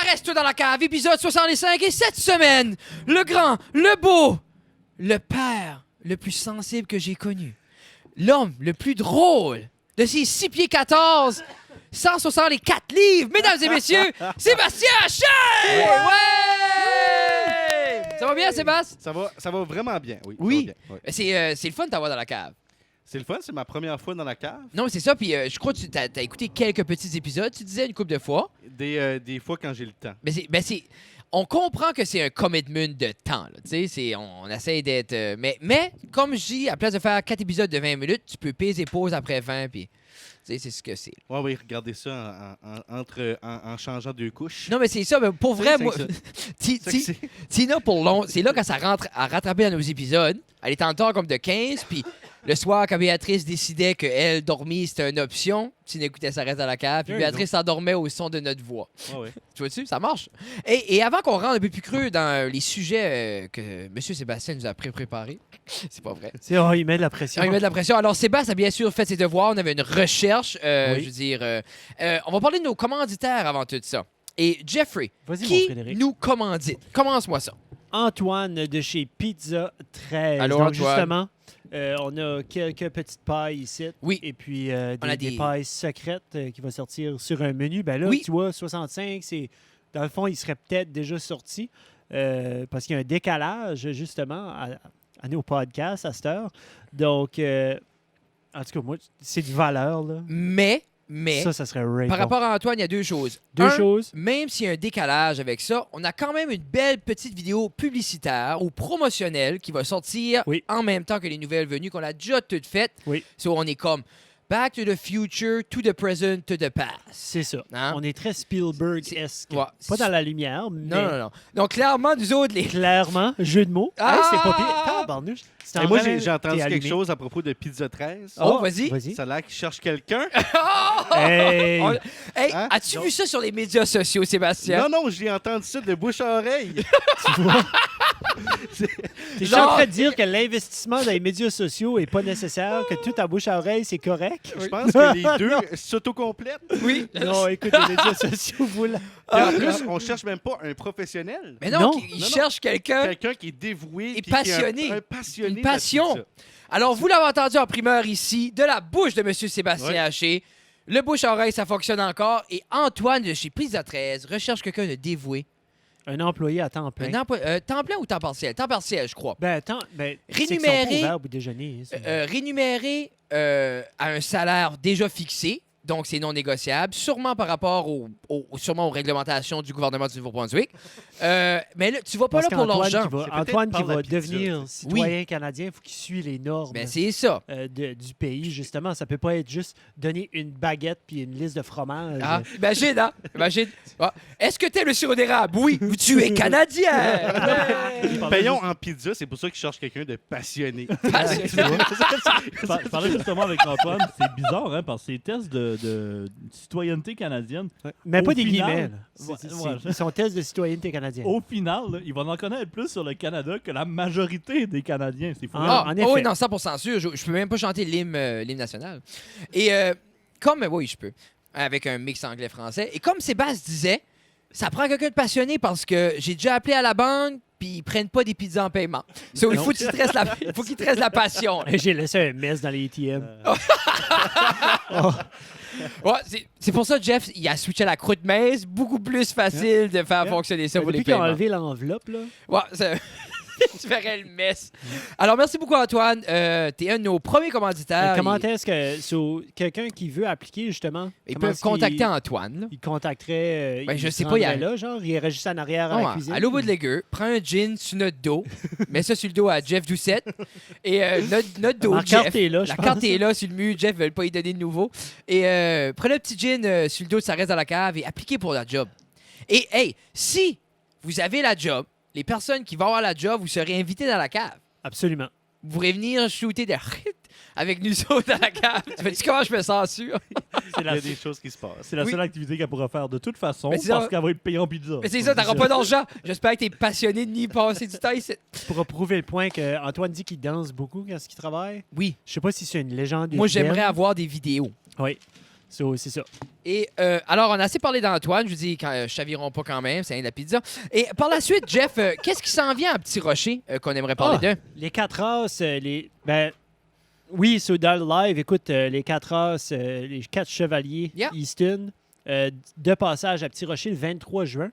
reste dans la cave, épisode 65. Et cette semaine, le grand, le beau, le père le plus sensible que j'ai connu, l'homme le plus drôle de ses 6 pieds 14, 164 livres, mesdames et messieurs, Sébastien Haché! Ouais! Ça va bien, Sébastien? Ça va vraiment bien, oui. Oui. Ça va bien, oui. C'est le fun de t'avoir dans la cave. C'est le fun, c'est ma première fois dans la cave. Non, mais c'est ça, puis je crois que tu as écouté quelques petits épisodes, tu disais une couple de fois. Des fois quand j'ai le temps. On comprend que c'est un commitment de temps, là, tu sais, on essaie d'être... mais, comme je dis, à place de faire 4 épisodes de 20 minutes, tu peux peser pause après 20, puis... Tu sais, c'est ce que c'est. Oui, regardez ça en changeant 2 couches. Non, mais c'est ça, mais pour vrai, moi... C'est Tina, c'est là quand ça rentre à rattraper dans nos épisodes. Elle est en temps comme de 15, puis le soir, quand Béatrice décidait qu'elle dormir, c'était une option, Tina écoutait Ça reste dans la cave, puis Béatrice s'endormait au son de notre voix. Ouais. Tu vois-tu? Ça marche. Et avant qu'on rentre un peu plus creux dans les sujets que M. Sébastien nous a préparés, c'est pas vrai. Il met de la pression. Il met de la pression. Alors, Sébastien a bien sûr fait ses devoirs. On avait une recherche. Oui. Je veux dire, on va parler de nos commanditaires avant tout ça. Et Jeffrey, Vas-y, mon qui Frédéric. nous commandite? Commence-moi ça. Antoine de chez Pizza 13. Allô, Donc, Antoine. justement, on a quelques petites pailles ici. Oui. Et puis On a des des- pailles secrètes qui vont sortir sur un menu. Ben là, Oui. tu vois, 65, c'est dans le fond, il serait peut-être déjà sorti parce qu'il y a un décalage, justement, à nos podcasts à cette heure. Donc, en tout cas, moi, c'est de valeur, là. Mais Ça serait right par bon. rapport à Antoine, il y a 2 choses. Deux Un, choses. Même s'il y a un décalage avec ça, on a quand même une belle petite vidéo publicitaire ou promotionnelle qui va sortir Oui. en même temps que les nouvelles venues qu'on a déjà toutes faites. Oui. So, on est comme Back to the future, to the present, to the past. C'est ça. Hein? On est très Spielberg-esque. Ouais. Pas dans la lumière, mais Non. Donc, clairement, nous autres, les... clairement, jeu de mots. Ah! Hey, c'est pas pire. Tabarnouche. C'est Et moi, vrai, j'ai entendu t'es quelque allumé. chose à propos de Pizza 13. Oh, vas-y. Vas-y. Ça a l'air qu'il cherche quelqu'un. Hey! Hey, Hein? as-tu Non. vu ça sur les médias sociaux, Sébastien? Non, j'ai entendu ça de bouche à oreille. Tu vois? T'es Non. en train de dire que l'investissement dans les médias sociaux est pas nécessaire, que tout à bouche à oreille, c'est correct? Je pense que les deux s'autocomplètent. Oui. Non, écoute, les médias sociaux, vous là. Et en plus, on cherche même pas un professionnel. Mais non, Non. il Non. cherche quelqu'un. Quelqu'un qui est dévoué. Et puis qui est passionné. un passionné. Une de la passion. pizza. Alors, vous l'avez entendu en primeur ici, de la bouche de M. Sébastien Ouais. Haché. Le bouche à oreille, ça fonctionne encore. Et Antoine de chez Pizza 13 recherche quelqu'un de dévoué. Un employé à temps plein. Temps plein ou temps partiel? Temps partiel, je crois. Ben, attends, c'est qu'ils sont Rémunéré. pas ouverts au déjeuner. ça. Rémunéré à un salaire déjà fixé. Donc, c'est non négociable, sûrement par rapport sûrement aux réglementations du gouvernement du Nouveau-Brunswick. Mais là, tu vas pas Parce là pour qu'Antoine l'argent. qui va- C'est peut-être Antoine par qui la va pizza, devenir tu citoyen canadien, il faut qu'il suive les normes Ben, c'est ça. du pays, justement. Ça peut pas être juste donner une baguette puis une liste de fromages. Ah, imagine, hein? Imagine. Ah, est-ce que t'es le sirop d'érable? Oui. Tu es Canadien! Payons en pizza, c'est pour ça qu'ils cherchent quelqu'un de passionné. Passionné. Je parlais justement avec Antoine, c'est bizarre, hein, parce que ces tests de citoyenneté canadienne, Mais Au pas des final, guillemets. là. ouais, C'est- ouais. Ils sont tests de citoyenneté canadienne. au final, là, ils vont en connaître plus sur le Canada que la majorité des Canadiens. C'est fou. Ah, en oh oui, effet. non, 100% sûr. Je peux même pas chanter l'hymne national. Et oui, je peux. Avec un mix anglais-français. Et comme Sébastien disait, ça prend quelqu'un de passionné parce que j'ai déjà appelé à la banque puis ils prennent pas des pizzas en paiement. So, il faut qu'il te reste la passion. là. J'ai laissé un mess dans les ATM. Ouais, c'est pour ça, Jeff, il a switché à la croûte mince. Beaucoup plus facile de faire fonctionner ça pour les Depuis qu'ils ont paiements. enlevé l'enveloppe, là. Ouais, tu verrais le mess. Alors, merci beaucoup, Antoine. T'es un de nos premiers commanditaires. Comment est-ce que quelqu'un qui veut appliquer, justement, Ils comment peuvent est-ce qu'il- contacter Antoine. là. Il contacterait. Ben, je il sais se pas, il y a- rendrait là, genre, il irait juste en arrière à la Ah, cuisine. à l'eau bout de légueux, prends un gin sur notre dos, mets ça sur le dos à Jeff Doucette. Et notre dos, La Jeff. carte est là, je La pense. carte est là sur le mur. Jeff ne veut pas y donner de nouveau. Et prenez un petit gin sur le dos, ça reste dans la cave et appliquez pour la job. Et hey, si vous avez la job, les personnes qui vont avoir la job, vous serez invités dans la cave. Absolument. Vous pourrez venir shooter des avec nous autres dans la cave. Tu vois comment je me censure? C'est Il y la, a des choses qui se passent. c'est la Oui. seule activité qu'elle pourra faire de toute façon Mais c'est parce ça. qu'elle va être payée en pizza. Mais c'est ça, t'auras pas d'argent. J'espère que t'es passionné de n'y passer du temps ici. Pour prouver le point qu'Antoine dit qu'il danse beaucoup quand il travaille. Oui. Je sais pas si c'est une légende Moi, urbaine. j'aimerais avoir des vidéos. Oui. C'est ça. Et alors, on a assez parlé d'Antoine. Je vous dis, chavirons pas quand même, c'est rien de la pizza. Et par la suite, Jeff, qu'est-ce qui s'en vient à Petit Rocher qu'on aimerait parler d'eux? Les 4 races, oui, c'est dans le live. Écoute, les 4 races, les 4 chevaliers Yeah. Easton, de passage à Petit Rocher le 23 juin.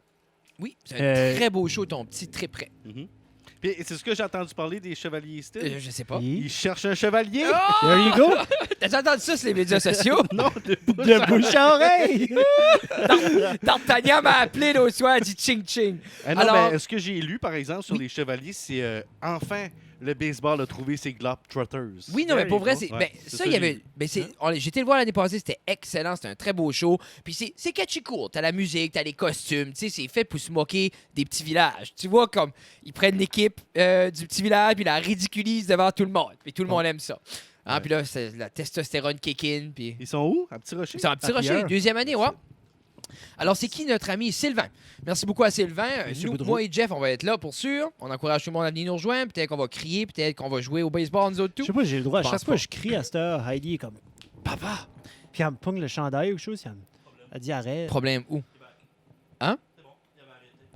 Oui, c'est un très beau show, ton petit très près. Mhm. Puis, c'est ce que j'ai entendu parler des chevaliers Easton. Je sais pas. Et- Ils cherchent un chevalier. Oh! There you go! T'as entendu ça sur les médias sociaux? Non, de De bouche à oreille! D'Artagnan m'a appelé l'autre soir, elle dit ching ching. Ah non, Alors- mais ce que j'ai lu, par exemple, sur les chevaliers, c'est enfin le baseball a trouvé ses Globetrotters. Oui, non, mais pour vrai, Ouais, c'est ça, ça, il y avait. j'ai vu. Ben, j'étais le voir l'année passée, c'était excellent, c'était un très beau show. Puis c'est catchy cool. T'as la musique, t'as les costumes, tu sais, c'est fait pour se moquer des petits villages. Tu vois, comme ils prennent l'équipe du petit village, puis ils la ridiculisent devant tout le monde. Puis tout le monde aime ça. Hein, Ouais. puis là, c'est la testostérone kick in, puis. Ils sont où? À Petit Rocher? C'est un petit À rocher, Pierre. deuxième année, ouais. Alors, c'est qui notre ami Sylvain? Merci beaucoup à Sylvain. Monsieur Nous, Boudreau. moi et Jeff, on va être là pour sûr. On encourage tout le monde à venir nous rejoindre. Peut-être qu'on va crier, peut-être qu'on va jouer au baseball, nous autres, Je tout. sais pas, j'ai le droit. À Je chaque pense fois pas. que je crie à cette heure, Heidi est comme Papa! Puis elle me pogne le chandail ou quelque chose. Elle dit arrête. Problème où? Hein?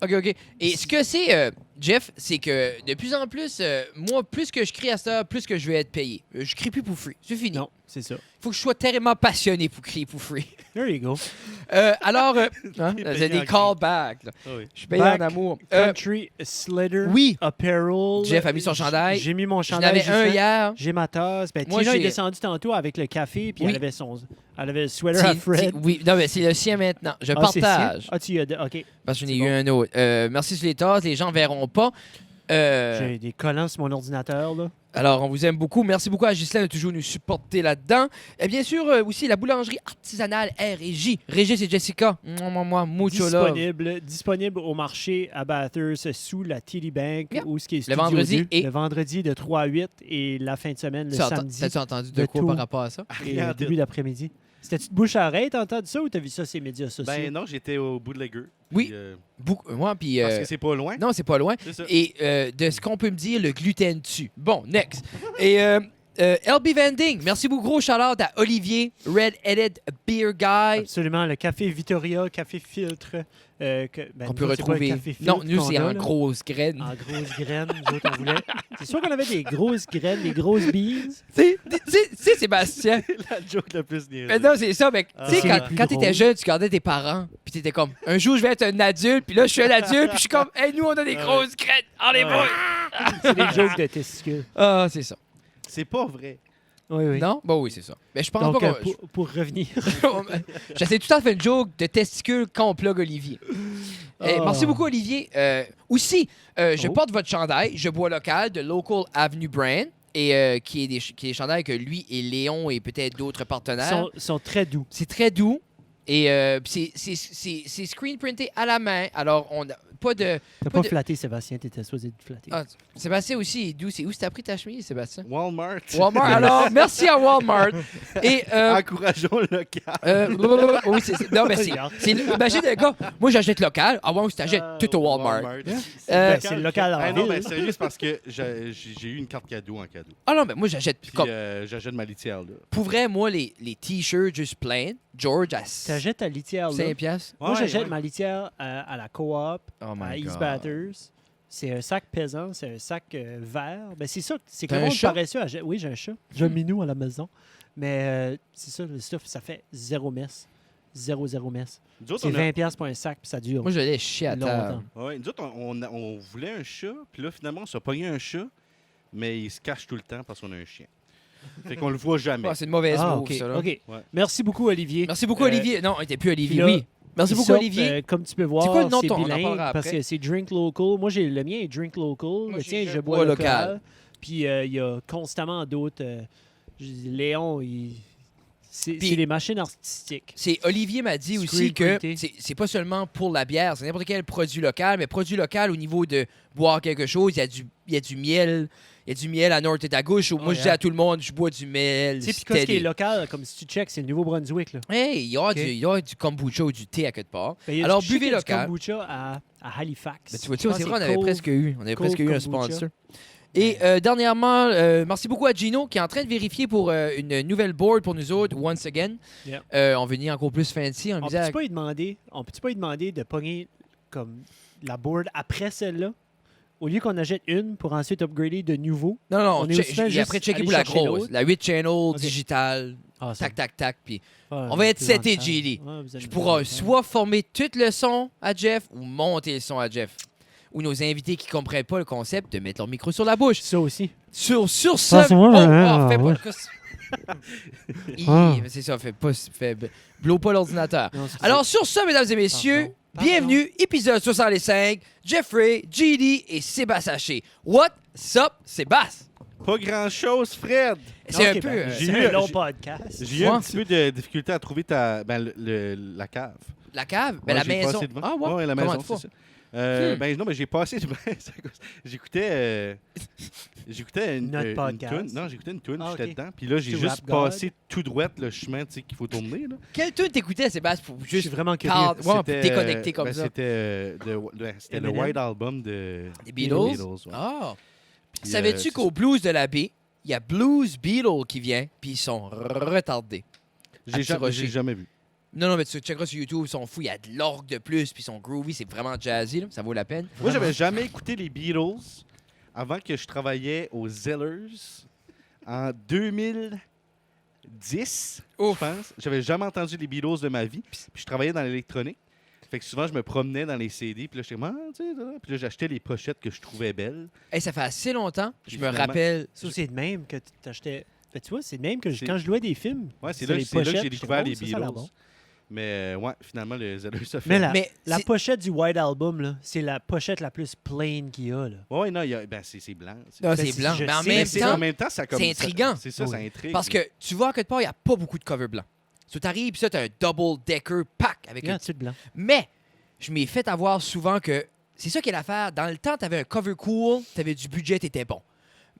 OK. Et ce que c'est, Jeff, c'est que de plus en plus, moi, plus que je crie à cette heure, plus que je vais être payé. Je crie plus pour free. C'est fini. Non, c'est ça. Il faut que je sois tellement passionné pour crier pour free. There you go. Alors, hein, T'es c'est payé des en callbacks. là. Ah oui. Je suis payé Back. en amour. Country Slider. oui. Apparel. Jeff a mis son chandail. J'ai mis mon J'en chandail. avais un juste hier. J'ai ma tasse. Ben, Moi, Tina est j'ai- descendue tantôt avec le café, puis Oui. elle avait le sweater à Fred. Oui, non, mais c'est le sien maintenant. Je Ah, c'est partage. sien? Ah, tu y as... OK. Parce que j'en ai C'est eu bon. un autre. Merci sur les tasses. Les gens verront pas. J'ai des collants sur mon ordinateur, là. Alors, on vous aime beaucoup. Merci beaucoup à Ghislaine de toujours nous supporter là-dedans. Et bien sûr, aussi, la boulangerie artisanale R&J. Régis et Jessica. Moi, mucho love. Disponible au marché à Bathurst sous la TD Bank, Yeah. où ce qui est Le Studio vendredi 2, et- le vendredi de 3 à 8 et la fin de semaine, le samedi T'as-tu entendu de de quoi tout. par rapport à ça? et Rien le de- début d'après-midi. C'était-tu de bouche à oreille, t'as entendu ça ou t'as vu ça sur les médias sociaux? Ben non, j'étais au bout de la gueule. Oui. Moi, puis... Parce que c'est pas loin. non, c'est pas loin. C'est ça. Et de ce qu'on peut me dire, le gluten tue. Bon, next. Et LB Vending, merci beaucoup. Gros shout-out à Olivier, Red-Headed Beer Guy. Absolument, le café Vittoria, café filtre. Ben, Qu'on peut nous, c'est pas un retrouver. café filtre Non, nous, qu'on c'est a, en là. grosse graine. En grosses graines, nous autres, on voulait. C'est sûr qu'on avait des grosses graines, des grosses beans. Tu sais, Sébastien. La joke la plus niaiseuse. Mais non, c'est ça, mec. Ah. Tu sais, C'est quand, les plus quand t'étais drôles. jeune, tu regardais tes parents, puis t'étais comme, un jour, je vais être un adulte, puis là, je suis un adulte, puis je suis comme, hey, nous, on a des Ah grosses graines. Oh, les Ah boys! C'est des jokes de testicules. Ah, c'est ça. C'est pas vrai. Oui, oui. Non? Bon, oui, c'est ça. Mais je pense Donc, pas qu'on. pour revenir. J'essaie tout le temps de faire une joke de testicules quand on plug Olivier. Oh. Merci beaucoup, Olivier. Aussi, je Oh. porte votre chandail, Je bois local de Local Avenue Brand, et qui est des chandails que lui et Léon et peut-être d'autres partenaires. Sont très doux. C'est très doux. Et c'est screen printé à la main. Alors, on n'a pas de. T'as Pas pas de- flatté, Sébastien, t'étais supposé te flatter. Ah, Sébastien aussi est doux. C'est où t'as pris ta chemise, Sébastien? Walmart. Walmart. Alors, merci à Walmart. Et. Encourageons le local. Oui, non, mais imagine le gars, moi j'achète local. Ah ouais, tu t'achètes tout au Walmart. Ben, c'est le local en Ah non, ville. mais sérieux, c'est parce que j'ai eu une carte cadeau en cadeau. Ah non, mais moi j'achète. Puis Comme, j'achète ma litière, là. pour vrai, moi, les t-shirts juste pleins, George à T'achètes ta litière, là. 5 piastres. Moi, Ouais, j'achète ouais. ma litière à la coop, Oh my à East God. Bathurst. C'est un sac pesant, c'est un sac vert. Ben, c'est ça, c'est que T'as le un monde chat? paresseux. Oui, j'ai un chat. J'ai un minou à la maison. Mais c'est ça, le stuff, ça fait zéro messe. Zéro messe. Nous autres, C'est on a- 20$ pour un sac, puis ça dure Moi, je l'ai chier à table. longtemps. Ouais, nous autres, on voulait un chat, puis là, finalement, on s'est pogné un chat, mais il se cache tout le temps parce qu'on a un chien. Fait qu'on le voit jamais. Ah, c'est une mauvaise Ah, move, OK. ça. Là. OK. Ouais. Merci beaucoup, Olivier. Merci beaucoup, Euh, Olivier. Non, il n'était plus Olivier, puis là, oui. Merci Ils beaucoup, sortent, Olivier. comme tu peux voir, C'est quoi le nom de c'est ton? On en bilingue parlera parce après. que c'est Drink Local. Moi, j'ai le mien est Drink Local. Moi, Le j'ai tien, Je je bois bois local. local. Puis il y a constamment d'autres. Léon, c'est Puis- les machines artistiques. C'est Olivier m'a dit aussi Screen que printé. c'est pas seulement pour la bière, c'est n'importe quel produit local, mais produit local au niveau de boire quelque chose, il y a du miel. Il y a du miel à droite et à gauche. Moi, je dis yeah. à tout le monde, je bois du miel. Tu sais, puis ce qui est steady. local, comme si tu checkes, c'est le Nouveau-Brunswick. Là. Hey, il y a Ok. il y a du kombucha ou du thé à quelque part. Ben, il y a Alors, je sais qu'il buvez y a local. du kombucha à Halifax. Ben, tu vois, Je pense c'est que vrai, on avait Cove- presque eu. On avait Cove presque eu un Kombucha. sponsor. Et dernièrement, merci beaucoup à Gino qui est en train de vérifier pour une nouvelle board pour nous autres, once again. Yeah. On va venir encore plus fancy. On On disait peut-tu pas lui demander de pogner comme la board après celle-là? Au lieu qu'on achète une pour ensuite upgrader de nouveau. non, on est aussi bien et juste après checker aller pour la chercher grosse, l'autre. la 8 channel Ok. digitale, Ah, tac, puis on on va être seté, JD. je pourrais soit former tout le son à Jeff ou monter le son à Jeff. Ou nos invités qui comprennent pas le concept de mettre leur micro sur la bouche. Ça aussi. Sur ce... Ça, c'est moi, fais ouais. pas... Ah. C'est ça, blow pas l'ordinateur. Non, c'est Alors sur ce, mesdames et messieurs, Pardon. bienvenue, épisode 65, Jeffrey, JD et Sébastien Haché. What's up, Sébastien? Pas grand-chose, Fred. C'est Ok, un peu... ben, j'ai c'est eu- un long j'ai- podcast. J'ai eu un petit peu de difficulté à trouver la cave. la cave? Ouais, la j'ai maison. passé devant. Ah ouais? Ouais, la Comment maison, tu fais? c'est ça. Ben non, mais j'ai passé devant. J'écoutais Notre une podcast. tune. Non, j'écoutais une tune, Ah, j'étais ok. dedans. Puis là, j'ai Tu juste rap God. passé tout droit le chemin tu sais, qu'il faut tourner. Là. Quel tune t'écoutais, Sébastien, pour Je suis juste vraiment curieux. parler- ouais, C'était, déconnecter comme ben, ça? C'était c'était le Eminem. White Album de Des Beatles? ouais. Ah! Puis, Savais-tu c'est qu'au Blues de la baie, il y a Blues Beatles qui vient, puis ils sont retardés. ça. J'ai jamais vu. Non, mais tu checkeras sur YouTube, ils sont fous, il y a de l'orgue de plus, puis ils sont groovy, c'est vraiment jazzy, là, ça vaut la peine. Moi, j'avais jamais écouté les Beatles avant que je travaillais aux Zellers en 2010, Ouf. je pense. J'avais jamais entendu les Beatles de ma vie. Puis je travaillais dans l'électronique. Fait que souvent, je me promenais dans les CD. Puis là, j'étais puis là, j'achetais les pochettes que je trouvais belles. Hey, ça fait assez longtemps, je Puis me finalement- rappelle... Ça, c'est de même que tu t'achetais. Ben, tu vois, c'est de même que C'est- quand je louais des films. Ouais, c'est sur là, les c'est là que pochettes, j'ai découvert j'étais, les oh, ça a l'air Beatles. bon. Mais ouais, finalement, les Zellers, ça fait. Mais la, Mais la c'est- pochette du White Album, là, c'est la pochette la plus plain qu'il y a. Là. Ouais, non, c'est blanc. Ah, Ben, c'est c'est- blanc, je mais en sais, même Mais en temps, même temps, ça comme. c'est intriguant. C'est ça, ça Oui. intrigue. parce que tu vois, à quelque part, il n'y a pas beaucoup de cover blanc. So, t'arrives, puis ça, t'as un double-decker pack avec Regarde, un... c'est de blanc. Mais, je m'ai fait avoir souvent que... C'est ça qui est l'affaire. Dans le temps, t'avais un cover cool, t'avais du budget, t'étais bon.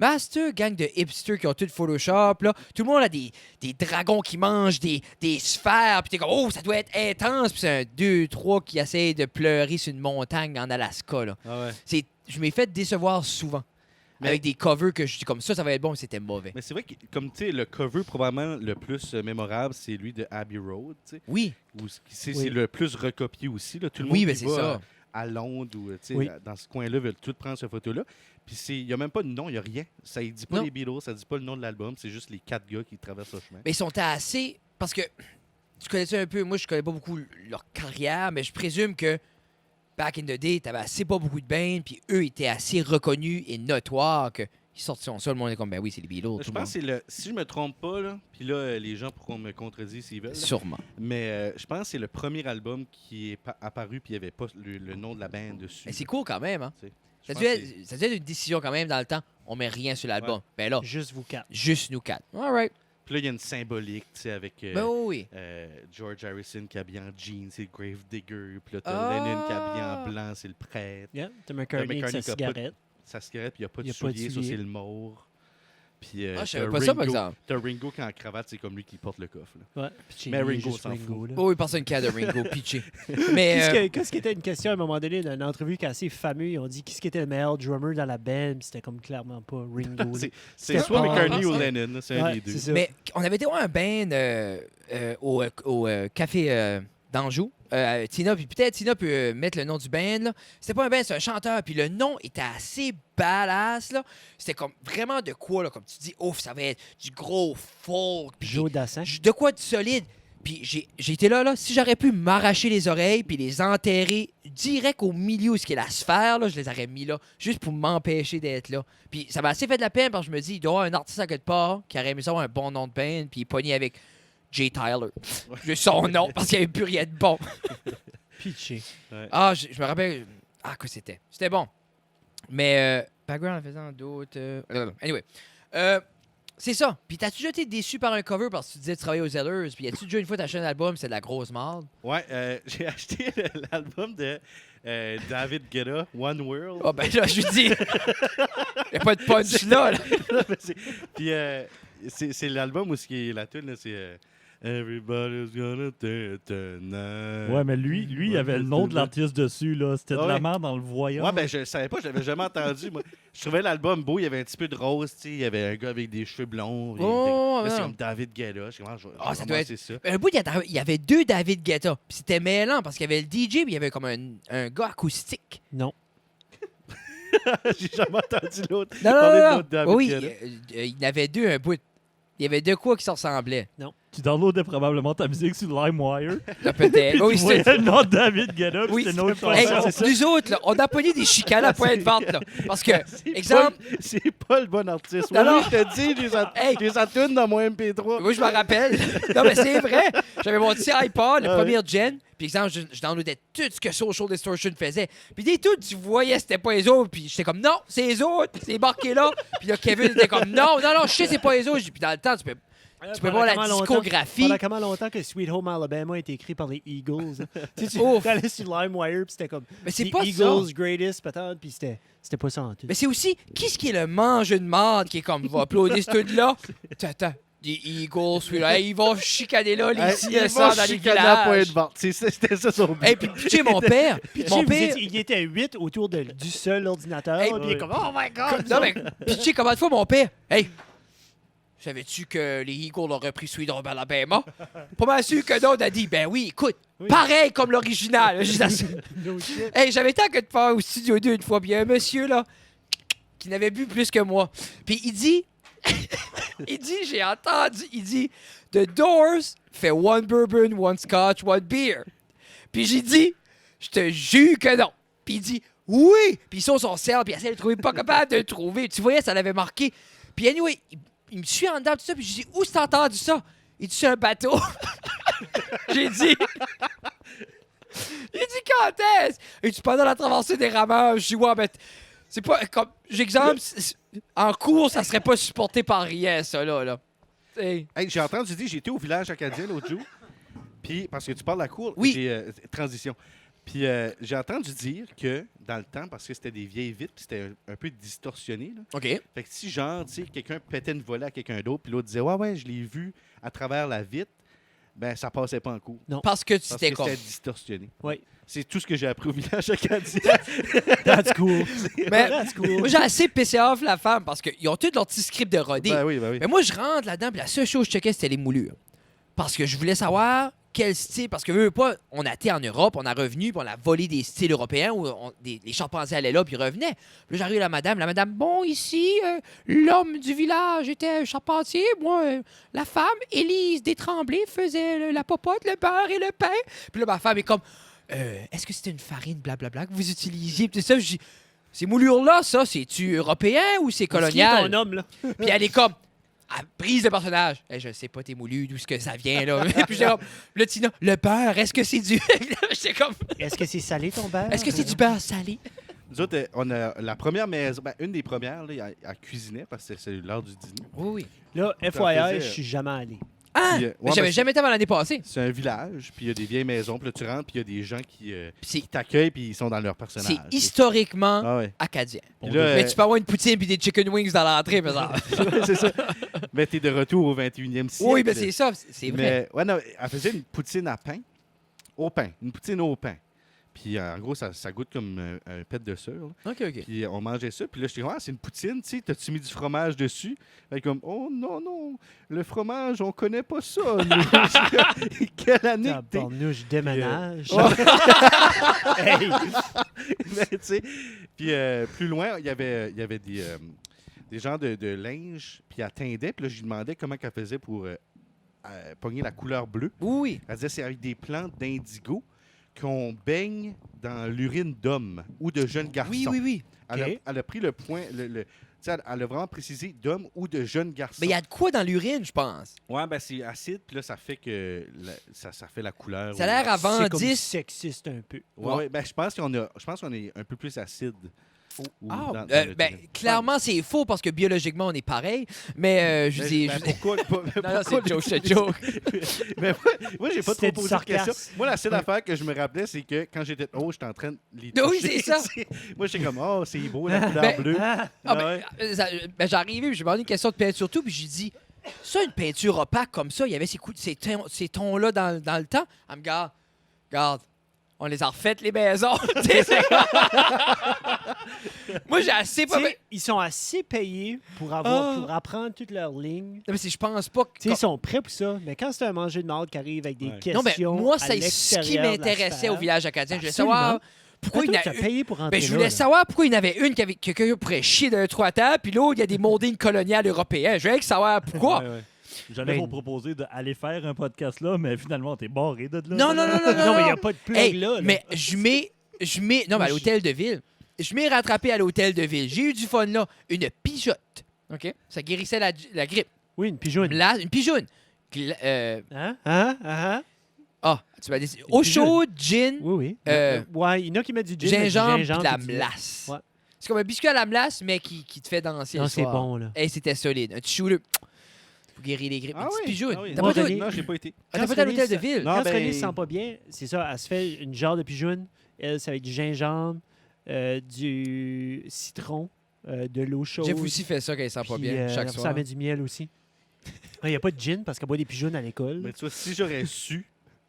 Master, gang de hipsters qui ont tout Photoshop, là. Tout le monde a des dragons qui mangent des sphères, puis t'es comme, oh, ça doit être intense. Puis c'est un 2-3 qui essaye de pleurer sur une montagne en Alaska, là. Ah ouais. Je m'ai fait décevoir souvent. Mais- Avec des covers que je dis comme ça va être bon, mais c'était mauvais. Mais c'est vrai que, comme tu sais, le cover probablement le plus mémorable, c'est lui de Abbey Road, tu sais. Oui, Où c'est Oui. le plus recopié aussi. Là. Tout le oui, monde mais qui c'est va ça. à Londres ou tu sais, Oui. dans ce coin-là veulent tout prendre cette photo-là. Puis il n'y a même pas de nom, il n'y a rien. Ça ne dit pas Non. les Beatles, ça ne dit pas le nom de l'album, c'est juste les 4 gars qui traversent le chemin. Mais ils sont assez. Parce que tu connais-tu un peu, moi je connais pas beaucoup leur carrière, mais je présume que back in the day, t'avais assez pas beaucoup de bands, puis eux étaient assez reconnus et notoires que ils sortent son seul, le monde est comme ben oui, c'est les Beatles. Je tout le pense que c'est si je me trompe pas, là, puis là, les gens pourront me contredire s'ils veulent. monde. là, Sûrement. mais je pense que c'est le premier album qui est apparu, puis il n'y avait pas le nom de la band dessus. Mais c'est cool quand même, hein. Je Ça pense devait, que c'est- ça devait être une décision quand même dans le temps. On met rien sur l'album. Ben là, Juste vous quatre. juste nous quatre. All right. Puis là, il y a une symbolique, tu sais, avec Ben oui. George Harrison qui est habillé en jeans, c'est le Grave Digger. Puis là, t'as Ah! Lennon qui est habillé en blanc, c'est le prêtre. Yeah. T'as McCartney avec sa qui a pas de- cigarette. Sa cigarette, puis il n'y a pas de Il y a pas de souliers, ça souliers. c'est le mort. Puis Ah, je savais t'as pas ça, par Ringo- exemple. T'as Ringo qui est en cravate, c'est comme lui qui porte le coffre. Là. Ouais. Puis chez Mais lui, Ringo juste s'en fout. là. Oh oui, personne qui a de Ringo pitché. Mais Qu'est-ce qui était une question à un moment donné d'une entrevue qui est assez fameuse? Ils ont dit qui était le meilleur drummer dans la band, puis c'était comme clairement pas Ringo. là. C'est C'était soit pas- McCartney ou Ah, Lennon, là, c'est un Ouais, des deux. c'est ça. Mais on avait été voir un band au café d'Anjou. Tina, puis peut-être Tina peut mettre le nom du band. Là. C'était pas un band, c'est un chanteur. Puis le nom était assez badass. Là. C'était comme vraiment de quoi, là, comme tu dis, ouf, ça va être du gros folk. Puis Joe Dassin. de quoi de solide. Puis j'ai été là, si j'aurais pu m'arracher les oreilles puis les enterrer direct au milieu où ce qui est la sphère, là, je les aurais mis là, juste pour m'empêcher d'être là. Puis ça m'a assez fait de la peine parce que je me dis, il doit y avoir un artiste à quelque part qui aurait aimé ça avoir un bon nom de band, puis il est pogné avec Jay Tyler. Juste son nom parce qu'il n'y avait plus rien de bon. Pitché. Ah, je me rappelle. Ah, que c'était. C'était bon. Mais, background en faisant d'autres. Anyway. C'est ça. Puis t'as-tu déjà été déçu par un cover parce que tu disais que tu travaillais aux Zellers? Puis y a-tu déjà une fois t'as acheté un album, c'est de la grosse marde? Ouais, j'ai acheté l'album de David Guetta, One World. Ah, ben là, je lui dis. Y a pas de punch là. Puis c'est l'album où la tune, c'est Everybody's gonna take tonight. Ouais, mais lui, il avait le nom de l'artiste dessus, là. C'était de la merde dans le voyant. Ouais, ben je le savais pas, je l'avais jamais entendu. Moi, je trouvais l'album beau, il y avait un petit peu de rose, tu sais, il y avait un gars avec des cheveux blonds. Oh, là, c'est ouais. comme David Guetta. Je commence, Ah, ça doit être- c'est ça. Un bout, il y avait 2 David Guetta. Puis c'était mêlant parce qu'il y avait le DJ, puis il y avait comme un gars acoustique. Non. J'ai jamais entendu l'autre. Non, parler de non, non. l'autre David Oui, Guetta. il y en avait 2 un bout. Il y avait 2 quoi qui se ressemblaient. Tu downloadais probablement ta musique sur LimeWire. Là, peut-être. Puis Oui, tu voyais le nom de David Guetta, puis Oui, c'était une autre c'est pas Hey, chanson. nous autres, là, on a pogné des chicanes à point de vente, là. Parce que, C'est exemple, c'est pas le bon artiste. Non, Oui, non. je te dis, Hey. les entoune dans mon MP3. moi, je me rappelle. Non, mais c'est vrai. J'avais mon petit iPod, le Ah premier gen. Puis, exemple, je downloadais tout ce que Social Distortion faisait. Puis, des tout, tu voyais, c'était pas les autres. Puis, j'étais comme, non, c'est les autres. C'est marqué là. Puis, là, Kevin était comme, non, je sais, c'est pas les autres. Puis, dans le temps, tu peux voir la discographie. Pendant comment longtemps que Sweet Home Alabama a été écrit par les Eagles? Hein? Tu sais, Ouf. tu allais sur LimeWire, puis c'était comme Mais c'est The pas ça. Eagles Greatest, peut-être, puis c'était pas ça en tout. Mais c'est aussi, qui ce qui est le mangeur de marde qui est comme, va applaudir ce truc-là? Attends, des Eagles, celui-là. Hey, ils vont chicaner là, les Hey, ci, il les va ça, dans les chicaner à point villages. de vente. C'était ça son but. Hey, puis tu sais, mon père, mon père... Il était 8 autour du seul ordinateur, Hey, puis il est comme « Oh my God! » Non, mais, puis tu sais, combien de fois mon père... Hey, savais-tu que les Eagles ont repris Sweet Home Alabama? Pas mal sûr que d'autres a dit, ben oui, écoute, Oui. pareil comme l'original. Je dis à ça. No shit. Hey, j'avais tant que de faire au Studio 2 une fois, puis il y a un monsieur, là, qui n'avait bu plus que moi. Puis il dit, j'ai entendu, il dit, The Doors fait one bourbon, one scotch, one beer. Puis j'ai dit, je te jure que non. Puis il dit, oui. Puis ils sont sur son cerf, puis il essaie de le trouver, pas capable de le trouver. Tu voyais, ça l'avait marqué. Puis anyway, il me suit en dedans, tout ça, puis je dis, où t'as entendu ça? Il dit, sur un bateau. J'ai dit... Il dit quand est-ce? Et tu pendant la traversée des rameurs, je dis ouais, ben c'est pas comme j'exemple en cours, ça serait pas supporté par rien ça là. Hey. Hey, j'ai entendu dire, j'étais au village acadien l'autre jour. Puis, parce que tu parles de la cour, Oui. j'ai transition. Puis, j'ai entendu dire que dans le temps, parce que c'était des vieilles vitres, puis c'était un peu distorsionné, là. OK. Fait que si, genre, tu sais, quelqu'un pétait une volée à quelqu'un d'autre, puis l'autre disait, ouais, je l'ai vu à travers la vitre, ben, ça passait pas en cours. Parce que Parce c'était que comme c'était distorsionné. Oui. C'est tout ce que j'ai appris au village acadien. That's cool. mais That's cool. moi j'ai assez pissé off la femme parce qu'ils ont tous leur petit script de rodé. Ben oui. Mais moi je rentre là-dedans, puis la seule chose que je checkais c'était les moulures. Parce que je voulais savoir quel style. Parce que veux pas, on a été en Europe, on a revenu, puis on a volé des styles européens où les chimpanzés allaient là, puis ils revenaient. Puis là, j'arrive à la madame, bon, ici, l'homme du village était un charpentier. Moi, la femme, Élise Détremblay, faisait la popote, le beurre et le pain. Puis là, ma femme est comme, est-ce que c'était une farine, blablabla, que vous utilisiez? Puis tout ça, je dis, ces moulures-là, ça, c'est-tu européen ou c'est Qui est colonial? ton homme, là? Puis elle est comme, elle brise le personnage. Hey, je sais pas tes moulus, d'où ce que ça vient, là. Puis j'étais comme, là, Tina, le beurre, est-ce que c'est du. J'étais comme, Est-ce que c'est salé, ton beurre? est-ce que c'est du beurre salé? Nous autres, on a la première maison, ben, une des premières, là, elle cuisinait parce que c'est l'heure du dîner. Oui, oui. Là, Ça FYI, faisait- je suis jamais allé. Ah! Puis, mais ouais, j'avais ben, jamais été avant l'année passée. C'est un village, puis il y a des vieilles maisons, puis là, tu rentres, puis il y a des gens qui Puis t'accueillent, puis ils sont dans leur personnage. c'est historiquement Ah ouais. acadien. Puis là, Mais tu peux avoir une poutine puis des chicken wings dans l'entrée, mais ça. c'est ça. Mais t'es de retour au 21e siècle. Oui, mais c'est ça, c'est vrai. Mais, ouais, non, elle faisait une poutine à pain. Au pain. Une poutine au pain. Puis en gros, ça goûte comme un pet de sœur. Là. OK, OK. Puis on mangeait ça. Puis là, je dis, c'est une poutine, tu sais, t'as-tu mis du fromage dessus? Fait comme, oh non, le fromage, on connaît pas ça. nous. Quelle année que t'es? Tabarnouche, je déménage. Hey! Mais, tu sais, puis plus loin, il y avait des gens de linge, puis elle teindait. Puis là, je lui demandais comment elle faisait pour pogner la couleur bleue. Oui. Elle disait c'est avec des plantes d'indigo qu'on baigne dans l'urine d'hommes ou de jeunes garçons. Oui. OK. Elle a pris le point, tu sais, elle a vraiment précisé d'hommes ou de jeunes garçons. Mais il y a de quoi dans l'urine, je pense. Ouais, ben c'est acide, puis là, ça fait que ça fait la couleur. Ça a l'air avant C'est comme 10. sexiste un peu. Ouais, ben je pense qu'on est un peu plus acide. Ou Ah, dans ben, notre urine. clairement, c'est faux parce que biologiquement, on est pareil. Mais je Mais- dis. ben, pourquoi? Non, c'est joke, c'est joke. Mais moi, j'ai pas C'était trop du posé de questions. sarcasme. Moi, la seule affaire que je me rappelais, c'est que quand j'étais haut, j'étais en train de les Oui, toucher. c'est ça. Moi, j'étais comme, c'est beau, la couleur Ben, bleue. Ah, Ah, Ouais. ben, j'ai arrivé, j'ai demandé une question de peinture surtout, puis j'ai dit, ça, une peinture opaque comme ça, il y avait ces tons-là dans le temps. Elle me regarde, on les a refaites, les maisons. Tu sais, c'est comme- Moi, j'ai assez pas... Tu sais, ils sont assez payés pour apprendre toutes leurs lignes. Non, mais je pense pas que... Tu sais, ils sont prêts pour ça. Mais quand c'est un manger de marde qui arrive avec des Ouais. questions. Non, mais moi, à c'est ce qui l'extérieur de la m'intéressait sphère. au village acadien. Je voulais Absolument. savoir pourquoi il y en Tu a as payé pour rentrer Ben, je là, voulais là. savoir pourquoi il y en avait une que quelqu'un pourrait chier d'un trois tables, puis l'autre, il y a des moldings coloniales européens. Je voulais savoir pourquoi. Ouais, ouais. J'allais Ben- vous proposer d'aller faire un podcast là, mais finalement, t'es barré de là. Non, non, non, non, non. Non, mais il n'y a pas de plug Hey, là. mais je mets... Non, mais à l'hôtel de ville. Je m'ai rattrapé à l'hôtel de ville. J'ai eu du fun là. Une pigeotte. OK? Ça guérissait la grippe. Oui, une pigeonne. Une pigeonne. Hein? Tu m'as dit... Eau pigeonne. chaude, gin, Oui, oui. Euh, Il y en a qui mettent du gin. mais du gingembre, puis de la puis du- melasse. Ouais. C'est comme un biscuit à la melasse, mais qui te fait danser Non, le c'est soir. bon, là. Hey, c'était solide. Un petit shooter. Pour guérir les grippes. Ah Une petite oui, pigeonne. ah oui. T'as Moi, pas René- été- Non, j'ai pas été. t'as Quand pas été à René l'hôtel de se- ville? Non, Quand ben- René se sent pas bien, c'est ça, elle se fait une genre de pigeonne. Elle, c'est avec du gingembre, du citron, de l'eau chaude. Jeff aussi fait ça quand il sent pas puis, bien, chaque après ça, soir. elle met du miel aussi. Il n'y a pas de gin parce qu'elle boit des pigeonnes à l'école. Mais tu vois, si j'aurais su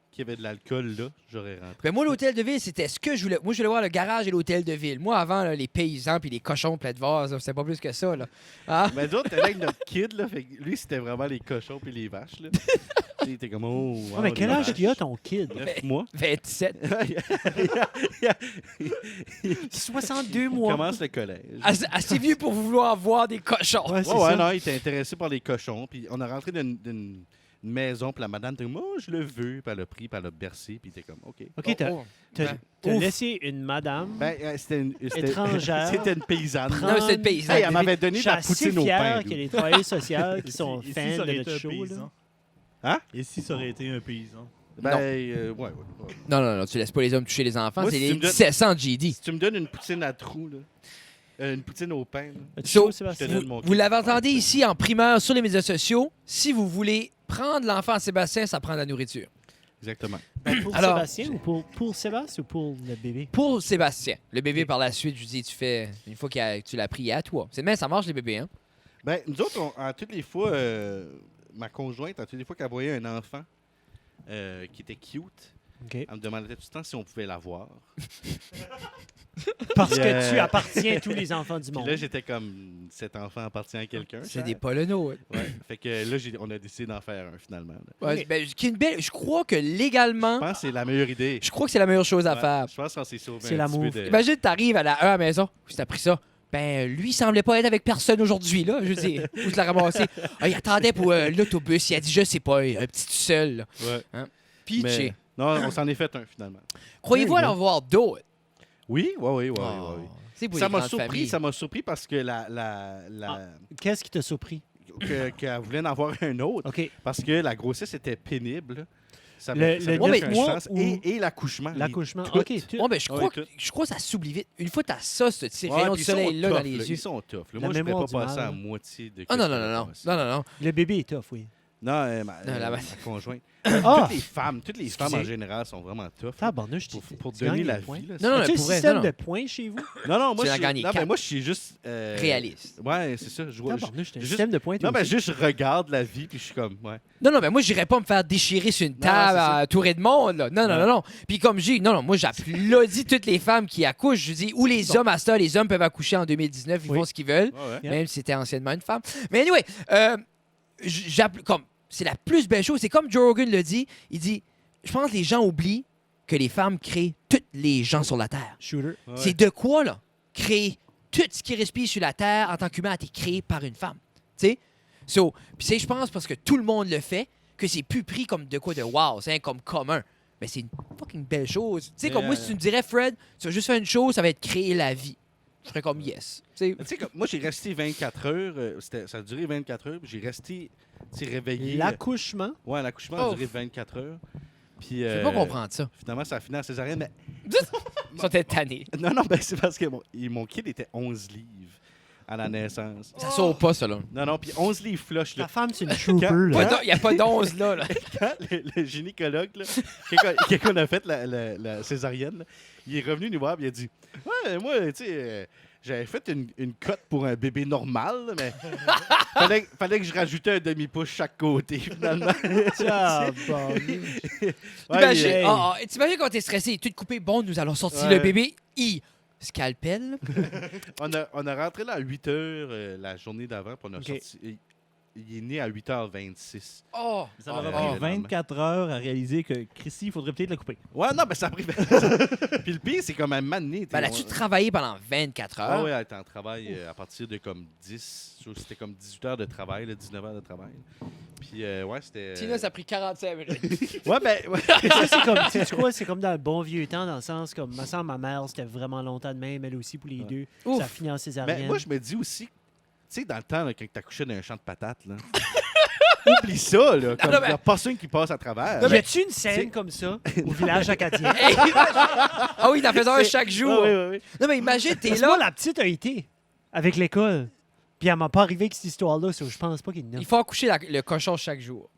qu'il y avait de l'alcool là, j'aurais rentré. Ben moi, l'hôtel de ville, c'était ce que je voulais. Moi, je voulais voir le garage et l'hôtel de ville. Moi, avant, là, les paysans puis les cochons pleins de vases, là, c'était pas plus que ça. Là. Ah? Mais d'autres, t'es avec notre kid, là. Fait que lui, c'était vraiment les cochons puis les vaches, là. Il était comme, oh, wow, Ah, mais quel les âge vaches. qu'il a ton kid? 9 mois. 27. 62 Il mois. commence le collège. Assez vieux pour vouloir voir des cochons. Ouais, c'est Ouais, ouais, ça. non, il était intéressé par les cochons. Puis on a rentré d'une maison, puis la madame était comme, oh, je le veux. Puis elle a pris, puis elle a bercé, puis il était comme, OK. OK, t'as Oh, oh. t'as- Ben, t'as ouf. laissé une madame. C'était Étrangère. C'était une paysanne. Prendre- Non, c'est le paysan. Hey, elle m'avait donné Je de suis la poutine assez au fier pain. qu'il y ait dude. des travailleurs sociaux qui sont Et si fans ça aurait de été notre un show. paysan? Hein? Et si ça aurait été un paysan? Ben, Non. ouais. Non, non, non, tu laisses pas les hommes toucher les enfants. Moi, c'est si les tu me donnes- 1700 GD. Si tu me donnes une poutine à trous, là, une poutine au pain, là, As-tu So, chaud, je te Sébastien? donne mon Vous l'avez entendu ici en primeur sur les médias sociaux. Si vous voulez prendre l'enfant à Sébastien, ça prend de la nourriture. Exactement. Pour Alors- Sébastien ou pour Sébastien ou pour le bébé? Pour Sébastien. Le bébé, par la suite, je vous dis, tu fais. Une fois que tu l'as pris, il est à toi. C'est de même, ça marche, les bébés, hein? Ben, nous autres, à toutes les fois, ma conjointe, à toutes les fois qu'elle voyait un enfant qui était cute, OK. elle me demandait tout le temps si on pouvait l'avoir. Parce que Yeah. tu appartiens à tous les enfants du Puis monde. là, j'étais comme, cet enfant appartient à quelqu'un. C'est des Polonos. Ouais. Fait que là, on a décidé d'en faire un, finalement. là. Ouais, Ok. ben, qui est une belle. Je crois que Je légalement, pense que c'est la meilleure idée. je crois que c'est la meilleure chose à Ouais, faire. Je pense qu'on s'est sauvé C'est un l'amour. petit peu de... Imagine, t'arrives à la 1 à la maison. Où t'as pris ça? Ben, lui, il semblait pas être avec personne aujourd'hui, là. Je veux dire, où tu l'as ramassé? Ah, il attendait pour l'autobus. Il a dit, je sais pas, un petit tout seul, là. Ouais. Pitché. Mais- Non, on s'en est fait un, finalement. Croyez-vous There en you avoir d'autres? Oui, oui. Oh, c'est pour Ça les m'a grandes surpris, familles. ça m'a surpris parce que Qu'est-ce qui t'a surpris? qu'elle voulait en avoir un autre. OK. Parce que la grossesse était pénible. Ça Le- m'a le fait neuf une mois chance. ou- Et l'accouchement. L'accouchement. tout. OK. Ouais, ben, je Ouais, crois, tout. je crois que ça s'oublie vite. Une fois que t'as ça, ces Ouais, rayons de puis ils sont soleil-là dans tough, les là. yeux. Ils sont tough. là. La Moi, je ne mémoire pourrais pas du passer mal. à moitié de... Ah non, qu'est-ce non, que non, non. j'avais passé. Non, non, non. Le bébé est tough, oui. Non, la- ma conjointe. Ah! Toutes les femmes en général sont vraiment tough. là, Tabarnouche, pour tu donner gagnes la des points. vie. Là, Non, non, As-tu un pour vrai, système non, de non. points chez vous? non, moi, Tu je l'as suis... gagné non, mais quatre. moi, je suis juste... Réaliste. Ouais, c'est ça. Tabarnouche, t'as un juste- système de points, toi Non, mais aussi. juste je regarde la vie, puis je suis comme... Ouais. Non, non, mais moi, j'irais pas me faire déchirer sur une Non, table c'est ça. à tourée de monde, là. Non, non, Ouais. non, non. Puis comme j'ai... Non, non, moi, j'applaudis toutes les femmes qui accouchent. Je dis, ou les hommes à ça, les hommes peuvent accoucher en 2019, ils Oui. font ce qu'ils veulent, Ouais. Yeah. même si c'était anciennement une femme. Mais anyway, comme... C'est la plus belle chose. C'est comme Joe Rogan le dit. Il dit, je pense que les gens oublient que les femmes créent tous les gens sur la Terre. Shooter. Ouais. C'est de quoi, là? Créer tout ce qui respire sur la Terre en tant qu'humain a été créé par une femme. Tu sais? So, puis c'est, je pense, parce que tout le monde le fait, que c'est plus pris comme de quoi de wow, c'est comme commun. Mais c'est une fucking belle chose. Tu sais, comme moi, si tu me dirais, Fred, tu vas juste faire une chose, ça va être créer la vie. Je ferais comme yes. Tu sais, Tu sais, comme- moi, j'ai resté 24 heures. Ça a duré 24 heures. Puis j'ai resté réveillé. L'accouchement. Ouais, l'accouchement a Oh. duré 24 heures. Puis, je peux pas comprendre ça. Finalement, ça a fini en césarienne. Mais... Ils sont tannés. Non, ben, c'est parce que mon kid était 11 livres à la naissance. Ça sort pas, ça, là. Non, puis 11 livres flush. Ta Là. femme, c'est une trooper, là. Il n'y a pas d'11 là. là. Quand le gynécologue, là, quand on a fait la césarienne, là, il est revenu nous voir et il a dit « Ouais, moi, tu sais, J'avais fait une cote pour un bébé normal, là, mais fallait que je rajoutais un demi-pouce chaque côté, finalement. Ah, bon. Imagine, hey. t'imagines quand t'es stressé, tout coupé, bon, nous allons sortir Ouais. le bébé, scalpel. On a rentré là à 8 h la journée d'avant, puis on a Ok. sorti. Il est né à 8h26. Oh! Ça m'a Ah, pris ouais. 24 heures à réaliser que Chrissy, il faudrait peut-être le couper. Ouais, non, mais ça a pris. Puis le pire, c'est comme un moment donné. Ben, là-tu travaillé pendant 24 heures? Ah ouais, elle était en travail à partir de comme 10. C'était comme 18 heures de travail, là, 19 heures de travail. Puis, ouais, c'était. Tina, ça a pris 45 minutes. Ouais, ben. Ouais. Ça, c'est comme, tu sais quoi, c'est comme dans le bon vieux temps, dans le sens comme, ma soeur, ma mère, c'était vraiment longtemps de même, elle aussi pour les deux. Ouf. Ça finit en césarienne. Mais moi, je me dis aussi, tu sais, dans le temps, là, quand t'accouchais dans un champ de patates, là. Oublie ça, là. Comme, non, mais- y a personne qui passe à travers. Y a-tu une scène c'est- comme ça au village acadien? Hey, ah oui, il en faisait un chaque jour. Ouais. Non, mais imagine, t'es Parce que moi, là, la petite a été avec l'école. Puis elle m'a pas arrivé avec cette histoire-là, so je pense pas qu'il y en a. il faut accoucher le cochon chaque jour.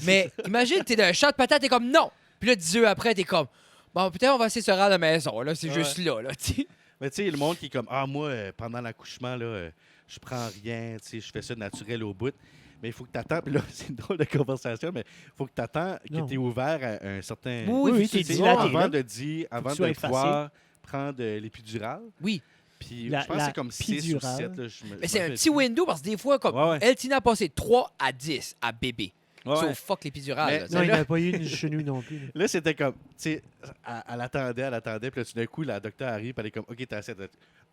Mais imagine, t'es dans un champ de patates, t'es comme non. Puis là, 10 heures après, t'es comme bon, peut-être on va essayer de se rendre à la maison. Là, c'est Ouais. juste là, tu sais. Mais tu sais, le monde qui est comme, ah, moi, pendant l'accouchement, là, je prends rien, tu sais, je fais ça naturel au bout. Mais il faut que tu attends. Puis là, c'est une drôle de conversation, mais il faut que tu attends que Non. tu es ouvert à un certain. Oui, oui, c'est t'es Tu sais, dilaté, avant là. de dire, avant tu sois de effacé. pouvoir prendre l'épidurale. Oui. Puis La- je pense que la c'est comme 6 ou pidurale. 7. Mais c'est un petit window parce que des fois, comme Ouais, ouais. elle, Tina a passé 3 à 10 à bébé. Ouais, So ouais. fuck l'épidurale. Mais- là, tu Non, sais. il n'y en a pas eu une chez nous non plus. là. Là, c'était comme, tu sais, elle attendait. Puis là, tout d'un coup, la docteur arrive, puis elle est comme, OK, t'as assez.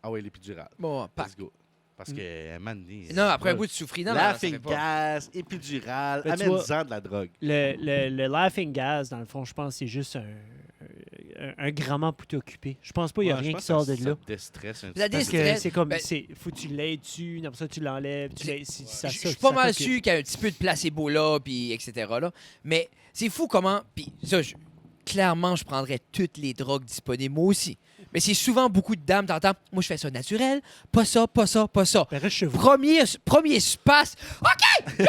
Ah ouais, l'épidurale. Bon, pas. Let's go. Parce que, man, Non, après un bout de souffrir, non, non, la ça fait pas. gaz, épidurale, Ben, tu amène-en de la drogue. Le laughing gas, dans le fond, je pense que c'est juste un grand pour t'occuper. Je pense pas qu'il y a Ouais, je rien pense qui sort que de ça là. te déstresse un La petit peu. Parce que déstresse, c'est comme, ben- faut que tu l'aides dessus, après ça tu l'enlèves, tu l'aides, ça, Je suis pas mal sûr qu'il y a un petit peu de placebo là, puis etc. Là. Mais c'est fou comment. Puis ça, clairement, je prendrais toutes les drogues disponibles, moi aussi. Mais c'est souvent beaucoup de dames, t'entends? Moi, je fais ça naturel, pas ça, pas ça, pas ça. Ben, reste chez vous. Premier space. OK!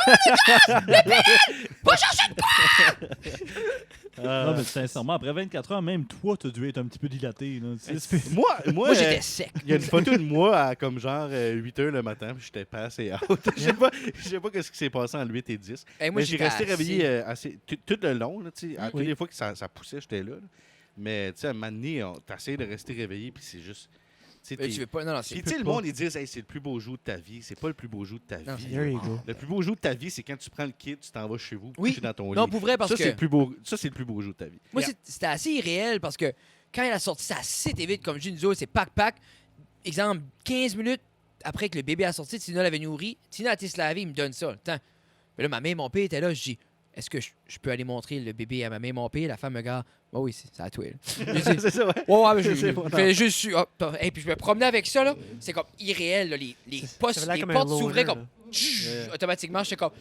Va chercher de Non, mais sincèrement, après 24 heures, même toi, tu as dû être un petit peu dilaté. Là. Moi, Moi, j'étais sec. il y a une photo de moi à comme genre 8 h le matin, puis j'étais pas assez out. Je sais pas ce qui s'est passé en 8 et 10. Hey, moi, Mais j'ai j'étais resté assis. réveillé tout le long. Là, tu sais. Toutes Oui. les fois que ça poussait, j'étais là. Mais tu sais, à un moment donné, t'essayes de rester réveillé, puis c'est juste. Tu sais, Tu veux pas. Non, non, c'est. puis tu sais, le monde, ils disent, hey, c'est le plus beau jour de ta vie. C'est pas le plus beau jour de ta Non, vie. There you go. Le plus beau jour de ta vie, c'est quand tu prends le kit, tu t'en vas chez vous, Oui. coucher dans ton Non, lit. pour vrai, parce ça, que. c'est le plus beau. Ça, c'est le plus beau jour de ta vie. Moi, c'était assez irréel parce que quand elle a sorti, ça a assez été vite. Comme je dis, nous autres, c'est pack. Exemple, 15 minutes après que le bébé a sorti, Tina l'avait nourri. Tina a été se laver, il me donne ça. Attends. Mais là, ma mère et mon père étaient là. Je dis, est-ce que je peux aller montrer le bébé à ma mère et mon père? La femme me regarde. Oh oui, c'est à toi. là. Je dis, c'est ça, ouais. ouais, mais je C'est bon, fais juste. Et puis je me promenais avec ça, là. C'est comme irréel, là. Les Ça avait l'air comme un portes loner, s'ouvraient là. comme. Automatiquement, j'étais comme.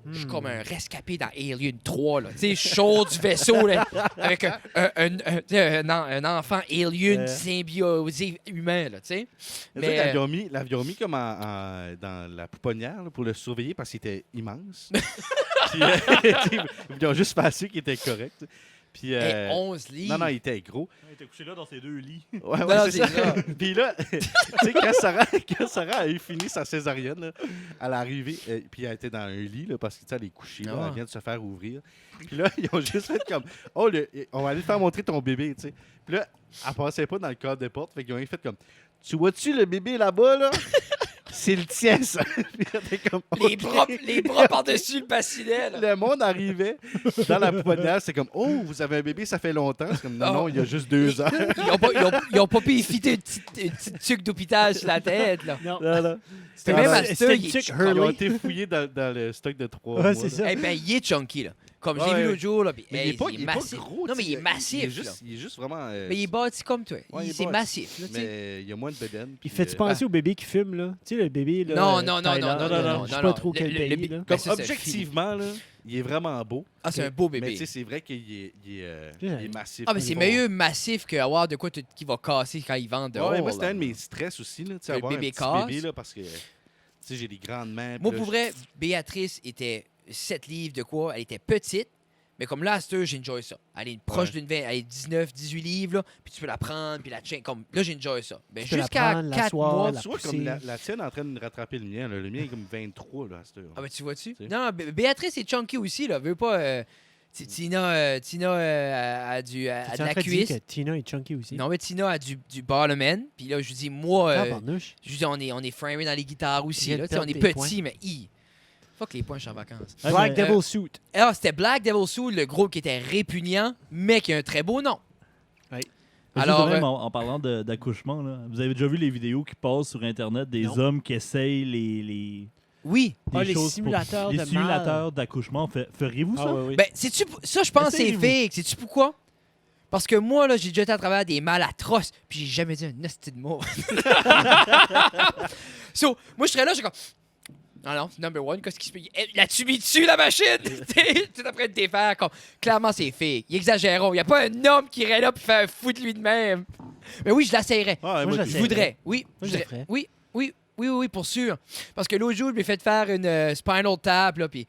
Je suis comme un rescapé dans Alien 3, là. Tu sais, je sors du vaisseau, là, avec un enfant alien symbiosé humain, là, tu sais. Mais Mais, l'avion mis comme dans la pouponnière là, pour le surveiller parce qu'il était immense. Puis, ils ont juste passé qu'il était correct. Puis, 11 livres. non, il était gros. Il était couché là dans ses 2 lits. Ouais, Non, c'est c'est ça. ça. Puis là, tu sais, quand Sarah a eu fini sa césarienne, là, elle est arrivée, puis elle était dans un lit, là, parce que, tu sais, elle est couchée, là, Ah. elle vient de se faire ouvrir. Puis là, ils ont juste fait comme, oh, on va aller te faire montrer ton bébé, tu sais. Puis là, elle passait pas dans le cadre des portes, fait qu'ils ont fait comme, tu vois-tu le bébé là-bas, là? C'est le tien, ça. Puis elle était comme, Les bras par-dessus le bassinet, là. le monde arrivait dans la pouponnière, c'est comme, oh, vous avez un bébé, ça fait longtemps. C'est comme, non, il y a juste 2 ans. Ils ont pas pu y fitter une petite tuque d'hôpital sur la tête, là. Non. C'était même à C'était ça, une il tuque est Ils ont Hurley. été fouillés dans le stock de 3 Ouais, mois. c'est là. ça. Eh ben, il est chunky, là. Comme je l'ai Ouais. vu l'autre jour, là. Puis, Mais hey, il est pas massif. gros. Non, mais tu sais, il est massif, Il est juste vraiment. Mais il est bâti comme toi. Ouais, il est C'est bâti. massif, là, tu sais. Mais il y a moins de bédaine. Il puis, fait-tu penser au bébé qui fume, là? Tu sais, le bébé, là. Non, non, non, Thaïlande, non, là, non, non, Je sais non, pas non. trop quel Le- pays, le- là. Ben, Comme ça, c'est objectivement, là, il est vraiment beau. Ah, c'est un beau Mais bébé. tu sais, c'est vrai qu'il est massif. Ah, mais c'est Ils mieux massif qu'avoir de quoi qui va casser quand ils vendent dehors. Ouais, moi, là. c'était un de mes stress aussi, là, tu sais, Que le avoir un bébé petit casse. bébé, là, parce que, tu sais, j'ai des grandes mains. Moi, puis pour là, vrai, Béatrice était 7 livres de quoi. Elle était petite, Mais comme là, à cette heure, j'enjoy ça. Elle est proche Ouais. d'une 20, elle est 19, 18 livres, là, puis tu peux la prendre, puis la chaîne. Comme, là, j'enjoy ça. Ben, Tu peux la jusqu'à prendre, 4 l'asseoir, mois. la Tu vois pousser. comme la tienne est en train de rattraper le mien. Là. Le mien est comme 23 là, à cette heure. Ah, ben, tu vois-tu? Tu sais. Non, Béatrice est chunky aussi, là. Veux pas. Tina a de T'es-tu en la train de dire cuisse. que Tina est chunky aussi? Non, mais Tina a du bottom end. Puis là, je lui dis, moi, Tabarnouche. je lui dis, on est framé dans les guitares Tu aussi. viens de Là, tu sais, on perdre est tes petits, mais fuck les points, je suis en vacances. Ah, Black mais, Devil Suit. Alors, c'était Black Devil Soul, le groupe qui était répugnant, mais qui a un très beau nom. Oui. Alors, Alors, en parlant d'accouchement, là, vous avez déjà vu les vidéos qui passent sur Internet des Non. hommes qui essayent les Oui. Ah, des les choses simulateurs les de simulateurs d'accouchement. Feriez-vous ça? Ah, oui, oui. Ben, ça, je pense que c'est Essayez-vous. fake. Sais-tu pourquoi? Parce que moi, là, j'ai déjà été à travers des mal atroces, puis j'ai jamais dit un hostie de mot. So, moi, je serais là, j'ai comme. Non, non, number one, qu'est-ce qui se passe? L'as-tu mis dessus, la machine? Tu es en train de te faire comme. Clairement, c'est fake. Ils exagéreront. Il n'y a pas un homme qui irait là pour faire un fou de lui de même. Mais oui, je l'essayerais. Ah, Moi, je moi, la Je voudrais. Oui. Moi, je je le voudrais. ferais. Oui, pour sûr. Parce que l'autre jour, je m'ai fait faire une spinal tap, là, puis.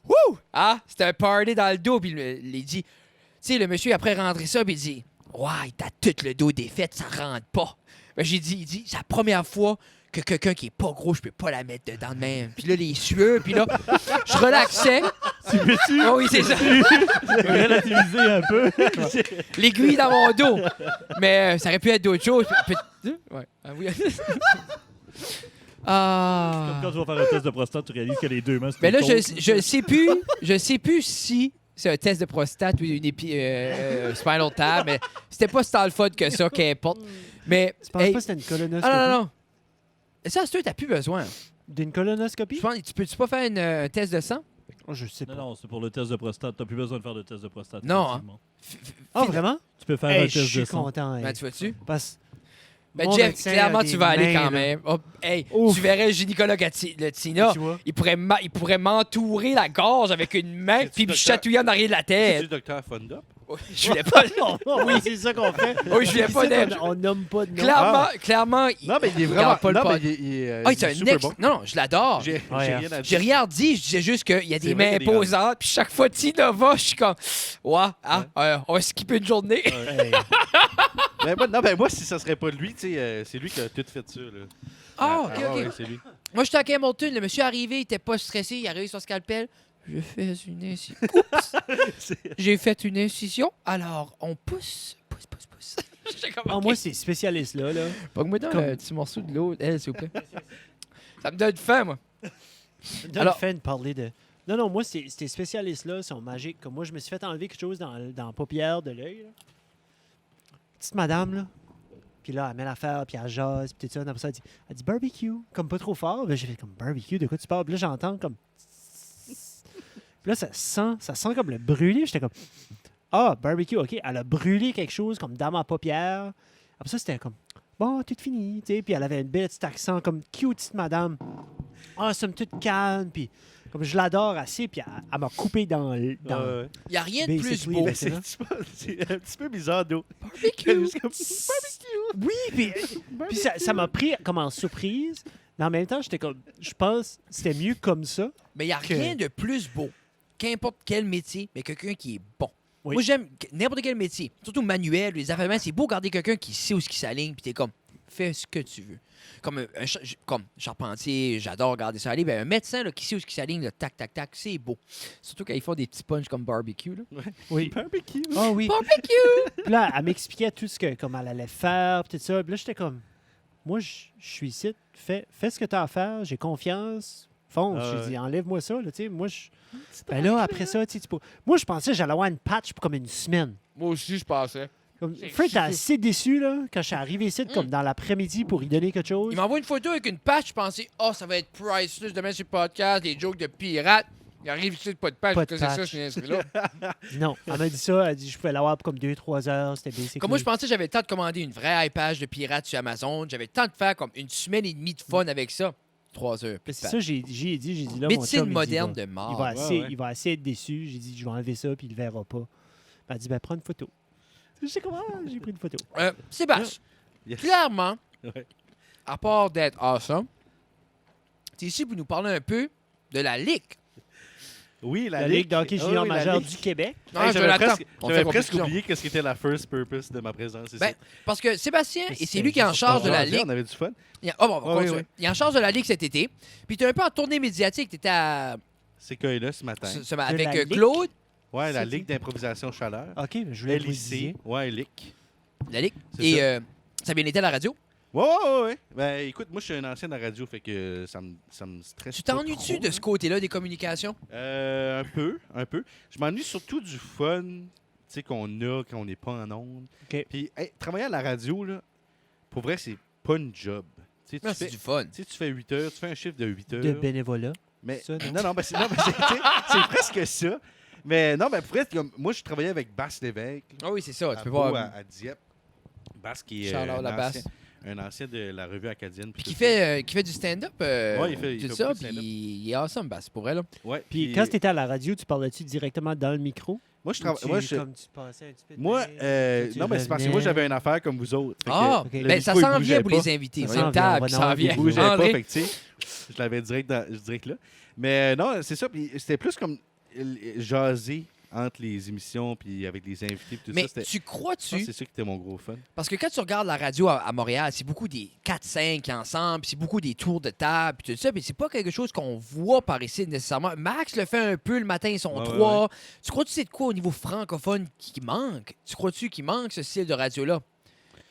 Wouh! Ah, c'était un party dans le dos, puis il dit. Tu sais, le monsieur, après rentrer ça, puis il dit. Ouais, t'as tout le dos défait, ça rentre pas. Ben, il dit, c'est la première fois que quelqu'un qui est pas gros, je peux pas la mettre dedans de même. Puis là, les sueurs, puis là, je relaxais. Tu peux-tu Oh oui, c'est ça. relativiser un peu? L'aiguille dans mon dos. Mais ça aurait pu être d'autres choses. Ouais. Ah oui. Ah. Comme quand tu vas faire un test de prostate, tu réalises que les deux mains, c'est Mais là, une côte. je sais plus si c'est un test de prostate ou une spinal tap, mais c'était pas si tant le fun que ça, qu'importe. Mais, Tu penses hey, pas que c'était une colonoscopie? ah non. Ça, c'est t'as plus besoin. D'une colonoscopie? Je pense, tu peux-tu pas faire un test de sang? Oh, je sais pas. Non, c'est pour le test de prostate. T'as plus besoin de faire de test de prostate. Non, effectivement. Ah, vraiment? Tu peux faire Hey, un je test suis de sang. content. hey. Ben, tu vois-tu? Parce Ben, mon Jeff, médecin clairement, a tu des vas aller mains, quand là. même. Oh, hey, Ouf. tu verrais le gynécologue de Tina. Tu vois? Il pourrait m'entourer la gorge avec une main C'est-tu puis me docteur- chatouiller en arrière de la C'est tête. du docteur Fondop. Je voulais pas. Oui, c'est ça qu'on fait. Oui, je voulais pas C'est ça d'être. qu'on- On nomme pas de nom. Clairement, il Non, mais il est regarde vraiment pas le non, pod. mais il est Ah, c'est un super ex. bon. Non, je l'adore. J'ai Ouais, j'ai hein. rien à J'ai dire. rien dit, je disais juste qu'il y a des C'est vrai mains qu'il y a des imposantes, puis chaque fois Tina va, je suis comme, on va skipper une journée. Hey. Ben moi, si ça serait pas de lui, tu sais, c'est lui qui a tout fait ça. Là. Ah, ok, ok. ouais, c'est lui. Moi, j'étais à Hamilton, le monsieur est arrivé, il était pas stressé, il est arrivé sur son scalpel. Je fais une incision. Oups! J'ai fait une incision, alors on pousse. J'étais comme, Ah, ok. moi, ces spécialistes-là, là. Pogne-moi donc comme- un petit morceau de l'eau, elle, s'il vous plaît. Ça me donne faim, moi. Donne Alors- fin de parler de. Non, moi, ces spécialistes-là sont magiques. Comme moi, je me suis fait enlever quelque chose dans la paupière de l'œil. là. Petite madame, là. Puis là, elle met l'affaire, puis elle jase, puis tout ça. Après ça, elle dit barbecue. Comme pas trop fort. Ben, j'ai fait comme barbecue, de quoi tu parles? Puis là, j'entends comme. Puis là, ça sent comme le brûlé. J'étais comme. Ah, barbecue, OK. Elle a brûlé quelque chose comme dans ma paupière. Après ça, c'était comme. Bon, tout fini, tu sais. Puis elle avait une belle petite accent comme cute petite madame. Ah, somme toute calme, puis comme je l'adore assez, puis elle m'a coupé dans le. Ouais. Il n'y a rien de plus Basically, beau. ben, C'est un petit peu bizarre, d'eau. Barbecue. Juste comme- Oui, puis ça m'a pris comme en surprise. Mais en même temps, j'étais comme. Je pense que c'était mieux comme ça. Mais il n'y a que- rien de plus beau, qu'importe quel métier, mais quelqu'un qui est bon. Oui. Moi, j'aime n'importe quel métier, surtout manuel, les affaires de main, c'est beau garder quelqu'un qui sait où ce qui s'aligne, puis t'es comme, fais ce que tu veux. Comme comme charpentier, j'adore regarder ça aller. Ben, un médecin là, qui sait où ce qui s'aligne, là, tac, tac, tac, c'est beau. Surtout quand ils font des petits punchs comme barbecue. Là. Oui. Barbecue. Ah oui. Barbecue! Puis là, elle m'expliquait tout ce que comme elle allait faire, puis tout ça. Puis là, j'étais comme. Moi, je suis ici. Fais ce que tu as à faire. J'ai confiance. Fonce. Ah ouais. J'ai dit, enlève-moi ça. Là, tu sais. Moi, ben là, après ça, tu sais, tu peux. Moi, je pensais que j'allais avoir une patch pour comme une semaine. Moi aussi, je pensais. Comme, J'ai Fred était chié. assez déçu là, quand je suis arrivé ici, comme dans l'après-midi pour y donner quelque chose. Il m'envoie une photo avec une patch, je pensais, ça va être priceless demain sur le podcast, des jokes de pirates. Il arrive ici, pas de patch, Pas de qu'est-ce que c'est ça, patch. ce niaiserie-là? Non, elle m'a dit ça. Elle dit je pouvais l'avoir pour comme 2-3 heures. C'était basic. Comme moi, je pensais que j'avais le temps de commander une vraie iPage de pirates sur Amazon. J'avais le temps de faire comme une semaine et demie de fun avec ça. 3 heures. plus de C'est patch. ça, j'ai dit là. mon Médecine chum, il dit, moderne va- de mort. Il va, Ouais, assez, ouais. il va assez être déçu. J'ai dit, je vais enlever ça, puis il le verra pas. Elle a dit, ben, prends une photo. Je sais comment, j'ai pris une photo. Sébastien, Yes. clairement, Ouais. à part d'être awesome, tu es ici pour nous parler un peu de la Ligue. Oui, La Ligue d'hockey junior oui, la majeur Ligue. du Québec. Non, Hey, je j'avais l'attends. presque, On j'avais fait presque compétition. oublié qu'est-ce qui était la first purpose de ma présence. C'est Ben, ça. parce que Sébastien, Mais et c'est c'est lui qui est en juste charge de la Jasé, Ligue. On avait du fun. Oh, bon, on va Ouais, continuer. ouais. Il est en charge de la Ligue cet été. Puis tu es un peu en tournée médiatique. Tu étais C'est qu'il là ce matin. avec la Ligue? Claude, Ouais, la c'est Ligue d'improvisation chaleur. OK, je voulais que vous LIC. disiez. Ouais, LIC. la Ligue. C'est Et ça. ça a bien été à la radio. Ouais. Ben, écoute, moi, je suis un ancien de la radio, fait que ça me stresse. Tu pas t'ennuies-tu trop, de hein. ce côté-là des communications? Un peu. Je m'ennuie surtout du fun, tu sais, qu'on a quand on n'est pas en ondes. OK. Puis, hey, travailler à la radio, là, pour vrai, c'est pas une job. Tu sais, Non, c'est du fun. tu sais, tu fais 8 heures, tu fais un chiffre de 8 heures. De bénévolat. Mais Ça, non? non, mais c'est tu sais, c'est presque ça. Mais non, mais pour vrai, comme, moi, je travaillais avec Basse Lévesque. Ah oui, c'est ça. à Tu peux Pau, pas. à Dieppe. Basse qui est Shout out la Basse. un ancien de la revue acadienne. Puis qui fait du stand-up. Ouais, il fait tout beaucoup ça. de Puis stand-up. il est awesome, Bass, pour elle. Ouais, Puis quand tu étais à la radio, tu parlais-tu directement dans le micro? moi, je Ou travaille. tu- Moi, je- comme tu passais un petit peu de moi, mail, tu non, mais c'est parce que moi, revenais. j'avais une affaire comme vous autres. Fait que Ah, ok. le ben ça micro, il s'en vient bougeait pour pas. les invités. Ça On a s'en une vient, table on qui va s'en en vient. Il bougeait pas, André, fait que, tu sais, je l'avais direct là. Mais non, c'est ça. Puis c'était plus comme jaser entre les émissions, puis avec les invités, puis tout mais ça. tu Je pense crois-tu? que c'est ça qui était mon gros fun. Parce que quand tu regardes la radio à Montréal, c'est beaucoup des 4-5 ensemble, puis c'est beaucoup des tours de table, puis tout ça, puis c'est pas quelque chose qu'on voit par ici nécessairement. Max le fait un peu le matin, ils sont Ouais, trois. Tu crois-tu c'est de quoi au niveau francophone qui manque? Tu crois-tu qu'il manque ce style de radio-là?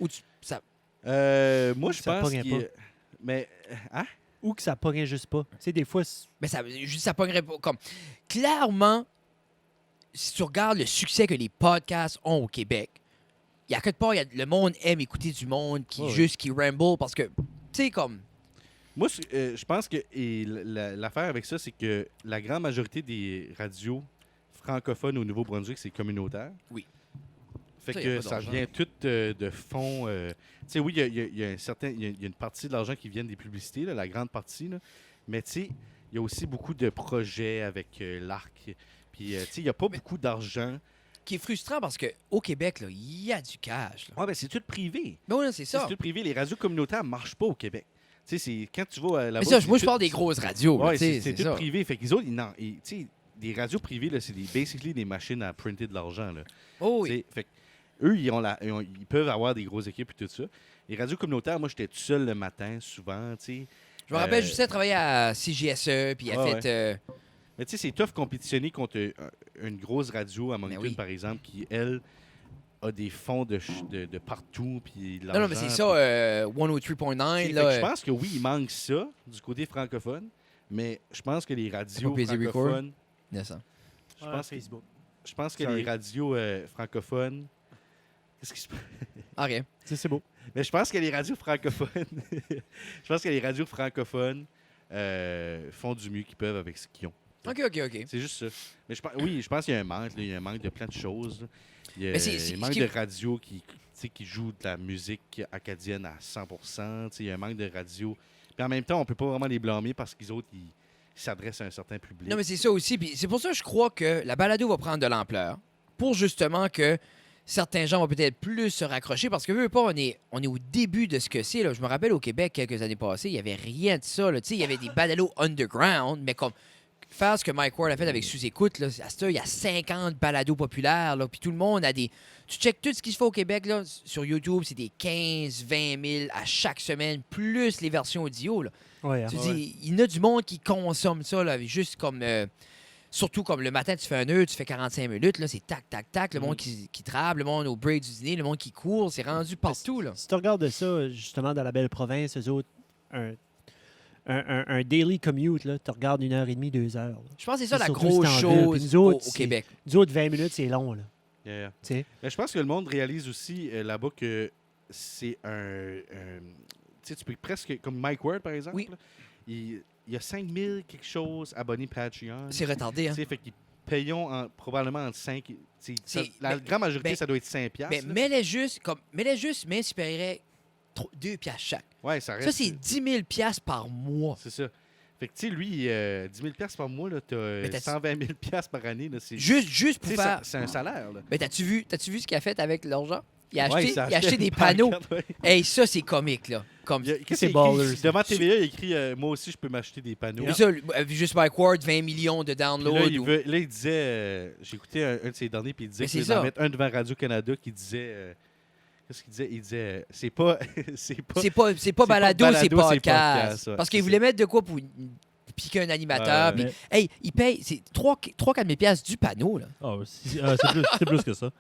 Ou ça... Moi, je Ça pense pognait qu'il. Mais, hein? Ou que ça pognait juste pas. Tu sais, des fois, Mais ça pognerait pas. Comme, clairement, si tu regardes le succès que les podcasts ont au Québec, il y a quelque part, le monde aime écouter du monde qui Ouais, juste qui ramble parce que, tu sais, comme. Moi, je pense que l'affaire avec ça, c'est que la grande majorité des radios francophones au Nouveau-Brunswick, c'est communautaire. Oui. Fait Ça, y a que pas ça d'argent. vient tout de fonds. Tu sais, oui, il y a un certain, il y a une partie de l'argent qui vient des publicités, là, la grande partie. Là. Mais tu sais, il y a aussi beaucoup de projets avec l'ARC. Puis, tu sais, il n'y a pas beaucoup d'argent. Qui est frustrant parce qu'au Québec, là, il y a du cash. Là. Ouais, ben c'est tout privé. Mais oui, c'est ça. C'est tout privé. Les radios communautaires ne marchent pas au Québec. Tu sais, c'est quand tu vas là-bas. Mais ça, c'est moi, je tout- parle des grosses radios. là, Ouais, tu sais, c'est tout ça. privé. Fait qu'ils autres, tu sais, des radios privées, là, c'est basically des machines à printer de l'argent. Là. Oh oui. Tu sais, fait que eux, ils peuvent avoir des grosses équipes et tout ça. Les radios communautaires, moi, j'étais tout seul le matin, souvent, tu sais. Je me rappelle, Euh, Justin travaillait à CGSE, puis il a Ouais, fait. Mais tu sais, c'est tough compétitionner contre une grosse radio à Moncton, oui. par exemple, qui, elle, a des fonds de partout, puis de Non, non, mais c'est l'argent, ça, puis- 103.9. Fait que là. je pense que oui, il manque ça du côté francophone, mais je pense que les radios Pas Busy Record? francophones, Innocent. je pense que, Facebook. je pense que Sorry. les radios francophones, qu'est-ce qui se passe? OK. C'est beau. Mais je pense que les radios francophones, je pense que les radios francophones font du mieux qu'ils peuvent avec ce qu'ils ont. OK. C'est juste ça. Mais oui, je pense qu'il y a un manque. Là. Il y a un manque de plein de choses. Là. Il y a Mais c'est un manque ce qui- de radios qui jouent de la musique acadienne à 100%. Il y a un manque de radios. Puis en même temps, on peut pas vraiment les blâmer parce qu'ils autres, ils s'adressent à un certain public. Non, mais c'est ça aussi. Puis c'est pour ça que je crois que la balado va prendre de l'ampleur pour justement que certains gens vont peut-être plus se raccrocher parce que, veux pas, on est au début de ce que c'est. Là. Je me rappelle au Québec, quelques années passées, il n'y avait rien de ça. Là. Tu sais, il y avait des balados underground, mais comme faire ce que Mike Ward a fait avec Sous-Écoute, là, à cette heure, il y a 50 balados populaires, là, puis tout le monde a des... Tu checkes tout ce qui se fait au Québec, là, sur YouTube, c'est des 15-20 000 à chaque semaine, plus les versions audio, là. Ouais, hein. Tu dis, il y en a du monde qui consomme ça, là, juste comme... surtout comme le matin, tu fais 1 heure, tu fais 45 minutes, là, c'est tac, tac, tac, le monde qui travaille, le monde au break du dîner, le monde qui court, c'est rendu partout, là. Si tu regardes ça, justement, dans la belle province, eux autres, un daily commute, là, tu regardes 1h30, 2 heures. là. Je pense que c'est ça C'est la surtout grosse si t'en veux, chose puis nous autres, au c'est- Québec. Nous autres, 20 minutes, c'est long, là. Yeah. Tu sais. Mais je pense que le monde réalise aussi là-bas que c'est tu sais, tu peux presque... Comme Mike Ward, par exemple. Oui. là, il y a 5000 quelque chose abonnés Patreon. C'est retardé, hein? Tu sais, fait qu'ils payons probablement entre 5... C'est- La grande majorité, ben, ça doit être 5 piastres. Mais là. mets-les juste, mais tu paierais 2 piastres chaque. Ouais, ça reste... Ça, c'est 10 000 piastres par mois. C'est ça. Fait que, tu sais, lui, 10 000 piastres par mois, là, Mais t'as t'as- 120 000 piastres par année. Là, Juste Tu pour sais, faire... c'est un salaire, là. Mais t'as-tu vu ce qu'il a fait avec l'argent? Il a Ouais, acheté, s'est il a acheté des panneaux. Hey, ça, c'est comique, là. Comme... Qu'est-ce C'est qu'il a écrit? ballers. Devant TVA, il a écrit moi aussi, je peux m'acheter des panneaux. Mais ça, juste Mike Ward, 20 millions de Puis là, downloads. il disait, j'ai écouté un de ses derniers, puis il disait Mais qu'il c'est allait en ça. mettre un devant Radio-Canada qui disait. Qu'est-ce qu'il disait? Il disait, c'est pas. c'est pas. C'est pas balado, c'est balado, c'est podcast. podcast, ouais, Parce qu'il c'est voulait mettre de quoi pour piquer un animateur. Ouais, puis, hey, il paye 3-4 000 piastres du panneau, là. Ah, c'est plus que ça.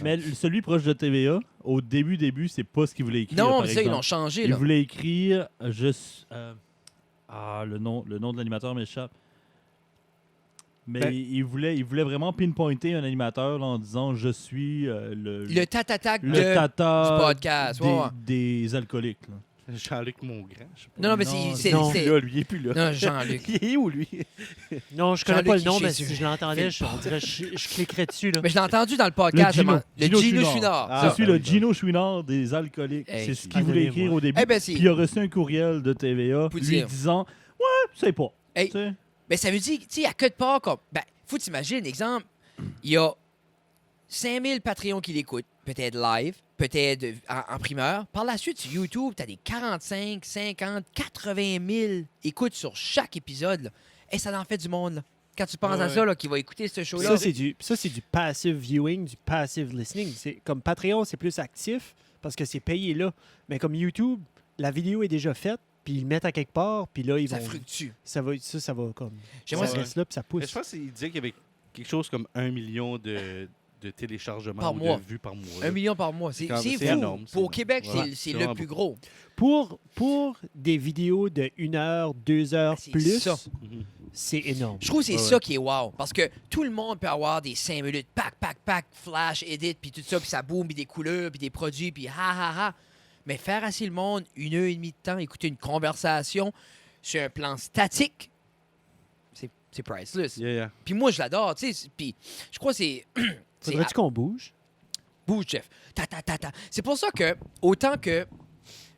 Mais celui proche de TVA, au début, c'est pas ce qu'il voulait écrire. Non, par mais ça, ils exemple. l'ont changé, Il là. voulait écrire le nom de l'animateur m'échappe. Mais Ben- il voulait vraiment pinpointer un animateur là, en disant je suis Le tatatak le du tata podcast. des, Ouais, ouais. des alcooliques. là. Jean-Luc Mongrain. Je sais pas. Non, non, mais Non, c'est... non. c'est- Là, lui, il est plus là. Non, Jean-Luc. Il est où, lui? Non, je connais Jean-Luc pas le nom, mais Chézu. si je l'entendais, on dirait que je cliquerais dessus. Là. Mais je l'ai entendu dans le podcast. Le Le Gino. Gino Gino Chouinard. Ah, je suis ben le oui, Gino Chouinard des alcooliques. Hey, c'est ce qu'il voulait pardonnez-moi. écrire au début. Eh ben, c'est... Puis il a reçu un courriel de TVA Pour lui dire. disant ouais, c'est pas. Hey. Tu sais. Mais ça veut dire, tu sais, à quelque part, comme. Ben, faut t'imaginer, exemple, il y a 5000 Patreons qui l'écoutent, peut-être live, peut-être en primeur. Par la suite, sur YouTube, tu as des 45, 50, 80 000 écoutes sur chaque épisode. Là. Et ça en fait du monde, là. Quand tu penses à Ouais. ça, là, qui va écouter ce show-là. Ça, c'est du passive viewing, du passive listening. C'est, comme Patreon, c'est plus actif parce que c'est payé là. Mais comme YouTube, la vidéo est déjà faite, puis ils le mettent à quelque part, puis là, ils Ça vont... fructue. Ça va comme... J'aimerais ça ça- reste là, puis ça Mais pousse. je pense qu'il disait qu'il y avait quelque chose comme 1 million de téléchargements Par ou mois. de vues par mois. 1 million par mois. C'est C'est fou. énorme, c'est Pour énorme. Québec, Ouais, c'est c'est le vraiment plus beaucoup. gros. Pour des vidéos de 1 heure, 2 heures C'est plus, ça. Mhm. c'est énorme. Je trouve que c'est Ouais, ça ouais. qui est wow. Parce que tout le monde peut avoir des 5 minutes, pack, flash, edit, puis tout ça, puis ça boum, puis des couleurs, puis des produits, puis ha. Mais faire assis le monde 1h30 de temps, écouter une conversation sur un plan statique, c'est priceless. Yeah. Puis moi, je l'adore, tu sais. Puis je crois que c'est... c'est Faudrait-tu qu'on bouge? bouge, Jeff. Ta. C'est pour ça que, autant que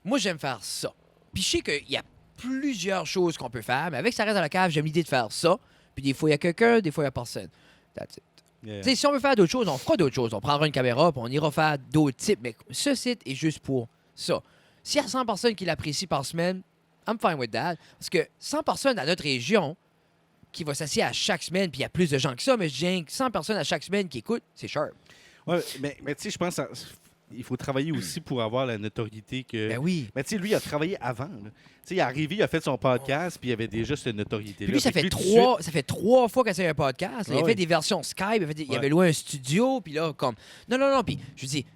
moi, j'aime faire ça. Puis je sais qu'il y a plusieurs choses qu'on peut faire, mais avec Ça reste dans la cave, j'aime l'idée de faire ça. Puis des fois, il y a quelqu'un, des fois, il n'y a personne. That's it. Yeah. Tu sais, si on veut faire d'autres choses, on fera d'autres choses. On prendra une caméra, puis on ira faire d'autres types. Mais ce site est juste pour ça. S'il y a 100 personnes qui l'apprécient par semaine, I'm fine with that. Parce que 100 personnes à notre région qui va s'assier à chaque semaine, puis il y a plus de gens que ça, mais je dis 100 personnes à chaque semaine qui écoutent, c'est sharp. Ouais, mais tu sais, je pense qu'il faut travailler aussi pour avoir la notoriété que. Ben oui. Mais tu sais, lui, il a travaillé avant. là. Tu sais, il est arrivé, il a fait son podcast, puis il avait déjà cette notoriété-là. Puis lui, ça Fait fait que tout de suite- ça fait 3 fois qu'il a fait un podcast. là. Il a Ah fait oui. des versions Skype, il Ouais. avait loué un studio, puis là, comme... Non, puis je dis,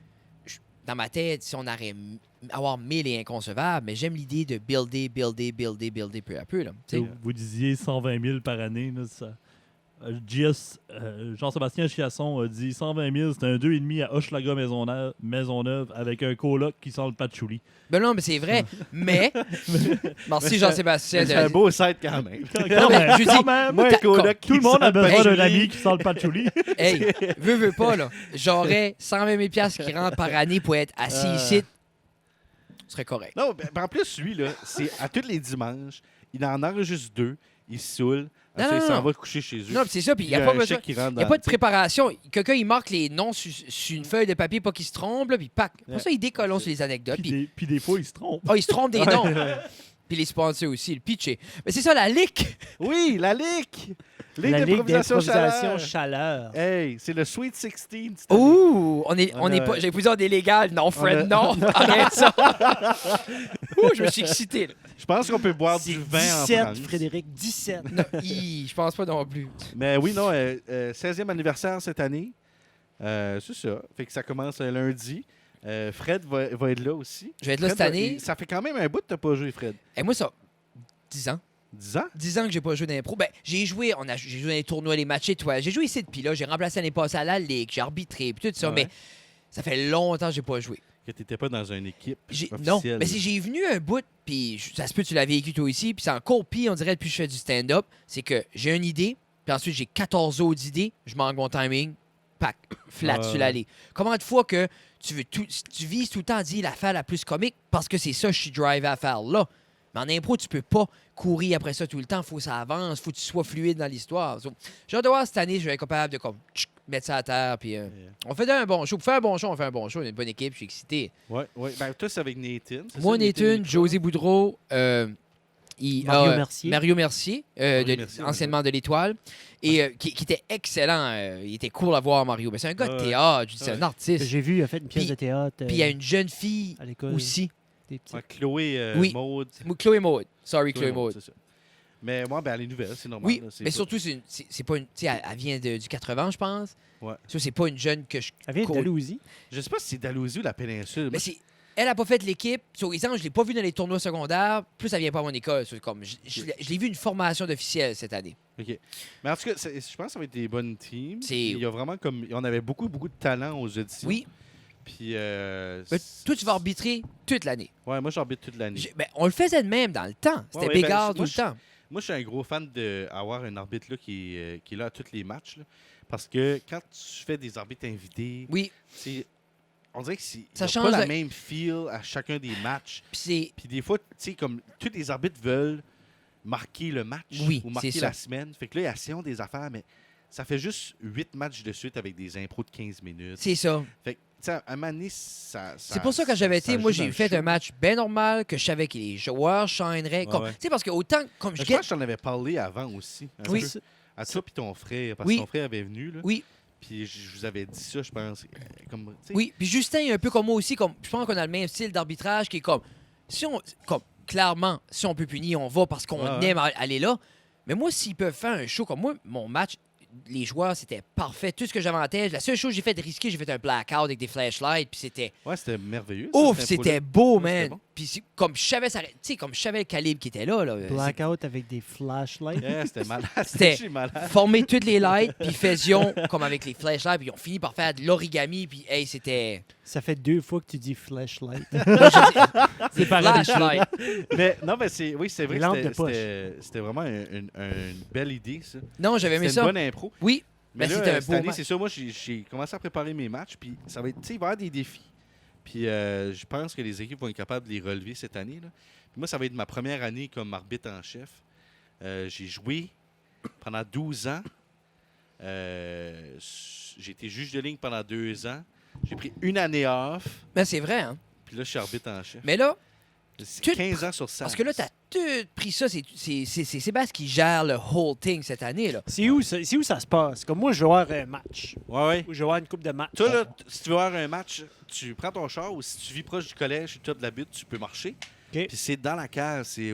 dans ma tête, si on aurait avoir 1000 et inconcevable, mais j'aime l'idée de builder peu à peu, là. Tu sais. Vous disiez 120 000 par année. Là, ça. Jean-Sébastien Chiasson a dit 120 000, c'est un 2,5 à Hochelaga Maisonneuve avec un coloc qui sent le patchouli. Ben non, mais c'est vrai. Mais, merci Jean-Sébastien. C'est un beau site quand même. Non, mais je dis, Quand même, Moi, un T'as- coloc tout le qui monde a sent le besoin d'un patchouli. ami qui sent le patchouli. hey, veux pas, là. J'aurais 120 000 piastres qui rentrent par année pour être assis ici. Ce serait correct. Non, ben, en plus, lui, là, c'est à tous les dimanches, il en enregistre 2, il se saoule, Non, après, non, il s'en non. va coucher chez eux. Non, puis c'est ça, puis il Puis n'y a un pas besoin... chèque qui rentre Il n'y a dans- pas de préparation. Quelqu'un, il marque les noms sur une feuille de papier, pas qu'il se trompe, là, puis pack. Pour Ouais. ça, il décolle sur les anecdotes. Puis, Puis des fois, il se trompe. il se trompe des noms. Puis les sponsors aussi, le pitché. Mais c'est ça, la lick. Oui, la Ligue! Ligue La Ligue d'improvisation d'improvisation chaleur. chaleur. Hey, c'est le Sweet 16. cette année. Ouh, on On est a- pas... J'ai posé des légales. Non, Fred, On a- non. Arrête ça. Ouh, je me suis excité, là. Je pense qu'on peut boire C'est du vin en 17, France. Frédéric, 17. Je pense pas non plus. Mais oui, non, 16e anniversaire cette année. C'est ça. Fait que ça commence lundi. Fred va être là aussi. Je vais être là Fred cette année. Ça fait quand même un bout que tu n'as pas joué, Fred. Et moi, ça... 10 ans. 10 ans? 10 ans que j'ai pas joué d'impro. Ben, j'ai joué dans les tournois, les matchs étoiles. J'ai joué ici depuis là. J'ai remplacé l'année passée à la Ligue. J'ai arbitré, puis tout ça. Ouais. Mais ça fait longtemps que j'ai pas joué. Que tu n'étais pas dans une équipe Non, officielle. mais si j'ai venu un bout, puis ça se peut que tu l'as vécu toi aussi, puis c'est encore pire, on dirait, depuis que je fais du stand-up, c'est que j'ai une idée, puis ensuite j'ai 14 autres idées, je manque mon timing, pack, flat Ouais. sur l'allée. Comment de fois que tu vises tout le temps à dire l'affaire la plus comique, parce que c'est ça que je suis drivé à faire là. Mais en impro, tu peux pas courir après ça tout le temps, faut que ça avance, faut que tu sois fluide dans l'histoire. So, j'ai hâte de voir cette année, je vais être capable de comme mettre ça à terre. Puis, on fait un bon show. Pour faire un bon show, on fait un bon show. On est une bonne équipe, je suis excité. Ouais. Ben, toi, c'est avec Nathan. c'est Moi, ça, Nathan, Nicolas? José Boudreau, Mario Mercier. Mario Mercier, Mario Mercier, anciennement de l'Étoile, et qui était excellent. Il était cool à voir, Mario. Mais c'est un gars de Ouais. théâtre, c'est un Que artiste. J'ai vu, il a fait une pièce Puis- de théâtre Puis il y a une jeune fille à l'école. aussi. Des petits. Ouais, Chloé Oui. Maud. Chloé Maud. Sorry, Chloé Maud. c'est ça. Mais moi, ben, elle est nouvelle, c'est normal. Oui, là, c'est mais pas- surtout, c'est pas une. Tu sais, elle vient du 80, je pense. Ouais. Ça, c'est pas une jeune que je. Elle vient cool. d'Alousie. Je sais pas si c'est Dalhousie ou la péninsule. Mais Moi, c'est. Elle a pas fait l'équipe. Sur exemple, je l'ai pas vu dans les tournois secondaires. Plus, elle vient pas à mon école. C'est comme, je l'ai vu une formation d'officiel cette année. OK. Mais en tout cas, je pense que ça va être des bonnes teams. C'est- Il y a vraiment comme... On avait beaucoup de talent aux auditions. Oui. Puis... Mais toi, tu vas arbitrer toute l'année. Ouais, moi, j'arbitre toute l'année. Ben, on le faisait de même dans le temps. C'était ouais, Bégard ben, tout moi, le temps. Moi, je suis un gros fan d'avoir un arbitre là, qui est là à tous les matchs. Là. Parce que quand tu fais des arbitres invités, Oui. c'est- on dirait que Ça ça change pas la la- même feel à chacun des matchs. Puis c'est. Puis des fois, tu sais, comme tous les arbitres veulent marquer le match Oui, ou marquer c'est la ça. semaine. Fait que là, ils ont des affaires, mais ça fait juste 8 matchs de suite avec des impros de 15 minutes. C'est ça. Fait que, tu sais, à un moment donné, ça C'est pour ça que quand j'avais été, moi, joue dans j'ai le fait show. un match bien normal, que je savais que les joueurs changeraient. Ouais, Comme- ouais. Tu sais, parce que autant comme je Je pense guette. que je t'en avais parlé avant aussi. un Oui. peu. À toi et ton frère. Parce Oui. que ton frère avait venu. Là. Oui. Puis je vous avais dit ça, je pense. Comme, tu sais, Oui, puis Justin est un peu comme moi aussi. Comme, je pense qu'on a le même style d'arbitrage qui est comme. Si on. Comme, clairement, si on peut punir, on va parce qu'on Ouais, ouais. aime aller là. Mais moi, s'ils peuvent faire un show comme moi, mon match, les joueurs, c'était parfait. Tout ce que j'avais en tête, la seule chose que j'ai fait de risquer, j'ai fait un blackout avec des flashlights, puis c'était. Ouais, c'était merveilleux. ça, Ouf, cette c'était impro-là. beau, Ouais, c'était man. bon. Puis comme je savais ça, tu sais, comme je savais le calibre qui était là. Blackout avec des flashlights. Yeah, c'était malade. C'était- J'ai malade. Former toutes les lights, puis faisions comme avec les flashlights, puis ils ont fini par faire de l'origami, puis hey, c'était. Ça fait 2 fois que tu dis flashlight. C'est flashlight. Mais non, mais c'est oui, c'est vrai Les que lampes de c'était vraiment une belle idée, ça. Non, j'avais aimé C'était ça. une bonne impro. Oui, Mais Ben, là, c'était un cette beau année, match. c'est ça. Moi, j'ai commencé à préparer mes matchs, puis ça va être, tu sais, il va y avoir des défis. Puis je pense que les équipes vont être capables de les relever cette année. Là. Puis moi, ça va être ma première année comme arbitre en chef. J'ai joué pendant 12 ans. J'ai été juge de ligne pendant 2 ans. J'ai pris une année off. ben, c'est vrai, hein. Puis là, je suis arbitre en chef. Mais là, C'est tout- 15 ans sur 100. parce que là, t'as tout pris ça, c'est Sébastien qui gère le whole thing cette année, là. C'est où ça se passe? Comme moi, je vais avoir un match. Ouais, ouais. Ou je vais avoir une coupe de match. Toi, là, si tu veux avoir un match, tu prends ton char ou si tu vis proche du collège et tu as de la butte, tu peux marcher. OK. Puis c'est dans la case, c'est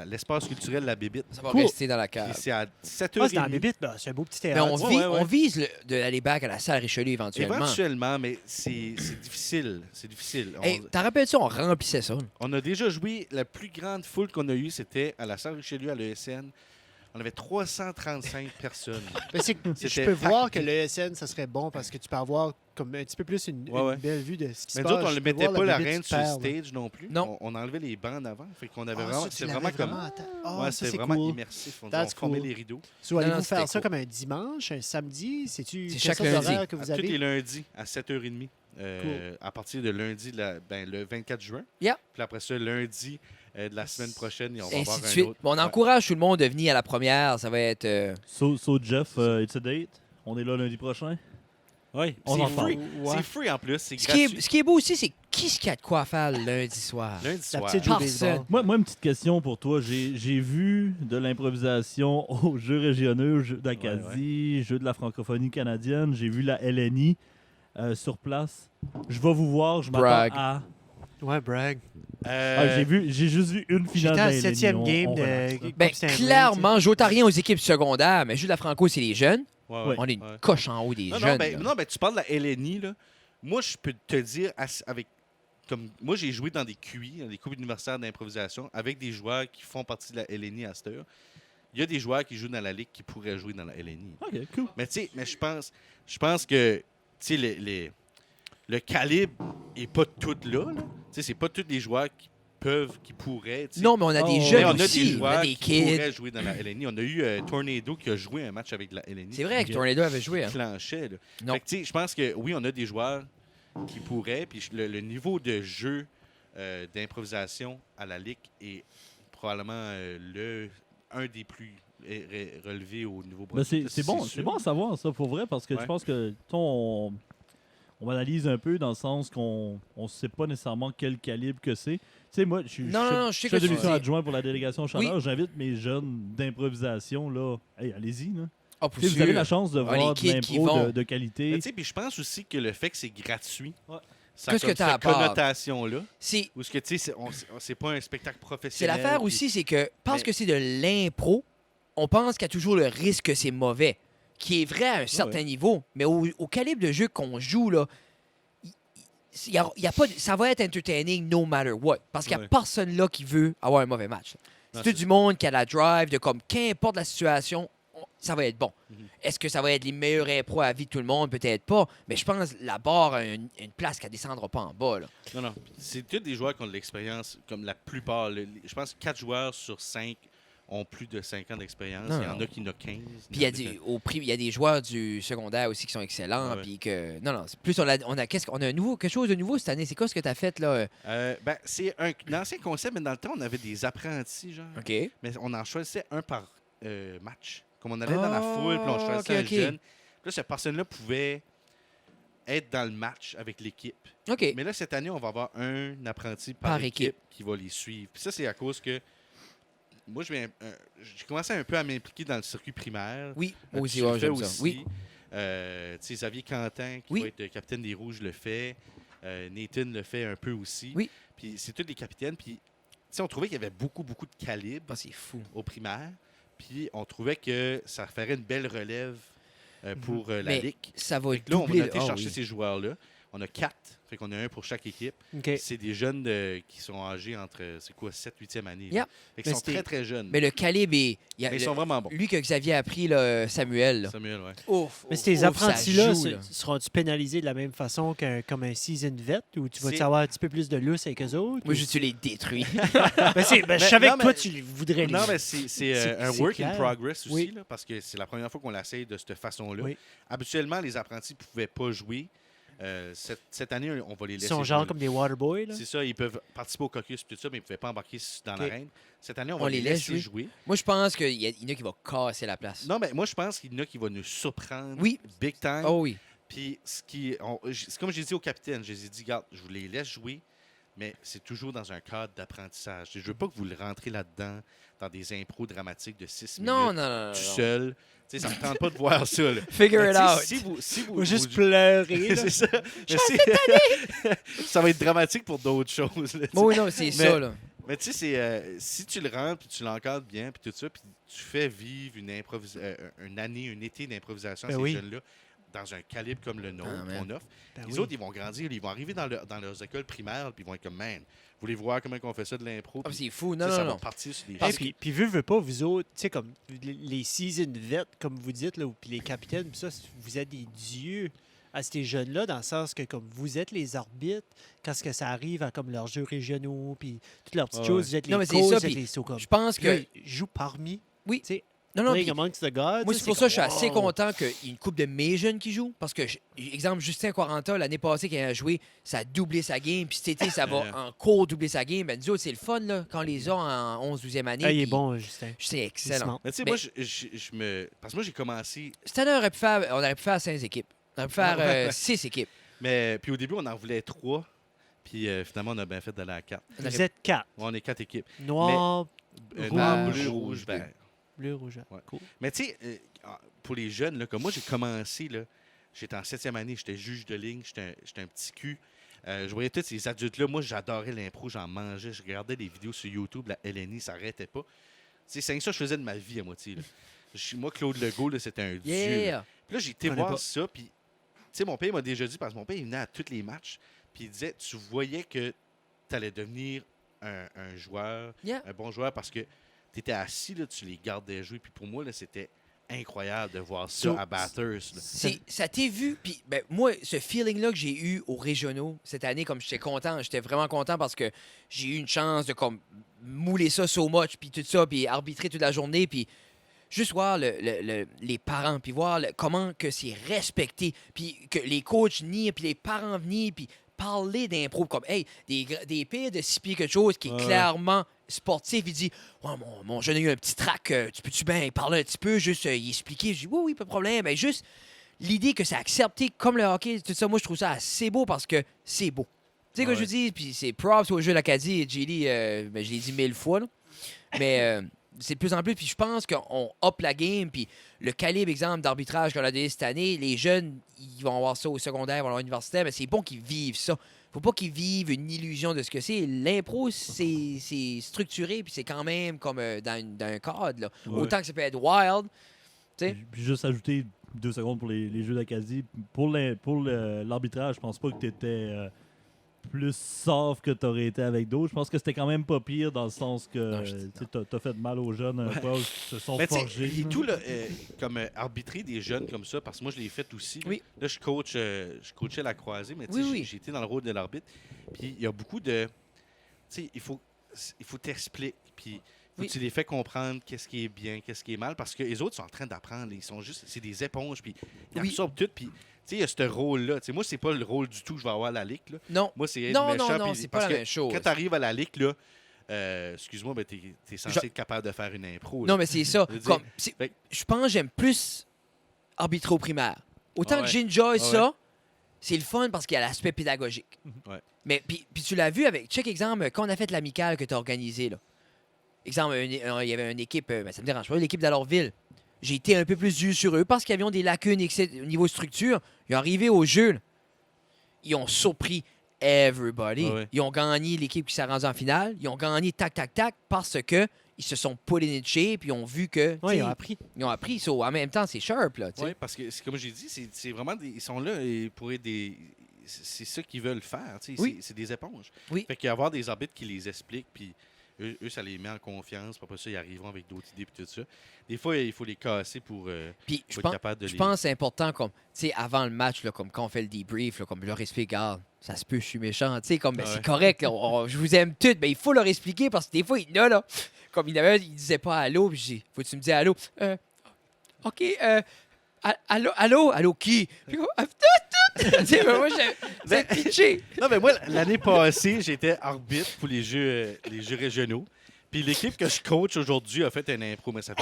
l'espace culturel de la Bébite. Ça va Cool. rester dans la Puis cave. c'est à 7h30. Ah, c'est dans la bébite, ben, c'est un beau petit Mais théâtre. Ouais. on vise d'aller back à la salle Richelieu éventuellement. Éventuellement, mais c'est difficile. C'est difficile. Hey, t'en rappelles-tu, on remplissait ça. On a déjà joué, la plus grande foule qu'on a eue, c'était à la salle Richelieu à l'ESN. On avait 335 personnes. Mais je C'était peux voir packed. que le SN, ça serait bon parce que tu peux avoir comme un petit peu plus une Ouais. belle vue de ce qui Mais se nous passe. autres, on Je ne peux mettait voir pas la bébite reine sur le super, là. stage non plus. Non. On enlevait les bancs en avant. Fait qu'on avait Ah, vraiment, ça, tu c'était l'avais vraiment comme. vraiment Ah, Ouais, ça, c'était c'est vraiment cool. immersif. On That's formait cool. les rideaux. So, Non, allez-vous non, faire c'était ça cool. comme un dimanche, un samedi? C'est-tu C'est quelle chaque sorte lundi. d'horaire que vous Tous les avez? lundis à 7h30. À partir de lundi, le 24 juin. Yeah. Puis après ça, lundi de la semaine prochaine, on va Ainsi avoir de un suite. autre. Bon, on Ouais. encourage tout le monde à venir à la première. Ça va être. So Jeff, it's a date. On est là lundi prochain. Ouais. On C'est en parle. free. Ouais. C'est free en plus. C'est Ce qui, gratuit. est, ce qui est beau aussi, c'est qui a de quoi faire le lundi soir. Lundi La soir. petite joue de Personne. baseball. Moi, une petite question pour toi. J'ai vu de l'improvisation aux Jeux régionaux, Jeux d'Acadie, Jeux de la francophonie canadienne. J'ai vu la LNI sur place. Je vais vous voir. Je m'attends Brag. à... Ouais, brag. J'ai juste vu une finale J'étais à la de la LNI. 7e On game relaxe, là. de Ben, Coupe Stanley, clairement, je rien aux équipes secondaires, mais Jules Lafranco, c'est les jeunes. Ouais, On est une ouais. coche en haut des Non, jeunes. non, ben, tu parles de la LNI, là. Moi, je peux te dire, avec. Comme, moi, j'ai joué dans des QI, dans des coupes universitaires d'improvisation, avec des joueurs qui font partie de la LNI à cette heure. Il y a des joueurs qui jouent dans la Ligue qui pourraient jouer dans la LNI. OK, cool. Mais tu sais, je pense que, tu sais, le calibre est pas tout là. Tu sais, c'est pas tous les joueurs qui pourraient. tu sais. Non, mais on a des Oh, Mais jeunes on a des aussi. On joueurs a des qui kids. pourraient jouer dans la LNI. On a eu Tornado qui a joué un match avec la LNI. C'est vrai que Ok. Tornado avait joué. Hein. Clenchait, là. Non. Fait que, tu sais, je pense que oui, on a des joueurs qui pourraient. Puis le niveau de jeu d'improvisation à la Ligue est probablement un des plus relevé au niveau Ben, Brunswick. c'est bon, c'est bon à savoir ça pour vrai parce que Ouais. je pense que on analyse un peu dans le sens qu'on ne sait pas nécessairement quel calibre que c'est. Tu sais, moi, je suis Non, je sais chef que de tu mission dis. adjoint pour la délégation Chaleur. J'invite mes jeunes d'improvisation, là. Hey, allez-y, là. Ah, pour Tu sais, vous avez la sûr. chance de Ah, voir les de kids qui l'impro vont. de qualité. Mais tu sais, puis je pense aussi que le fait que c'est gratuit, Ouais. ça a Qu'est-ce comme que t'as à cette part? connotation-là. C'est Où ce que, tu sais, c'est pas un spectacle c'est professionnel. l'affaire puis- aussi, c'est que parce Mais- que c'est de l'impro, on pense qu'il y a toujours le risque que c'est mauvais, qui est vrai à un certain niveau, mais au calibre de jeu qu'on joue, là, il y a pas, ça va être entertaining no matter what, parce qu'il n'y a Ouais. personne là qui veut avoir un mauvais match. Non, C'est tout du monde qui a la drive de comme, qu'importe la situation, ça va être bon. Mhm. Est-ce que ça va être les meilleurs impros à la vie de tout le monde? Peut-être pas, mais je pense que la barre a une place qui ne descendra pas en bas. Là. Non. C'est tous des joueurs qui ont de l'expérience, comme la plupart. Je pense que 4 joueurs sur 5 ont plus de 5 ans d'expérience. Non, Il y en non. a qui en ont 15. Puis il y a des joueurs du secondaire aussi qui sont excellents. Ouais. Puis que non, c'est plus on a quelque chose de nouveau cette année. C'est quoi ce que tu as fait là? Ben, c'est un ancien concept, mais dans le temps, on avait des apprentis, genre. OK. Mais on en choisissait un par match. Comme on allait dans la foule, puis on Ah, choisissait ok. un jeune. Puis là, cette personne-là pouvait être dans le match avec l'équipe. OK. Mais là, cette année, on va avoir un apprenti Par par équipe. équipe qui va les suivre. Puis ça, c'est à cause que moi, j'ai commencé un peu à m'impliquer dans le circuit primaire. Oui, moi aussi, Tu le ouais, fais j'aime aussi. ça. Oui. Tu sais, Xavier Quentin, qui Oui. va être capitaine des Rouges, le fait. Nathan le fait un peu aussi. Oui. Puis c'est tous des capitaines. Puis, tu sais, on trouvait qu'il y avait beaucoup de calibre Ah, c'est fou. au primaire. Puis on trouvait que ça ferait une belle relève pour la Mais ligue. ça va Fait que là, on doubler. a été Ah, chercher oui. ces joueurs-là. On a 4. Fait qu'on a un pour chaque équipe. OK. C'est des jeunes qui sont âgés entre, 7 8e année. là. Yeah. Fait qu'ils Mais sont c'était- très, très jeunes. Mais le calibre est. Mais ils sont vraiment bons. Lui que Xavier a pris, là, Samuel. Là. Samuel, ouais. Ouf, Mais ouf, ces ouf, ça apprentis-là, joue, là. seront-ils pénalisés de la même façon comme un season vet ou tu vas C'est- avoir un petit peu plus de lousse avec eux autres? Moi, ou- tu les détruis. Je savais non, que toi, mais- tu les voudrais les... Non, mais c'est C'est- un c'est work in clair. progress aussi, Oui. là, parce que c'est la première fois qu'on l'essaye de cette façon-là. Oui. Habituellement, les apprentis ne pouvaient pas jouer. Cette année, on va les Ils laisser sont genre jouer. comme des waterboys, là? C'est ça, ils peuvent participer au caucus et tout ça, mais ils ne pouvaient pas embarquer dans Ok. l'arène. Cette année, on On va les les laisse laisser jouer. Moi, je pense qu'il y en a qui vont casser la place. Non, mais moi, je pense qu'il y en a qui vont nous surprendre Oui. big time. Oh oui. Puis, c'est comme j'ai dit au capitaine, je les ai dit, regarde, je vous les laisse jouer, mais c'est toujours dans un cadre d'apprentissage. Je veux pas que vous le rentrez là-dedans, dans des impros dramatiques de 6 minutes, Non, non, non. tout non. seul. Tu sais, ça me tente pas de voir ça. Là. Figure Mais it tu sais, out. Si vous, Ou juste vous- pleurer, là. c'est ça. Mais ça va être dramatique pour d'autres choses. là, tu sais. Bon, oui, non, c'est ça, là. Mais tu sais, si tu le rentres, puis tu l'encadres bien, puis tout ça, puis tu fais vivre une année, un été d'improvisation à Ben ces oui. jeunes-là, dans un calibre comme le nôtre Ah, man. qu'on offre, Ben les oui. autres, ils vont grandir, ils vont arriver dans leurs écoles primaires, puis ils vont être comme, man, vous voulez voir comment on fait ça de l'impro? Ah, Puis, c'est fou. tu Non, sais, ça non, va non. partir sur des Et choses. puis veut pas, vous autres, tu sais, comme les season vets, comme vous dites, là, ou puis les capitaines, puis ça, vous êtes des dieux à ces jeunes-là, dans le sens que comme vous êtes les arbitres, quand ce que ça arrive à comme leurs jeux régionaux, puis toutes leurs petites Ouais, choses, ouais. vous êtes Non, les mais c'est coachs, ça, vous êtes puis les so comme. Je pense Là, que. ils jouent parmi. Oui. Tu sais, Non, non, playing puis- amongst the gods. Moi, tu c'est sais, pour ça que je suis comme, assez wow. content qu'il y ait une coupe de mes jeunes qui jouent. Parce que, exemple, Justin Quaranta, l'année passée, quand il a joué, ça a doublé sa game. Puis cet été, ça va encore doubler sa game. Ben, nous autres, c'est le fun, là, quand les a en 11-12e année. Ah, il est puis bon, Justin. C'est Il est excellent. smart. Mais tu sais, Mais- moi, je me. Parce que moi, j'ai commencé. Cette année, on aurait pu faire 16 équipes. On aurait pu faire Ouais. 6 équipes. Mais puis au début, on en voulait 3. Puis finalement, on a bien fait d'aller à 4. On aurait- Vous êtes 4. On est 4 équipes. Noir, Noir, Rouge, bleu, rouge, rouge, vert. bleu, rouge. Ouais. Cool. Mais tu sais, pour les jeunes, là, comme moi, j'ai commencé, là, j'étais en 7e année, j'étais juge de ligne, j'étais un petit cul. Je voyais tous ces adultes-là. Moi, j'adorais l'impro, j'en mangeais. Je regardais des vidéos sur YouTube, la LNI, ça n'arrêtait pas. C'est ça que je faisais de ma vie à moitié. Là. Moi, Claude Legault, là, c'était un dieu. Là. Yeah! Puis là, j'ai été Connais voir pas. ça, puis tu sais, mon père m'a déjà dit, parce que mon père, il venait à tous les matchs, puis il disait, tu voyais que tu allais devenir un joueur, Yeah. un bon joueur, parce que tu étais assis, là, tu les gardais jouer, puis pour moi, là, c'était incroyable de voir ça So- à Bathurst. là. Ça t'est vu, puis ben, moi, ce feeling-là que j'ai eu aux régionaux cette année, comme j'étais vraiment content parce que j'ai eu une chance de comme mouler ça so much, puis tout ça, puis arbitrer toute la journée, puis juste voir les parents, puis voir comment que c'est respecté, puis que les coachs venir, puis les parents venir, puis parler d'impro comme, hey, des pires de 6 pieds quelque chose qui est Ouais. clairement sportif, il dit ouais, mon jeune a eu un petit trac, tu peux-tu bien parler un petit peu, juste y expliquer? Je dis oui, pas de problème. Ben, juste l'idée que c'est accepté comme le hockey, tout ça, moi, je trouve ça assez beau parce que c'est beau. Tu sais ce que je dis? Puis c'est props au jeu de l'Acadie et JD, ben, je l'ai dit 1000 fois, là. Mais c'est de plus en plus, puis je pense qu'on up la game, puis le calibre, exemple, d'arbitrage qu'on a donné cette année, les jeunes, ils vont avoir ça au secondaire, ils vont avoir l'universitaire, mais c'est bon qu'ils vivent ça. Faut pas qu'ils vivent une illusion de ce que c'est. L'impro, c'est structuré, puis c'est quand même comme dans un cadre, là. Ouais. Autant que ça peut être wild. Tu sais? Puis juste ajouter 2 secondes pour les jeux d'Acadie. Pour l'arbitrage, je pense pas que tu étais plus soft que tu aurais été avec d'autres. Je pense que c'était quand même pas pire dans le sens que tu as fait mal aux jeunes un peu, ils se sont Mais tu sais, forgés. et tout, là, comme arbitrer des jeunes comme ça, parce que moi, je l'ai fait aussi. Oui. Là, je coachais la croisée, mais tu sais, Oui. j'ai été dans le rôle de l'arbitre. Puis il y a beaucoup de... Tu sais, il faut t'expliquer, puis faut que tu les fais comprendre qu'est-ce qui est bien, qu'est-ce qui est mal, parce que les autres sont en train d'apprendre. Ils sont juste... C'est des éponges, puis ils absorbent tout, puis... Tu sais, il y a ce rôle-là. Tu sais, moi, c'est pas le rôle du tout que je vais avoir à la ligue. Là. Non. Moi, c'est être Non, méchant. non, puis- c'est parce pas la que même chose. Quand tu arrives à la ligue, là, excuse-moi, mais t'es censé Je- être capable de faire une impro. là. Non, mais c'est ça. Je veux dire, Comme, fait- je pense que j'aime plus arbitrer au primaire. Autant Ah que ouais. j'enjoy Ah ça, c'est le fun parce qu'il y a l'aspect pédagogique. Ouais. Mais puis tu l'as vu avec, check exemple, quand on a fait l'amicale que tu as organisé, là. Exemple, il y avait une équipe, ça me dérange pas, l'équipe d'Alortville. J'ai été un peu plus dur sur eux parce qu'ils avaient des lacunes au niveau structure. Ils sont arrivés au jeu, là. Ils ont surpris everybody. Ouais, ouais. Ils ont gagné l'équipe qui s'est rendue en finale. Ils ont gagné tac, parce que ils se sont put in shape et ont vu que... Oui, ils t'sais, ont appris. ils ont appris. So, en même temps, c'est sharp, là, tu sais. Oui, parce que, comme j'ai dit, c'est vraiment ils sont là et pour être des. C'est ça qu'ils veulent faire. Tu sais, Oui. c'est des éponges. Oui. Fait qu'il y a avoir des arbitres qui les expliquent, puis eux, ça les met en confiance. Puis après ça, ils arriveront avec d'autres idées, puis tout ça. Des fois, il faut les casser pour Puis être capable de je les. pense que c'est important, comme, tu sais, avant le match, là, comme quand on fait le debrief, là, comme je leur explique, regarde, ça se peut, je suis méchant, tu sais, comme, ben, Ah ouais. c'est correct, là, je vous aime toutes, mais il faut leur expliquer parce que des fois, il y en a, là, comme il y en avait un, il disait pas allô, puis j'ai dit, faut que tu me dises allô. OK, allô, qui? Puis, tu sais, ben, moi, c'est pitché. Non, mais moi, l'année passée, j'étais arbitre pour les jeux régionaux. Puis l'équipe que je coach aujourd'hui a fait un impro, mais ça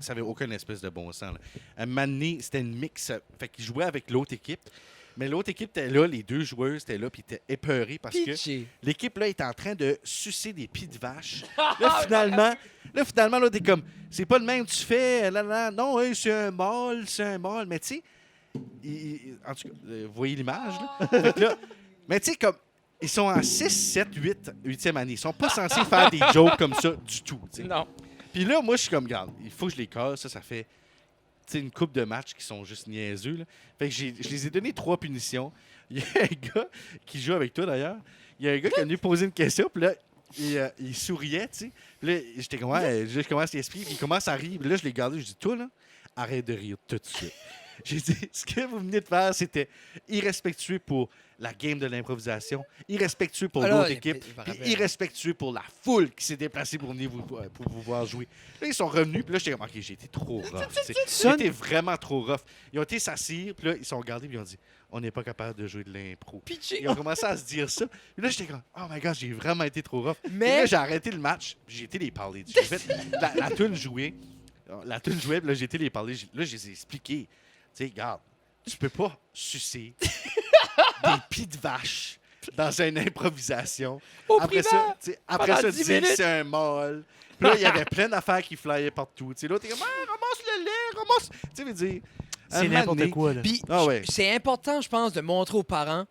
avait aucun espèce de bon sens. Là. À un moment donné, c'était une mix. Fait qu'ils jouaient avec l'autre équipe. Mais l'autre équipe était là, les deux joueuses étaient là, puis ils étaient épeurés parce que Pitché. l'équipe là est en train de sucer des pieds de vache. Là, finalement, là, t'es comme, c'est pas le même que tu fais. Là, non, hey, c'est un mâle. Mais tu sais, en tout cas, vous voyez l'image, là? Fait que là, mais tu sais, comme, ils sont en 6, 7, 8e année. Ils sont pas censés faire des jokes comme ça du tout. Tu sais. Non. Puis là, moi, je suis comme, regarde, il faut que je les casse. Ça fait une coupe de matchs qui sont juste niaiseux. Là. Fait que je les ai donné 3 punitions. Il y a un gars qui joue avec toi, d'ailleurs. Il y a un gars qui est venu poser une question, puis là, il souriait, tu sais. Puis là, j'étais comme, ouais, je commence à l'expliquer, puis il commence à rire. Puis là, je l'ai gardé, je dis, toi, là, arrête de rire tout de suite. J'ai dit, ce que vous venez de faire, c'était irrespectueux pour la game de l'improvisation, irrespectueux pour Alors, l'autre équipe, il me puis rappelle. irrespectueux pour la foule qui s'est déplacée pour venir pour vous voir jouer. Là, ils sont revenus, puis là, j'étais comme, OK, j'ai été trop rough. tu sais. J'ai été vraiment trop rough. Ils ont été s'assire, puis là, ils sont regardés, puis ils ont dit, on n'est pas capable de jouer de l'impro. Pitché. Ils ont commencé à se dire ça. Puis là, j'étais comme, oh my God, j'ai vraiment été trop rough. Mais- Et là, j'ai arrêté le match, puis j'ai été les parler. J'ai fait la toune jouer. La toune jouait, puis là, j'ai été les parler. Là, je les ai expliqués. Tu sais, regarde, tu peux pas sucer des pieds de vache dans une improvisation. Au Après primaire, ça, tu sais, après pendant ça, 10 dire que minutes. c'est un mâle. Puis là, il y avait plein d'affaires qui flyaient partout. Tu sais, l'autre, t'es comme, ah, ramasse le lait, ramasse. Tu sais, veux dire. un C'est moment n'importe donné, quoi, là. Puis Ah ouais. c'est important, je pense, de montrer aux parents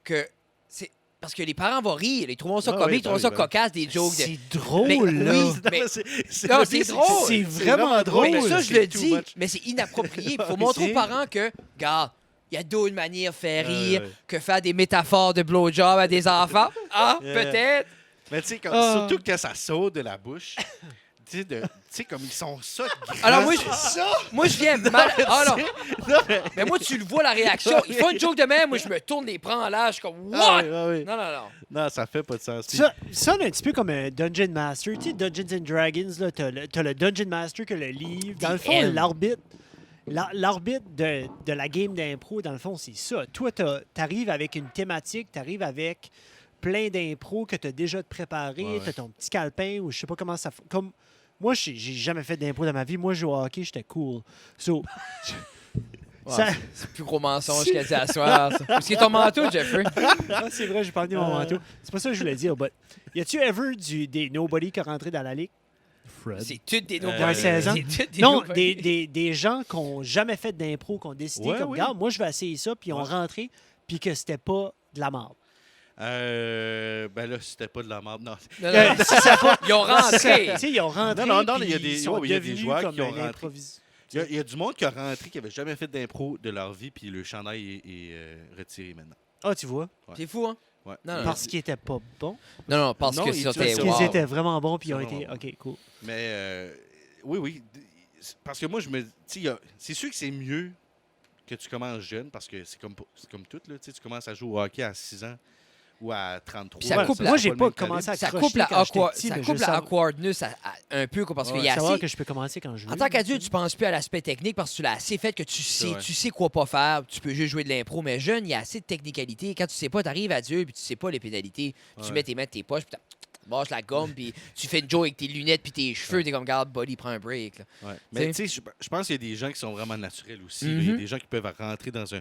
que c'est parce que les parents vont rire, ils trouveront ça Ah comique, oui, ils trouveront ben ça oui, ben cocasse, des jokes. C'est drôle, Mais- là. oui. Non, Mais- mais c'est Non, le c'est pire, drôle. C'est vraiment drôle. Oui, ça, je c'est le too dis, much. mais c'est inapproprié. Il faut Oui, montrer c'est- aux parents que, regarde, il y a d'autres manières de faire rire ouais. que faire des métaphores de blowjob à des enfants. Ah, Yeah. peut-être. Mais tu sais, Ah. surtout quand ça saute de la bouche, tu sais, comme ils sont ça grands. Alors, moi, je viens mal. Ah non, Non, mais... mais moi, tu le vois, la réaction. Ils font une joke de même, moi, je me tourne les bras en l'air, je suis comme, Ah what? oui, ah oui. Non, non, non. Non, ça fait pas de sens. Puis- Ça sonne un petit peu comme un Dungeon Master. Tu sais, Dungeons and Dragons, là, t'as le Dungeon Master que le livre. Dans le fond, DM. l'arbitre de la game d'impro, dans le fond, c'est ça. Toi, t'arrives avec une thématique, t'arrives avec plein d'impro que tu as déjà préparé, Ouais, tu as ton petit calepin ou je sais pas comment ça... Comme moi, j'ai jamais fait d'impro dans ma vie. Moi, je joue au hockey, j'étais cool. So, Ouais, ça- c'est le plus gros mensonge qu'il a dit à soir. Ça. Parce qu'il est ton manteau, Jeffrey. Ah, c'est vrai, j'ai pas amené mon manteau. C'est pas ça que je voulais dire. But, y a-tu ever des nobody qui sont rentrés dans la ligue? Fred. C'est tout des Dans nobody. 16 ans? C'est tout des Non, nobody. des gens qui n'ont jamais fait d'impro, qui ont décidé Ouais, comme, oui. regarde, moi, je vais essayer ça, puis ils ont Ouais. rentré, puis que c'était pas de la merde. Ben là, c'était pas de la merde. Non, Non, non, Si c'est pas- Ils ont rentré. Tu sais, ils ont rentré. Non, non, puis il y a des- ils sont ouais, il y a des devenus joueurs comme qui ont un rentré. improvis- il y a du monde qui a rentré, qui avait jamais fait d'impro de leur vie, puis le chandail est retiré maintenant. Ah, tu vois. C'est fou, hein? Ouais. Non, non. Parce qu'ils étaient pas bons. Non, parce Non, que il c'était dit- Parce wow. qu'ils étaient vraiment bons, puis ils ont C'est été. vraiment OK, cool. Mais oui, oui. Parce que moi, je me tu sais, c'est sûr que c'est mieux que tu commences jeune, parce que c'est comme tout, là. Tu sais, tu commences à jouer au hockey à 6 ans ou à 33. Puis ça coupe la- Moi, j'ai le pas même commencé à Ça crocheter coupe la, quand j'étais petit, ça mais coupe je la veux awkwardness un peu, quoi, parce qu'il y a savoir assez... que je peux commencer quand je veux. En tant qu'adulte, tu penses plus à l'aspect technique parce que tu l'as assez fait que vrai. tu sais quoi pas faire, tu peux juste jouer de l'impro, mais jeune, il y a assez de technicalité. Quand tu sais pas, tu arrives adulte puis tu sais pas les pénalités, puis tu Ouais. mets tes mains dans tes poches, puis tu bâches la gomme, puis tu fais une joke avec tes lunettes puis tes cheveux, t'es comme, garde, buddy, prends un break. Là. Ouais. Mais tu sais, je pense qu'il y a des gens qui sont vraiment naturels aussi. là. Il y a Mhm. des gens qui peuvent rentrer dans un.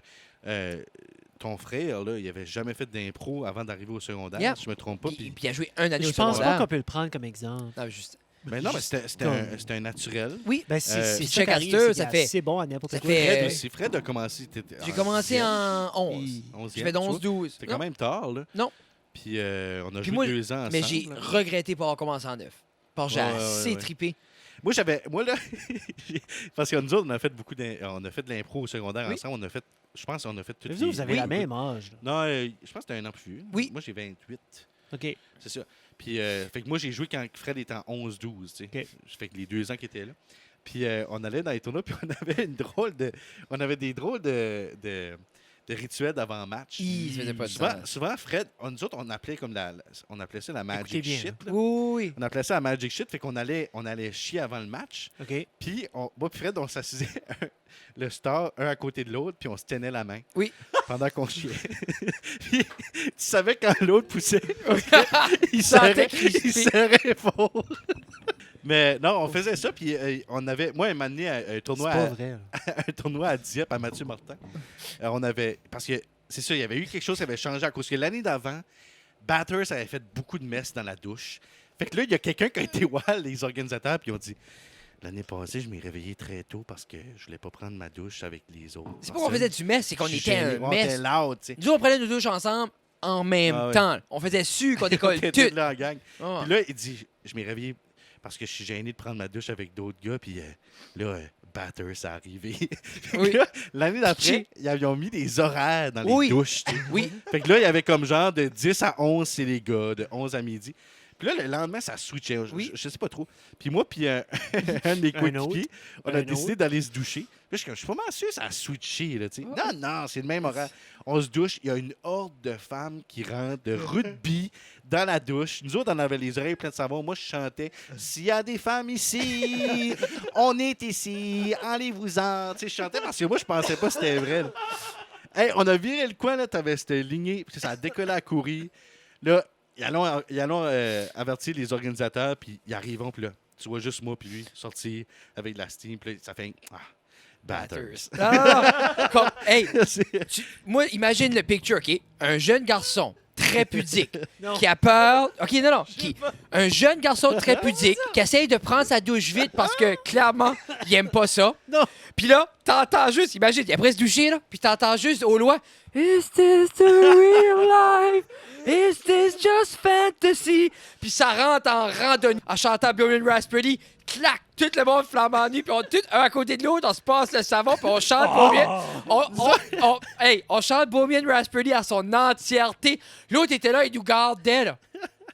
Ton frère, là, il avait jamais fait d'impro avant d'arriver au secondaire, Yeah. si je me trompe pas. Puis Puis... il a joué un année Je au pense pas secondaire. qu'on peut le prendre comme exemple. Non, juste... Mais non, mais Juste c'était un naturel. Oui, Ben, c'est Puis ça Chuck qui arrive, Arthur, c'est ça qu'il est fait- assez bon à n'importe ça quoi. fait- Fred aussi. Fred a commencé. j'ai commencé en 11. Puis 11e, J'ai fait tu vois. 11-12. C'était quand même tard, là. Non. Puis on a Puis joué moi, 2 ans ensemble. Mais j'ai là. regretté pas avoir commencé en 9. Parce que j'ai Ouais, ouais, assez ouais. trippé. Moi, là, parce que nous autres, on a fait on a fait de l'impro au secondaire Oui. ensemble. Je pense qu'on a fait tout. Mais vous avez la même âge. là. Non, je pense que c'était un an plus vieux. Oui. Moi, j'ai 28. OK. C'est ça. Puis, fait que moi, j'ai joué quand Fred était en 11-12, tu sais. OK. Fait que les 2 ans qu'il était là. Puis, on allait dans les tournois, puis on avait des drôles de rituels d'avant-match. Ça faisait pas de sens. Souvent, Fred, nous autres, on appelait on appelait ça la Écoutez magic bien, shit. là. Oui. On appelait ça la magic shit, fait qu'on allait chier avant le match. OK. Puis, moi et Fred, on s'assisait le star, un à côté de l'autre, puis on se tenait la main. Oui. Pendant qu'on chiait. Puis, tu savais quand l'autre poussait, il Sentais serrait, crispé. il serrait fort. Mais non, on faisait ça, puis on avait... Moi, un moment donné, un C'est tournoi, pas vrai. là. un tournoi à Dieppe, à Mathieu Martin, on avait... Parce que, c'est ça, il y avait eu quelque chose qui avait changé à cause que l'année d'avant, Batters avait fait beaucoup de messes dans la douche. Fait que là, il y a quelqu'un qui a été wild, les organisateurs, puis ils ont dit... L'année passée, je m'ai réveillé très tôt parce que je voulais pas prendre ma douche avec les autres. C'est pas qu'on faisait du mess, c'est qu'on Je suis était gêné. un On était mess. loud, tu sais. Nous, on prenait nos douches ensemble en même Ah ouais. temps. On faisait su qu'on décolle On était tout. là en gang. Ah. Puis là, il dit, je m'ai réveillé parce que je suis gêné de prendre ma douche avec d'autres gars. Puis là, Batter, ça arrivé. Fait que Oui. là, l'année d'après, ils ont mis des horaires dans les Oui. douches. tu sais. Oui. Fait que là, il y avait comme genre de 10 à 11, c'est les gars, de 11 à midi. Puis là, le lendemain, ça switchait. Oui. Je sais pas trop. Puis moi, puis un de mes Un autre. coéquipiers, on a Un décidé autre. d'aller se doucher. Puis là, je suis pas mal sûr que ça a switché. Là, tu sais. Ouais. Non, c'est le même horaire. On se douche, il y a une horde de femmes qui rentrent de rugby dans la douche. Nous autres, on avait les oreilles pleines de savon. Moi, je chantais « S'il y a des femmes ici, on est ici, allez-vous-en ». Tu sais, je chantais parce que moi, je pensais pas que c'était vrai. Là. Hey, on a viré le coin, là, t'avais cette lignée, puis ça a décollé à courir. Là, ils allons avertir les organisateurs, puis ils arrivent, puis là, tu vois juste moi puis lui sortir avec de la steam, puis là, ça fait Batters. Non, non, non. Comme, hey, C'est- moi, imagine le picture, OK? Un jeune garçon très pudique Non. qui a peur. OK, non. Un jeune garçon très pudique qui essaye de prendre sa douche vite parce que clairement, il aime pas ça. Non. Puis là, t'entends juste, imagine, il a presque douché, là, puis t'entends juste au loin Is this the real life? Is this just fantasy? Puis ça rentre en randonnée en chantant Bohemian Rhapsody. Clac! Tout le monde flambant nu, puis on tout un à côté de l'autre, on se passe le savon, puis on chante Bohemian. On chante Bohemian Rhapsody à son entièreté. L'autre était là, il nous gardait, là.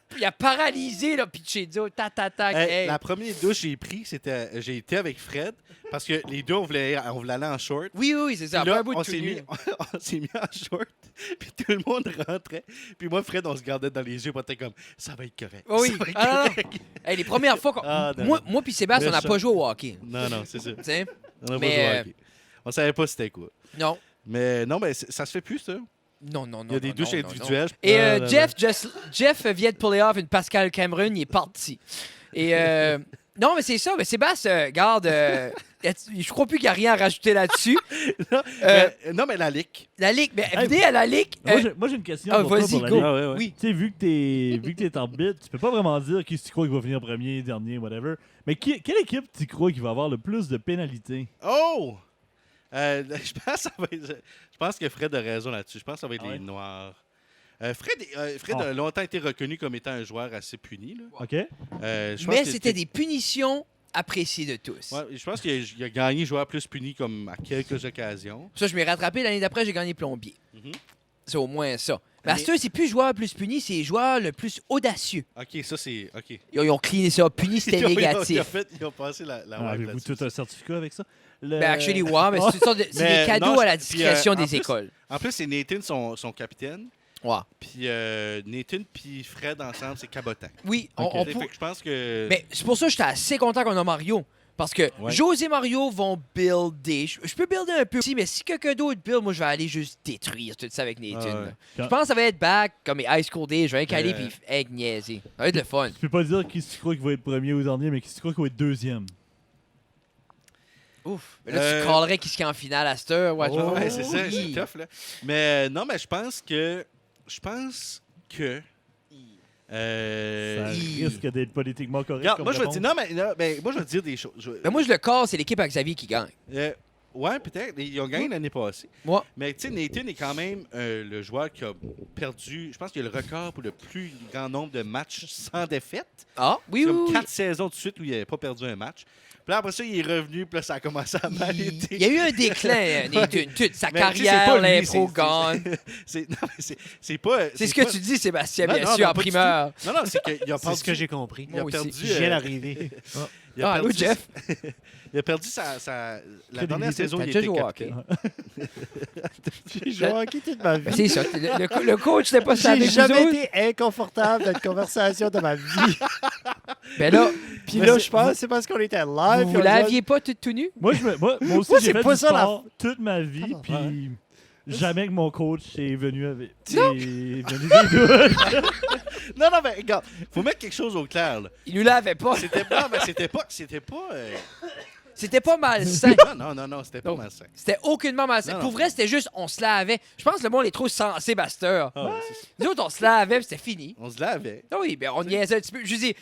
Puis il a paralysé, là, puis chez Dio, tac. Hey, Hey. La première douche que j'ai pris, j'ai été avec Fred parce que les deux on voulait aller en short. Oui, c'est ça. Puis Après là, un bout de on tout s'est nu, mis, là. on s'est mis en short, puis tout le monde rentrait. Puis moi, Fred, on se gardait dans les yeux, puis on était comme, ça va être correct. Oui. Ça va être Ah, non, correct. Hey, les premières fois qu'on. Ah, non, Moi puis Sébastien, on n'a Méchant. pas joué au hockey. Non, c'est ça. Tu sais? On a pas Mais, joué au hockey. On savait pas c'était quoi. Non. Mais non, mais ça se fait plus, ça. Non, non, non. Il y a des non, douches non, non, individuelles. non. Et Ah, là, Jeff vient de puller off une Pascal Cameron, il est parti. Et non, mais c'est ça. Mais Sébastien, garde, je crois plus qu'il n'y a rien à rajouter là-dessus. Non, mais la lick. La ligue, mais venez à la ligue. Moi, j'ai une question Ah, pour toi vas-y, pour la go. Ligue. Ah, ouais, ouais. Oui. Tu sais, vu que t'es arbitre, tu peux pas vraiment dire qui tu crois qui va finir premier, dernier, whatever. Mais quelle équipe tu crois qui va avoir le plus de pénalités? Oh! Je pense que Fred a raison là-dessus. Je pense que ça va être Ah ouais? les Noirs. Fred a longtemps été reconnu comme étant un joueur assez puni. Là. OK? Je pense Mais que c'était des punitions appréciées de tous. Ouais, je pense qu'il a gagné joueur plus puni comme à quelques occasions. Ça, je m'ai rattrapé. L'année d'après, j'ai gagné plombier. Mhm. C'est au moins ça. Mais à Mais- ce c'est plus joueur plus puni, c'est joueur le plus audacieux. OK, ça c'est... OK. Ils ont cleané ça. Puni, c'était Ils ont négatif. passé la Ah, wipe Avez-vous là-dessus. tout un certificat avec ça? Le- Ben, actually, ouais, mais c'est une sorte de- c'est Mais des cadeaux non, à la puis, discrétion en des plus- écoles. En plus, c'est Nathan, son capitaine. Ouais. Puis Nathan puis Fred ensemble, c'est cabotant. Oui, Ok. on Fait peut- que je pense que... Mais c'est pour ça que j'étais assez content qu'on a Mario. Parce que Ouais. José et Mario vont builder. Je peux builder un peu aussi, mais si quelqu'un d'autre build, moi, je vais aller juste détruire tout ça avec Nathan. Ah ouais. là. Quand- Je pense que ça va être back comme les high school days. Je vais aller Euh. puis egg niaiser. Ça va être le fun. Tu peux pas dire qui tu crois qui va être premier ou dernier, mais qui tu crois qui va être deuxième. Ouf. Mais là, tu callerais qui est en finale à cette heure. Ouais, Oh, Ouais, c'est ça, c'est oui. tough, là. Mais non, mais je pense que... Ça Hi. risque d'être politiquement correct. Regarde, comme moi je vais réponse. dire... Non, mais moi je vais te dire des choses. Ben, moi, je le call, c'est l'équipe à Xavier qui gagne. Ouais, peut-être. Ils ont gagné l'année passée. Moi. Mais tu sais, Nathan est quand même le joueur qui a perdu... Je pense qu'il a le record pour le plus grand nombre de matchs sans défaite. Ah, oui, C'est oui, comme oui. 4 saisons de suite où il n'avait pas perdu un match. Puis là, après ça, il est revenu, puis là, ça a commencé à mal été. Il y a eu un déclin, Nathan. Toute sa Mais, tu sais, c'est carrière, pas lui, l'impro c'est- gagne. Non, mais c'est pas... C'est ce que tu dis, Sébastien, Non, bien non, sûr, non, en pas du primeur. Non, non, c'est qu'il a C'est perdu... ce que j'ai compris. Il a Moi aussi. perdu... Je viens d'arriver. il a Ah, allô, perdu- Jeff? Il a perdu la dernière Crédibilité. saison, T'as il déjà était joué au capitaine. J'ai joué au hockey toute ma Ben, vie. c'est ça. Le coach n'était pas ça J'ai avec vous jamais autres. été inconfortable dans une conversation de ma vie. Ben là, Puis Mais là, c'est- je pense que c'est parce qu'on était live. vous puis on l'aviez pas tout nu? Moi aussi, Moi, j'ai c'est fait pas du ça, la- sport toute ma vie, Ah, puis jamais que mon coach est venu avec... est venu des douches. Non, non, mais regarde, faut mettre quelque chose au clair, là. Il nous l'avait pas. C'était pas... mais c'était pas... C'était pas malsain. Non, c'était pas Non. malsain. C'était aucunement malsain. Non, non. Pour vrai, c'était juste, on se lavait. Je pense que le monde est trop sensé, Basteur. Ah, ouais, c'est ça. Nous autres, on se lavait, puis c'était fini. On se lavait. Ah oui, ben on niaisait un petit peu. Je dis...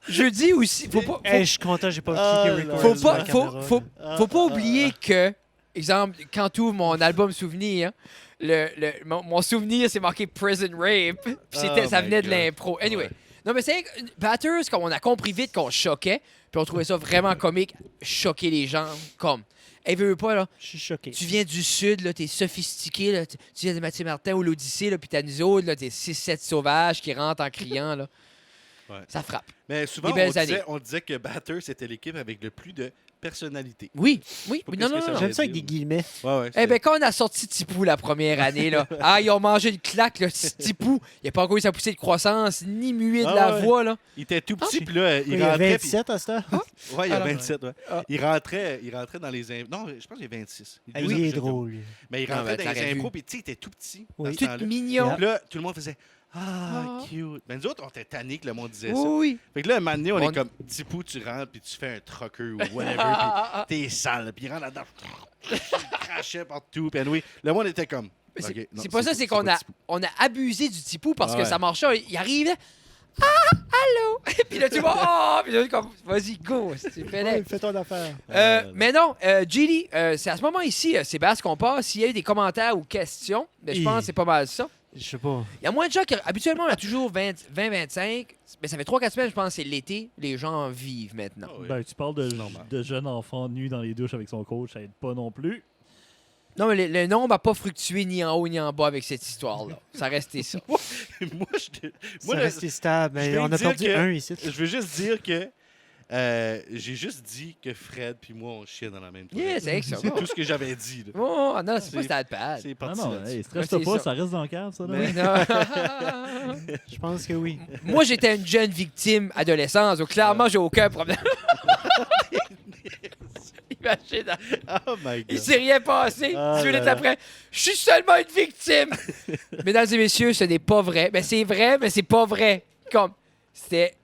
Je dis aussi, faut pas... Hey, je suis content, j'ai pas Ah, cliqué là, record Faut sur pas, la faut, caméra, faut, là. faut pas oublier que, exemple, quand tu ouvres mon album souvenir, mon souvenir, c'est marqué Prison Rape, puis Oh ça my venait de God. l'impro. Anyway. Ouais. Non, mais c'est Batters, comme on a compris vite qu'on choquait, puis on trouvait ça vraiment comique, choquer les gens, comme... Hey, veux pas, là, Je suis choqué. tu viens du Sud, là, t'es sophistiqué, là, tu viens de Mathieu Martin ou l'Odyssée, là, puis t'as nous autres, là, t'es 6-7 sauvages qui rentrent en criant, là. Ouais. Ça frappe. Mais souvent, Des belles années. on disait que Batters, c'était l'équipe avec le plus de personnalité. Oui, oui. Faut Non, qu'est-ce non, que ça non. veut J'aime ça avec dire. des guillemets. Ouais, ouais. Eh bien, quand on a sorti Tipou la première année, là, ils ont mangé une claque, là. Tipou, il n'a pas encore eu sa poussée de croissance, ni muet de Ah la ouais. voix, là. Il était tout petit, Ah, puis là, Il il y a rentrait. puis- 27 à cette heure. Ouais, il y a Alors, 27, ouais. Ah. Il rentrait dans les impôts. Non, je pense qu'il y a 26. Ah deux Oui, ans il est plus jeune que moi. drôle. lui. Mais il Ah, rentrait ben, dans les t'aurais vu. impôts, puis tu sais, il était tout petit. Oui. Dans ce Tout temps-là. mignon. Puis là, tout le monde faisait Ah, Ah. cute. Ben, nous autres, on était tannés que le monde disait ça. Oui. Fait que là, un moment donné, on On- est comme Tipou, tu rentres, puis tu fais un trucker ou whatever, Ah, puis t'es sale, puis il rentre là-dedans, il crachait partout, puis anyway, le monde était comme. Mais Ok, non, c'est pas ça, c'est qu'on pas a, Tipou. on a abusé du Tipou parce Ah que ouais. ça marchait. Il arrive, ah, allô. Puis là, tu vois, oh, puis là, comme, vas-y, go, c'est Ouais, fait. fais ton affaire. Mais non, Gilly, c'est à ce moment ici, Sébastien, qu'on passe. S'il y a eu des commentaires ou questions, mais je pense que c'est pas mal ça. Je sais pas. Il y a moins de gens qui. Habituellement, on a toujours 20-25. Mais ça fait 3-4 semaines, je pense, c'est l'été. Les gens vivent maintenant. Ah oui. Ben, tu parles Normal. de jeunes enfants nus dans les douches avec son coach, ça aide pas non plus. Non, mais le nombre n'a pas fluctué ni en haut ni en bas avec cette histoire-là. Ça restait ça. moi, Ça moi, le- resté stable, je mais vais on a dire perdu que- un ici. je veux juste dire que j'ai juste dit que Fred puis moi, on chiait dans la même toilette. Yeah, c'est vrai que ça C'est va. tout ce que j'avais dit. Là. Oh, non, c'est pas C'est- stade pad. C'est Ah parti non, là-dessus. hey, stresse Ouais, c'est pas, ça. ça reste dans le cadre, ça. là. Oui, non. Je pense que oui. Moi, j'étais une jeune victime adolescente, donc clairement, j'ai aucun problème. Imagine, Oh my il God. s'est rien passé. Ah 18 minutes là là. après, je suis seulement une victime. Mesdames et messieurs, ce n'est pas vrai. Mais c'est vrai, mais c'est pas vrai. Comme, c'était...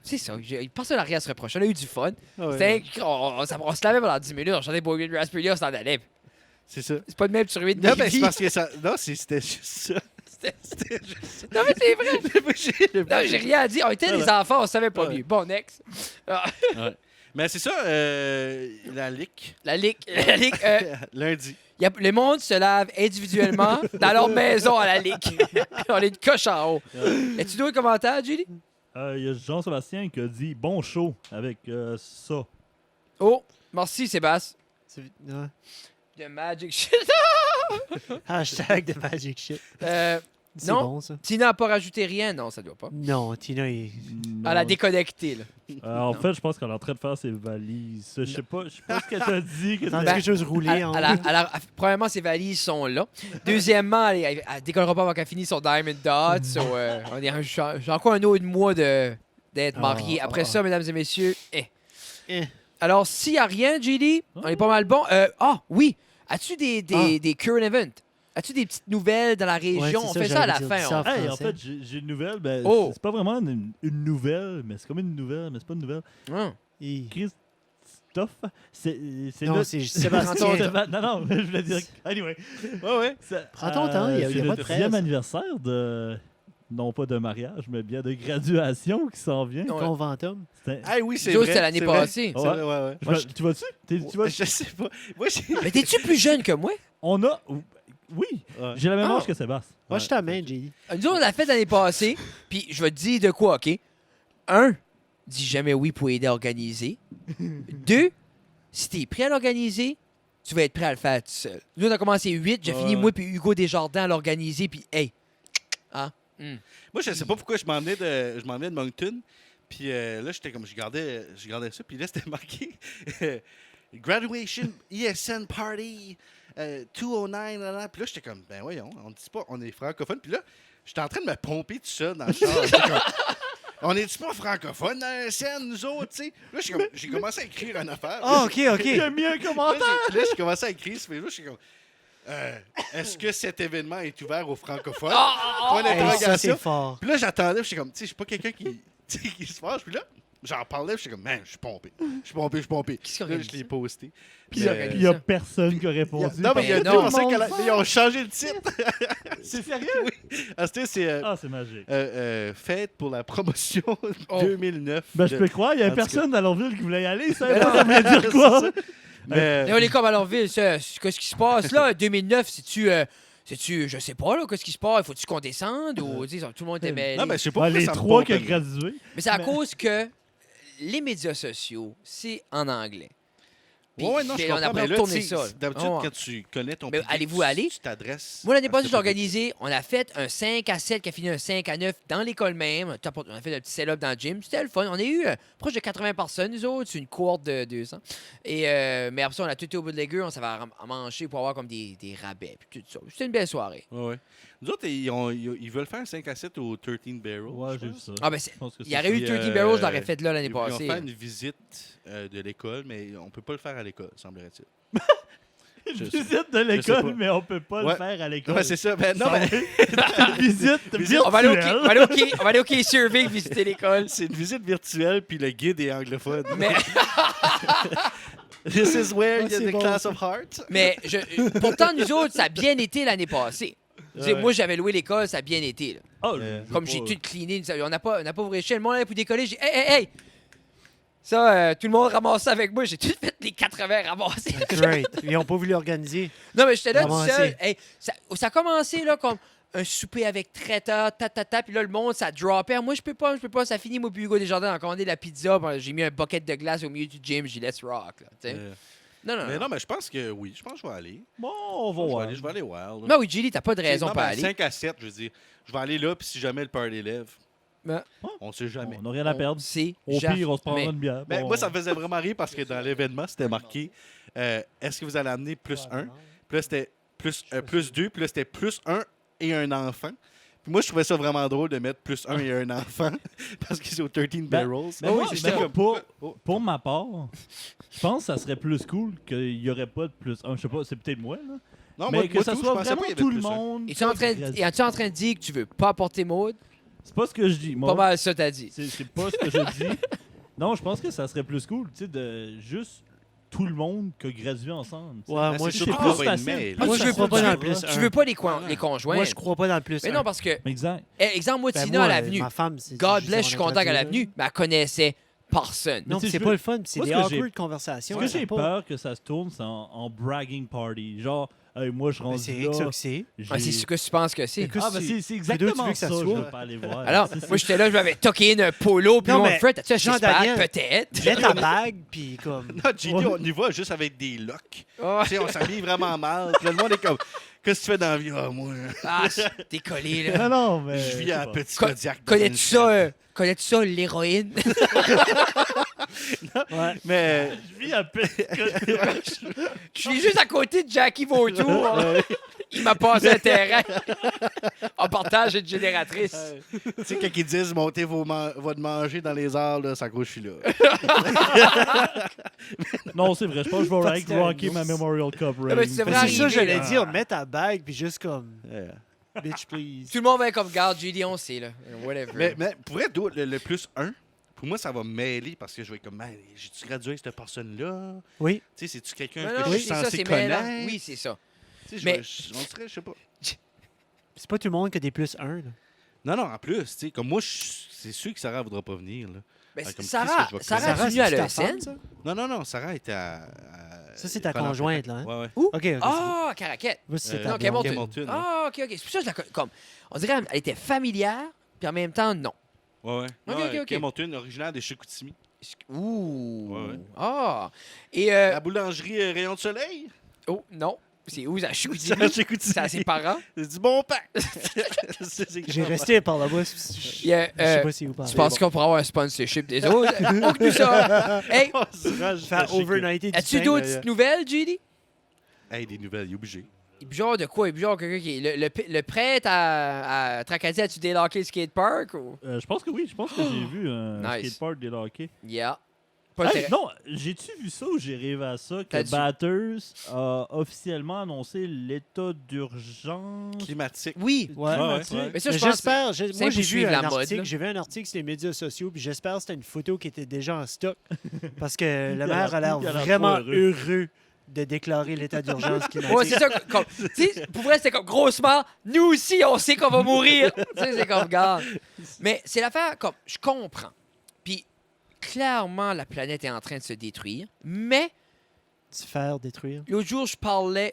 C'est ça, personne n'a rien à se reprocher. On a eu du fun. Ah ouais. C'était... On se lavait pendant 10 minutes, on chantait Bohemian Rhapsody, on s'en allait. C'est ça. C'est pas de même que tu ruines Non, des mais c'est vies. parce que ça. Non, c'était juste ça. C'était- C'était juste ça. Non, mais c'est vrai. J'ai- Non, j'ai rien à dire. On était Ah des ouais. enfants, on savait pas Ah ouais. mieux. Bon, next. Ah, Mais c'est ça, la lick, la ligue. La ligue lundi. le monde se lave individuellement dans leur maison à la ligue. On est une coche en haut. As-tu d'autres commentaires, Julie? Il y a Jean-Sébastien qui a dit bon show avec ça. Oh, merci, Sébastien. Ouais. The magic shit. Hashtag de Magic Shit. C'est Non. bon, ça. Tina n'a pas rajouté rien? Non, ça doit pas. Non, Tina, il... Elle a déconnecté, là. En fait, je pense qu'elle est en train de faire ses valises. Je sais pas ce qu'elle t'a dit. Que T'as Ben, quelque chose rouler Elle- en elle a- elle a- premièrement, ses valises sont là. Deuxièmement, elle décollera pas avant qu'elle finisse son Diamond Dot. So, on est j'ai encore un autre mois d'être marié. Après ça, mesdames et messieurs, Eh. Alors, s'il n'y a rien, JD, on est pas mal bon. Oui. As-tu des current events? As-tu des petites nouvelles dans la région? c'est On ça, fait ça à la j'allais dire fin. ça. on- Hey, en français. fait, j'ai une nouvelle. Ben, Oh. c'est pas vraiment une nouvelle, mais c'est comme une nouvelle, mais c'est pas une nouvelle. Il- Christophe, c'est Non, le- c'est Sébastien. Non, je voulais dire. Anyway. Ouais, ouais. Prends ton temps, il y a c'est pas le de 10e presse. anniversaire de. Non pas de mariage, mais bien de graduation qui s'en vient. Ouais. Conventum. C'était- Ah oui, c'est Nous, vrai. c'était l'année c'est vrai. passée. C'est vrai, ouais, ouais. Tu vas-tu? Tu vas Je sais pas. Moi, j'ai. Mais t'es-tu plus jeune que moi? On a. Oui, Ouais. j'ai la même Ah. âge que Sébastien. Moi, je t'amène, JD. Nous, on l'a fait l'année passée. Puis, je vais te dire de quoi, OK? 1, dis jamais oui pour aider à organiser. 2, si t'es prêt à l'organiser, tu vas être prêt à le faire tout seul. Nous, on a commencé 8. J'ai fini, Ouais. moi puis Hugo Desjardins à l'organiser. Puis, hey. Hein? Moi, je sais pas pourquoi je m'en venais de Moncton. Puis là, j'étais comme, je gardais ça. Puis là, c'était marqué Graduation ESN Party 209. Là, là. Puis là, j'étais comme, ben voyons, on ne dit pas, on est francophone. Puis là, j'étais en train de me pomper tout ça dans le char. J'étais comme, on n'est pas francophone dans ESN, nous autres, tu sais. Là, j'ai commencé à écrire une affaire. Ah, OK, OK. Il a mis un Là, commentaire. j'ai commencé à écrire ce Facebook. Je suis comme, est-ce que cet événement est ouvert aux francophones? Ah, Point Hey, ça, d'interrogation. c'est fort. Puis là, j'attendais, puis j'étais comme, tu sais, je suis pas quelqu'un qui, tu sais, qui se fâche. Puis là, j'en parlais, puis j'étais comme, man, je suis pompé. Je suis pompé. Qui Là, organise je l'ai ça? posté. Qui Mais, organise Il y a ça? personne qui a répondu. non, mais il y a Ben deux non. personnes qui ont changé le titre. C'est sérieux? Ah, c'est Ah, c'est magique. Fête pour la promotion Oh. 2009. Ben, je peux croire, il y En avait tout cas. personne dans l'Orville qui voulait y aller. Ça Ben non. ça voulait dire quoi? C'est ça. Mais, Mais on est comme à Lorville. Qu'est-ce qui se passe là? 2009, c'est-tu, je sais pas, là, qu'est-ce qui se passe? Faut-tu qu'on descende? Ou, tu sais, tout le monde était mêlé. non, mais je sais pas Ah, pourquoi les ça me trois pompe, qui ont mais- gradué. Mais c'est à cause que les médias sociaux, c'est en anglais. Puis, Ouais, non, je on comprends, a pas mais là, retourné tu sais, ça. d'habitude, Ouais. quand tu connais ton Mais public, allez-vous aller? tu t'adresses. Moi, l'année à passée, ce j'ai public. organisé, on a fait un 5 à 7 qui a fini un 5 à 9 dans l'école même. On a fait un petit sell-up dans le gym. C'était le fun. On a eu proche de 80 personnes, nous autres. C'est une cohorte de 200. Et, mais après ça, on a tout été au bout de l'aiguille. On s'en va manger pour avoir comme des rabais. Puis tout ça. C'était une belle soirée. Ouais, ouais. Nous autres, ils veulent faire un 5 à 7 au 13 Barrels. Ouais, je j'ai vu pense. ça. Ah, ben, Je pense que il y aurait eu Puis, 13 Barrels, je l'aurais fait là l'année Ils vont passée. faire une visite de l'école, mais on peut pas le faire à l'école, semblerait-il. Une Je visite de sais pas. l'école, mais on peut pas le Ouais. faire à l'école. Ouais, c'est ça. Ben, non, mais Une visite On va aller au virtuelle. on va aller au Quai Survey visiter l'école. c'est une visite virtuelle, puis le guide est anglophone. Mais, This is where Ouais, you c'est the bon, class ça. of heart. mais pourtant, nous autres, ça a bien été l'année passée. Tu sais, Ouais. moi, j'avais loué l'école, ça a bien été. Là. Ah, Comme j'ai tout cleané, on n'a pas ouvert chez le monde allait pour décoller. J'ai hey! Ça, tout le monde ramassait avec moi. J'ai tout fait les 80 ramassés. Great. Ils n'ont pas voulu organiser. Non, mais j'étais là tout Ramassé. seul. Hey, ça a commencé là comme un souper avec traiteur, puis là, le monde, ça dropait. Moi, je peux pas. Ça finit, moi, puis Hugo Desjardins, on a commandé de la pizza. Puis j'ai mis un bucket de glace au milieu du gym. J'ai dit, let's rock. Là, tu sais. Non. Mais non, mais je pense que oui. Je pense que je vais aller. Bon, on va voir. Je vais aller wild. Ben oui, Julie, t'as pas de raison Non, pour ben, aller. 5 à 7, je veux dire. Je vais aller là, puis si jamais le party lève, Ben, on sait jamais. On n'a rien à perdre. c'est Au pire, on se prendra une bière. Ben, Bon. moi, ça me faisait vraiment rire parce que dans l'événement, c'était marqué est-ce que vous allez amener plus 1? Puis là, c'était plus 2, puis là, c'était plus 1 et un enfant. Puis moi, je trouvais ça vraiment drôle de mettre plus 1 et un enfant parce qu'ils sont 13 Ben, barrels. Mais moi, j'étais mais comme- pour ma part, je pense que ça serait plus cool qu'il n'y aurait pas de plus 1. Je sais pas, c'est peut-être moi, là. Non, mais que ça tout, je soit pensais vraiment pas qu'il y avait tout le plus un. monde. Es-tu en train de dire que tu veux pas apporter Maud? C'est pas ce que je dis. Moi, Pas mal ça, t'as dit. c'est pas ce que je dis. Non, je pense que ça serait plus cool, tu sais, de juste tout le monde que graduer ensemble. tu sais. Ouais, Ben, moi, c'est je sûr c'est qu'on plus va être facile. mail. Moi, je veux crois pas pas dans dans le plus Tu un. veux pas les conjoints. Moi, je crois pas dans le plus Mais un. non, parce que, Exact. exemple, moi, Ben, Tina moi, à l'avenue, ma femme, c'est God juste bless, je on suis a content qu'à gradué, l'avenue, mais elle connaissait personne. Non, Mais tu sais, c'est je pas veux- le fun, c'est moi, des ce que j'ai- awkward conversations. Ce que c'est j'ai pas- peur que ça se tourne, c'est en bragging party. Genre, hey, moi, je Ben, rendu c'est là. ça que c'est. Ah, c'est ce que tu penses que c'est. Écoute, Ah, ben si- c'est veux-tu exactement que ça ça. Je soit? veux pas aller voir. Alors, C'est- moi, j'étais là, je m'avais toqué un polo, puis Non, mon mais frère, t'as-tu un Jean six-pack? Daniel- Peut-être. Mets ta bague, puis comme... Non, JD, on y va juste avec des locks. Oh, Tu sais, on s'habille vraiment mal. Puis là, le monde est comme, qu'est-ce que tu fais dans la vie? Ah, moi, ah, t'es collé, là. Non, non, mais. je vis je à sais pas. Petit Co- Kodiak. Connais-tu ça, l'héroïne? Ouais. Mais Je vis à peine. Je suis juste à côté de Jackie Vautour. Il m'a passé un terrain en partage une génératrice. tu sais, quand ils disent montez votre manger dans les airs, là, ça gauche, je suis là. Non, c'est vrai. Je pense que je vais Parce que- rocker ma Memorial Cup mais ring. c'est vrai, Mais c'est ça, arriver, j'allais là. dire, mets ta bague, puis juste comme... Euh, Bitch, please. Tout le monde va être comme, garde, Judy, on sait, là. Whatever. mais pour être le plus 1, pour moi, ça va me mêler parce que je vais être comme, man, j'ai-tu gradué avec cette personne-là? Oui. Tu sais, c'est-tu quelqu'un Non, que non, je oui, suis c'est ça, censé c'est mêlant. connaître? Oui, c'est ça. Tu sais, Mais- on serait, je sais pas. C'est pas tout le monde qui a des plus 1. Non, non, en plus, tu sais, comme moi, c'est sûr que Sarah ne voudra pas venir. Là. Ben, Ah, comme Sarah, qui est-ce que je vais Sarah, connaître? est venue à c'est ta l'ESN? femme, ça? Non, non, non, Sarah était à Ça, c'est ta Colin conjointe, Ferrand. là, hein? Ouais, ouais. Où? OK, OK. Ah, Caraquette. Moi, c'est Euh, ta non, blonde. Hamilton. Hamilton, ouais. Ah, OK, OK. C'est pour ça que je la comme. On dirait qu'elle était familière, puis en même temps, non. Ouais, ouais. Ok, Ouais, ok, ok. Hamilton, originaire de Chicoutimi. Ouh. Ouais, ouais. Ah. Et, La boulangerie Rayon de Soleil? oh, non. C'est où, ça? Chicoutimi? C'est à Chicoutimi. C'est à ses parents. C'est du bon pain. J'ai resté par là-bas. Je Il y a, sais pas si vous tu parlez. penses qu'on pourrait avoir un sponsorship des autres? Aucune ça. Hey, Faire overnighter du as-tu pain. d'autres petites nouvelles, Judy? Hey, des nouvelles, il est obligé. Et puis genre de quoi? Et puis genre quelqu'un qui est... Le prêtre à Tracadie, as-tu délocké le skatepark? Ou... Je pense que oui. Je pense que j'ai vu un Nice. skatepark déloqué. Yeah. Pas le Hey, terrain. non, j'ai-tu vu ça ou j'ai rêvé à ça T'as que dû- Batters a officiellement annoncé l'état d'urgence Climatique. Oui. Ouais. climatique? ouais. Mais ça, Mais je pense... j'espère, c'est moi j'ai pour vu suivre un la mode, article, là. j'ai vu un article sur les médias sociaux, puis j'espère que c'était une photo qui était déjà en stock, parce que le Il a maire a l'air l'air vraiment pas heureux. heureux de déclarer l'état d'urgence climatique. Ouais, c'est ça. Comme, tu sais, pour vrai, c'était comme grossement, nous aussi, on sait qu'on va mourir. Tu sais, c'est comme, regarde. Mais c'est l'affaire, comme, je comprends. Puis, clairement, la planète est en train de se détruire. Mais, Se faire détruire. l'autre jour, je parlais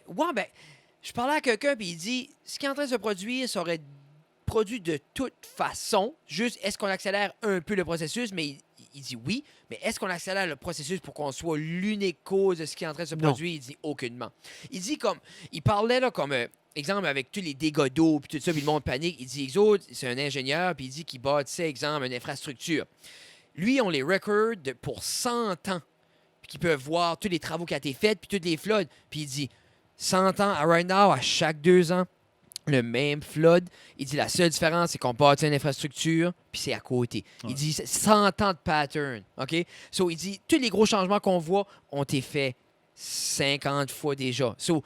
à quelqu'un, puis il dit, ce qui est en train de se produire, ça aurait produit de toute façon. Juste, est-ce qu'on accélère un peu le processus? Mais il dit oui. Mais est-ce qu'on accélère le processus pour qu'on soit l'unique cause de ce qui est en train de se Non. produire? Il dit aucunement. Il dit comme, il parlait là comme, exemple, avec tous les dégâts d'eau, puis tout ça, puis le monde panique. Il dit, Exode, c'est un ingénieur, puis il dit qu'il bâtissait, exemple, une infrastructure. Lui, on les records pour 100 ans, puis qu'ils peuvent voir tous les travaux qui ont été faits, puis toutes les floods. Puis il dit, 100 ans, à right now, à chaque 2 ans, le même flood. Il dit, la seule différence, c'est qu'on bâtit une infrastructure, puis c'est à côté. Ouais. Il dit, 100 ans de pattern, OK? So, il dit, tous les gros changements qu'on voit ont été faits 50 fois déjà. So,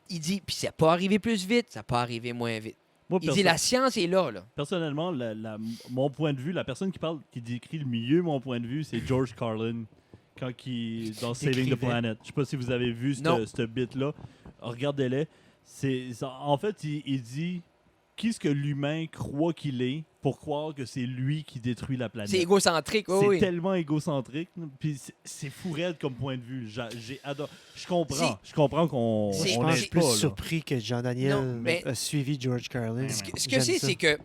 il dit, puis ça n'a pas arrivé plus vite, ça n'a pas arrivé moins vite. Moi, Il dit, la science est là, là. personnellement, mon point de vue, la personne qui décrit le mieux mon point de vue, c'est George Carlin. Quand dans Saving the Décrivait. Planet. Je sais pas si vous avez vu Non. ce bit-là. Regardez-le. En fait, il dit qu'est-ce que l'humain croit qu'il est pour croire que c'est lui qui détruit la planète. C'est égocentrique, oui, C'est oui. tellement égocentrique. Puis c'est fou raide comme point de vue. J'ai adoré. Je comprends. C'est- Je comprends qu'on c'est- Je on pense que je aide suis plus pas, là. surpris que Jean-Daniel Non, mais- a suivi George Carlin. Ce que J'aime c'est, ça. c'est que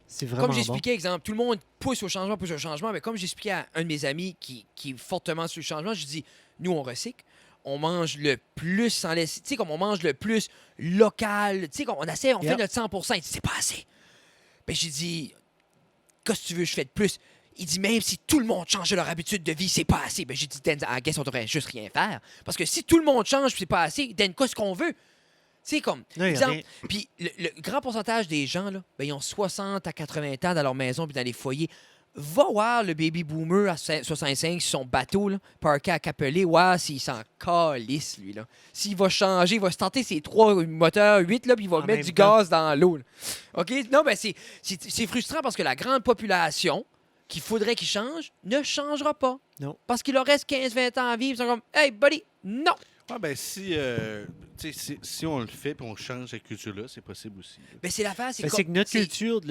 C'est vraiment comme bon. j'expliquais, exemple, tout le monde pousse au changement, mais comme j'expliquais à un de mes amis qui est fortement sur le changement, je dis, nous, on recycle, on mange le plus sans laisser, tu sais, comme on mange le plus local, tu sais, comme on essaie, on fait Yep. notre 100%, il dit, c'est pas assez. Ben, j'ai dit, qu'est-ce que tu veux, je fais de plus? Il dit, même si tout le monde change leur habitude de vie, c'est pas assez. Ben, j'ai dit, Dan, I guess on devrait juste rien faire. Parce que si tout le monde change, puis c'est pas assez, Dan, qu'est-ce qu'on veut? Tu sais, comme, Non, il y a exemple, rien. puis le grand pourcentage des gens, là, ben, ils ont 60 à 80 ans dans leur maison puis dans les foyers. Va voir le baby boomer à 65 sur son bateau, là, parké à Capelé, ouais, s'il s'en calisse, lui, là. S'il va changer, il va se tenter ses 3 moteurs 8, là, puis il va En mettre même du temps. gaz dans l'eau, là. OK? Non, ben, c'est frustrant parce que la grande population qu'il faudrait qu'il change ne changera pas. Non. Parce qu'il leur reste 15-20 ans à vivre. Ils sont comme, hey, buddy, non! Ouais, ben si on le fait et on change cette culture-là, c'est possible aussi. là. Ben, c'est l'affaire, c'est Ben, comme- c'est que notre c'est- culture,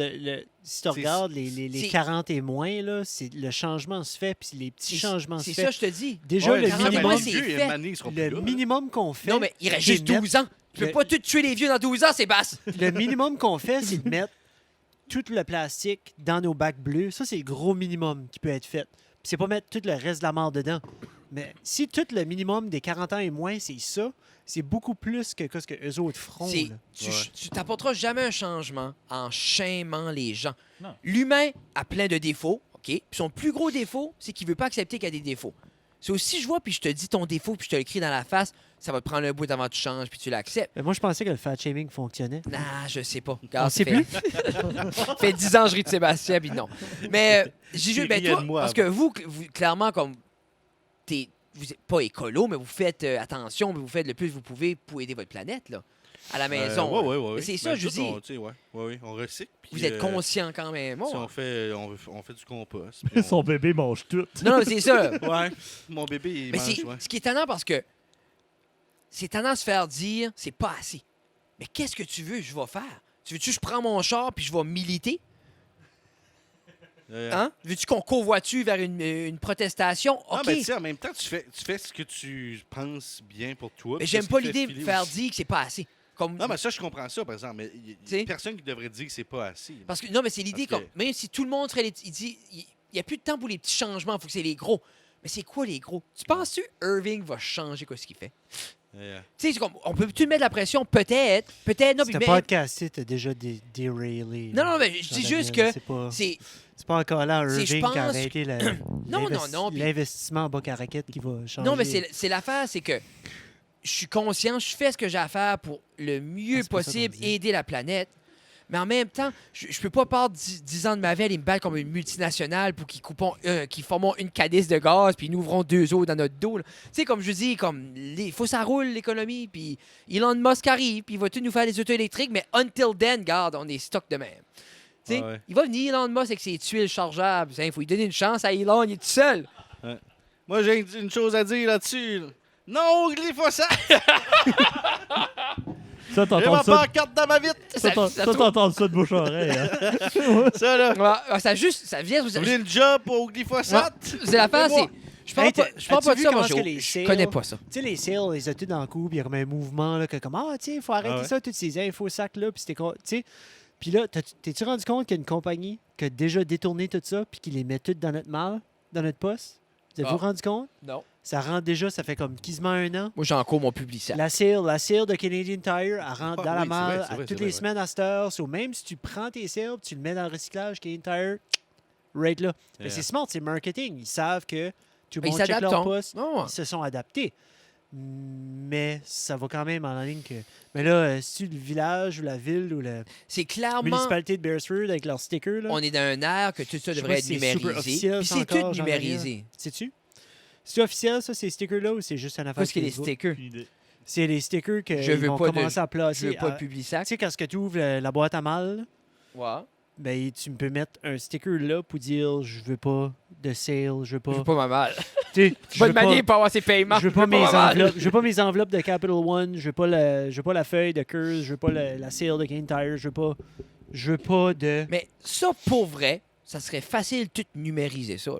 si tu regardes les c'est- 40 et moins, là, le changement se fait, puis les petits changements se C'est fait. ça, je te dis. Déjà, Ouais, le ça, ben, minimum, les c'est vieux, fait. il y a une année, ils seront plus le là, là. minimum qu'on fait... Non, mais il reste c'est juste de mettre- 12 ans. Tu peux le- pas tout tuer les vieux dans 12 ans, Sébastien. Le minimum qu'on fait, c'est de mettre tout le plastique dans nos bacs bleus. Ça, c'est le gros minimum qui peut être fait. Puis c'est pas mettre tout le reste de la mort dedans. Mais si tout le minimum des 40 ans et moins, c'est ça, c'est beaucoup plus que ce que eux autres feront. C'est- là. Tu t'apporteras jamais un changement en shamant les gens. Non. L'humain a plein de défauts, OK? Puis son plus gros défaut, c'est qu'il veut pas accepter qu'il y a des défauts. C'est aussi, je vois, puis je te dis ton défaut, puis je te le crie dans la face, ça va te prendre un bout avant que tu changes, puis tu l'acceptes. Mais moi, je pensais que le fat shaming fonctionnait. Nah, je sais pas. On Regarde, sait ça fait, fait 10 ans que je ris de Sébastien, puis non. Mais j'ai juste, Il ben riait toi, de moi parce que vous, clairement, comme, vous n'êtes pas écolo, mais vous faites attention, mais vous faites le plus que vous pouvez pour aider votre planète, là, à la maison. là. Ouais. Mais c'est ça, je dis. On recycle. puis, Vous êtes conscient quand même. si Oh. on fait du compost. puis Son bébé mange tout. Non, non, c'est ça. Ouais. Mon bébé, il Mais mange, c'est ouais. ce qui est étonnant parce que c'est étonnant de se faire dire c'est pas assez. Mais qu'est-ce que tu veux que je vais faire? Tu veux-tu que je prends mon char puis je vais militer? Hein? Veux-tu qu'on convoitue vers une protestation? Non, OK. mais tu sais, en même temps, tu fais ce que tu penses bien pour toi. Mais puis j'aime ce pas qui te fait l'idée de filer faire aussi. dire que c'est pas assez. Comme... Non, mais ça, je comprends ça, par exemple. Mais il T'sais? y a personne qui devrait dire que c'est pas assez. Parce que non, mais c'est l'idée Parce comme que- même si tout le monde ferait les il y a plus de temps pour les petits changements, il faut que c'est les gros. Mais c'est quoi les gros? Tu penses-tu Irving va changer quoi ce qu'il fait? Yeah. Tu sais, c'est comme, on peut-tu mettre la pression? Peut-être. Non, Ce mais podcast, t'as déjà déraillé. Non, non, mais je dis juste que C'est c'est pas encore là C'est- je Irving qui a pense- arrêté Non, non, puis- l'investissement en bas à raquette qui va changer. Non, mais c'est l'affaire, c'est que je suis conscient, je fais ce que j'ai à faire pour le mieux Ah, c'est pas ça possible qu'on dit. aider la planète. Mais en même temps, je peux pas perdre 10 ans de ma vie à aller me battre comme une multinationale pour qu'ils forment une cadice de gaz puis ils nous ouvrons 2 eaux dans notre dos. Tu sais, comme je dis, comme il faut que ça roule l'économie, puis Elon Musk arrive, puis il va tout nous faire des autos électriques, mais until then, garde, on est stock de même. Tu sais, Ouais. il va venir Elon Musk avec ses tuiles chargeables. Il faut lui donner une chance à Elon, il est tout seul. Moi, j'ai une chose à dire là-dessus. là. Non au glyphosate! Ça, J'ai t'entends ma ça. pancarte dans ma vitre! Ça, t'entends ça de bouche à oreille. Hein? Ça, là! Ouais, ça vient. Vous voulez une job au glyphosate? C'est l'affaire, Fais-moi. c'est. Je parle Hey, pas, je parle as-tu pas de vu ça, moi, comment est-ce que les je sales- connais pas ça. Tu sais, les sales, les a tout dans le coup, puis il y a comme un mouvement, là, que comme, ah, tiens, il faut arrêter Ah ouais. ça, tous ces infos-sacs-là, puis c'était tu sais. Puis là, t'es-tu rendu compte qu'il y a une compagnie qui a déjà détourné tout ça, puis qui les met toutes dans notre malle, dans notre poste? Vous êtes-vous Ah. rendu compte? Non. Ça rentre déjà, ça fait comme quasiment un an. Moi, j'ai encore mon publicitaire. La sale de Canadian Tire, elle rentre Ah dans la oui, c'est malle vrai, c'est à vrai, toutes c'est les vrai, semaines à cette heure. So, même si tu prends tes sales, tu le mets dans le recyclage, Canadian Tire, right là. Mais Yeah. c'est smart, c'est marketing. Ils savent que tout le Mais ils monde check s'adaptent. leur hein. poste. Non. Ils se sont adaptés. Mais ça va quand même en ligne que. Mais là, si le village ou la ville ou la C'est clairement. municipalité de Beresford avec leur sticker, là, On est dans un air que tout ça Je sais devrait pas être si c'est super numérisé. officiel, Puis ça, c'est encore, tout j'en ai rien. numérisé. sais-tu? C'est officiel, ça, ces stickers-là, ou c'est juste un affaire Qu'est-ce qu'il y a des Facebook? stickers? Puis des- C'est les stickers que Je veux vont pas de- commencer à Je placer. veux pas de Tu publicitaire. sais, quand tu ouvres la boîte à mal, Ouais. ben, tu peux mettre un sticker là pour dire je veux pas de sale, je veux pas. Je veux pas ma mal. Tu sais, je Bonne veux pas- manière pour avoir ses paiements. Je veux pas mes ma mal. enveloppes. Je veux pas mes enveloppes de Capital One. Je veux pas la feuille de Curse. Je veux pas la sale de Game Tire. Je veux pas de. Mais ça, pour vrai, ça serait facile de tout numériser ça. là.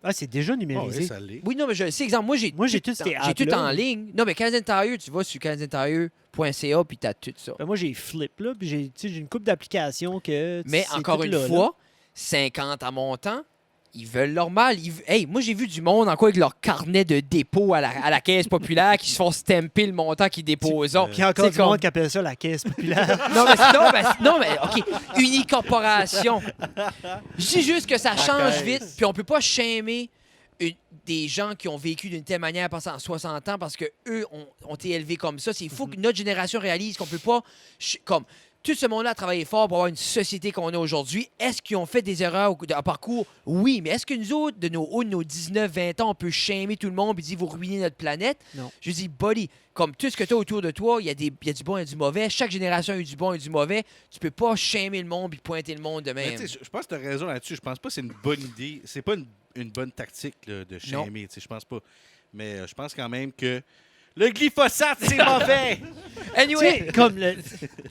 Ah, c'est déjà Oh, oui, numérisé. ça l'est. Oui, non, mais je sais, exemple, moi, j'ai tout ces j'ai tout apps-là. en ligne. Non, mais Canadian Tire, tu vas sur canadiantire.ca puis t'as tout ça. Ben, moi, j'ai Flip là, puis j'ai une couple d'applications que. Mais c'est encore tout une là, là. fois, 50 à mon temps, ils veulent leur mal. Hey, moi, j'ai vu du monde encore avec leur carnet de dépôt à la caisse populaire qui se font stamper le montant qu'ils déposent. Puis il y a encore C'est du comme- monde qui appelle ça la caisse populaire. Non, mais OK. Unicorporation. Je dis juste que ça change caisse. vite, puis on peut pas shamer des gens qui ont vécu d'une telle manière pendant 60 ans parce que eux ont été élevés comme ça. Il faut que notre génération réalise qu'on peut pas... Comme tout ce monde-là a travaillé fort pour avoir une société qu'on a aujourd'hui. Est-ce qu'ils ont fait des erreurs en parcours? Oui, mais est-ce que nous autres, de nos 19, 20 ans, on peut shamer tout le monde et dire vous ruinez notre planète? Non. Je dis, buddy, comme tout ce que tu as autour de toi, il y a du bon et du mauvais. Chaque génération a eu du bon et du mauvais. Tu peux pas shamer le monde et pointer le monde de Mais même. tu sais, je pense que tu as raison là-dessus. Je pense pas que c'est une bonne idée. C'est pas une bonne tactique là, de Non. shamer. Tu sais, je pense pas. Mais je pense quand même que le glyphosate, c'est mauvais! Tu Anyway, sais, comme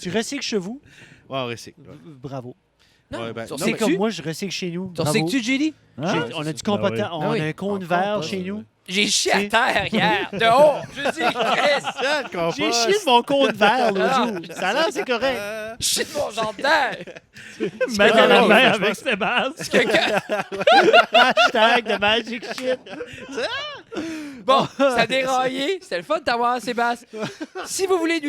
tu recycles chez vous, Ouais, on recycle. Ouais. bravo. non, Ouais, ben, tu non, C'est recycles-tu? comme moi, je recycle chez nous. Tu Bravo. recycles-tu, JD? Hein? On a du Ben compost, oui. on Ah oui. a un cône En vert compost, chez nous. J'ai chié à C'est- terre hier, dehors. Je dis, Chris, Tiens, le compost. J'ai chié de mon cône vert l'autre Ah. jour. Ça a l'air, c'est correct. chier de mon jardin. Mets dans la Ouais, main je avec pense- Sébastien. Hashtag de magic shit. Bon, ça a déraillé. C'était le fun de t'avoir, Sébastien. Si vous voulez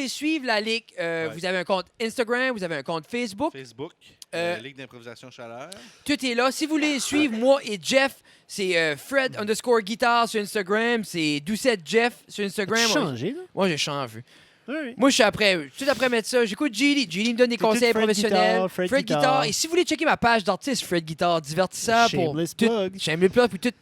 suivre la Ligue, vous avez un compte Instagram, vous avez un compte Facebook. Facebook, Ligue d'improvisation chaleur. Tout est là. Si vous voulez suivre moi et Jeff, c'est Fred_guitar sur Instagram. C'est Doucette Jeff sur Instagram. Tu changé, là? Moi, j'ai changé. Oui. Moi, je suis après. Tout après mettre ça, j'écoute JD. JD me donne des C'est tout conseils Fred professionnels. Guitar, Fred Guitar. Et si vous voulez checker ma page d'artiste, Fred Guitar, divertissant pour Shameless tout. plug. Shameless plug. Puis tout,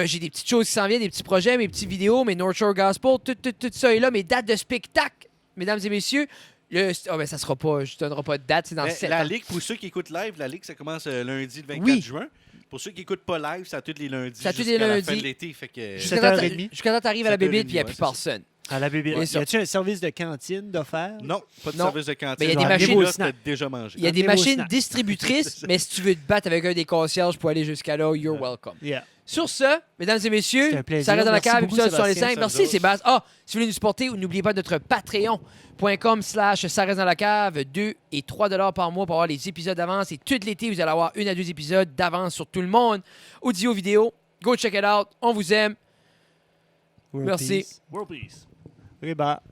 j'ai des petites choses qui s'en viennent, des petits projets, mes petites vidéos, mes North Shore Gospel, tout ça est là. Mes dates de spectacle, mesdames et messieurs. Ben, ça sera pas, je ne donnerai pas de date, c'est dans Mais 7 la ans. Ligue, pour ceux qui écoutent live, la Ligue, ça commence lundi le 24 Oui. juin. Pour ceux qui n'écoutent pas live, c'est à tous les lundis C'est à tous les jusqu'à la lundis. fin de l'été. Fait que... Jusqu'à Jusqu'à 7h30. quand t'arrives à la 7h30, bébite, puis il n'y a ouais, plus c'est ça. personne. À la bébé. Ouais, Y ça. a-tu un service de cantine d'offert? Non, pas de Non. service de cantine. Mais il y a des Là, machines- là, t'as déjà mangé. Il y a des Amenez vos machines snacks. distributrices, mais si tu veux te battre avec un des concierges pour aller jusqu'à là, you're welcome. Yeah. Sur ce, mesdames et messieurs, C'était un plaisir. ça reste dans la Merci cave, beaucoup, épisode sur les Sébastien. 5. Merci, Sébastien. Ah, si vous voulez nous supporter, n'oubliez pas notre patreon.com/ça reste dans la cave, 2 et 3 $ par mois pour avoir les épisodes d'avance. Et tout l'été, vous allez avoir 1 à 2 épisodes d'avance sur tout le monde. Audio, vidéo. Go check it out. On vous aime. World Merci. peace. World peace. Oui, bah.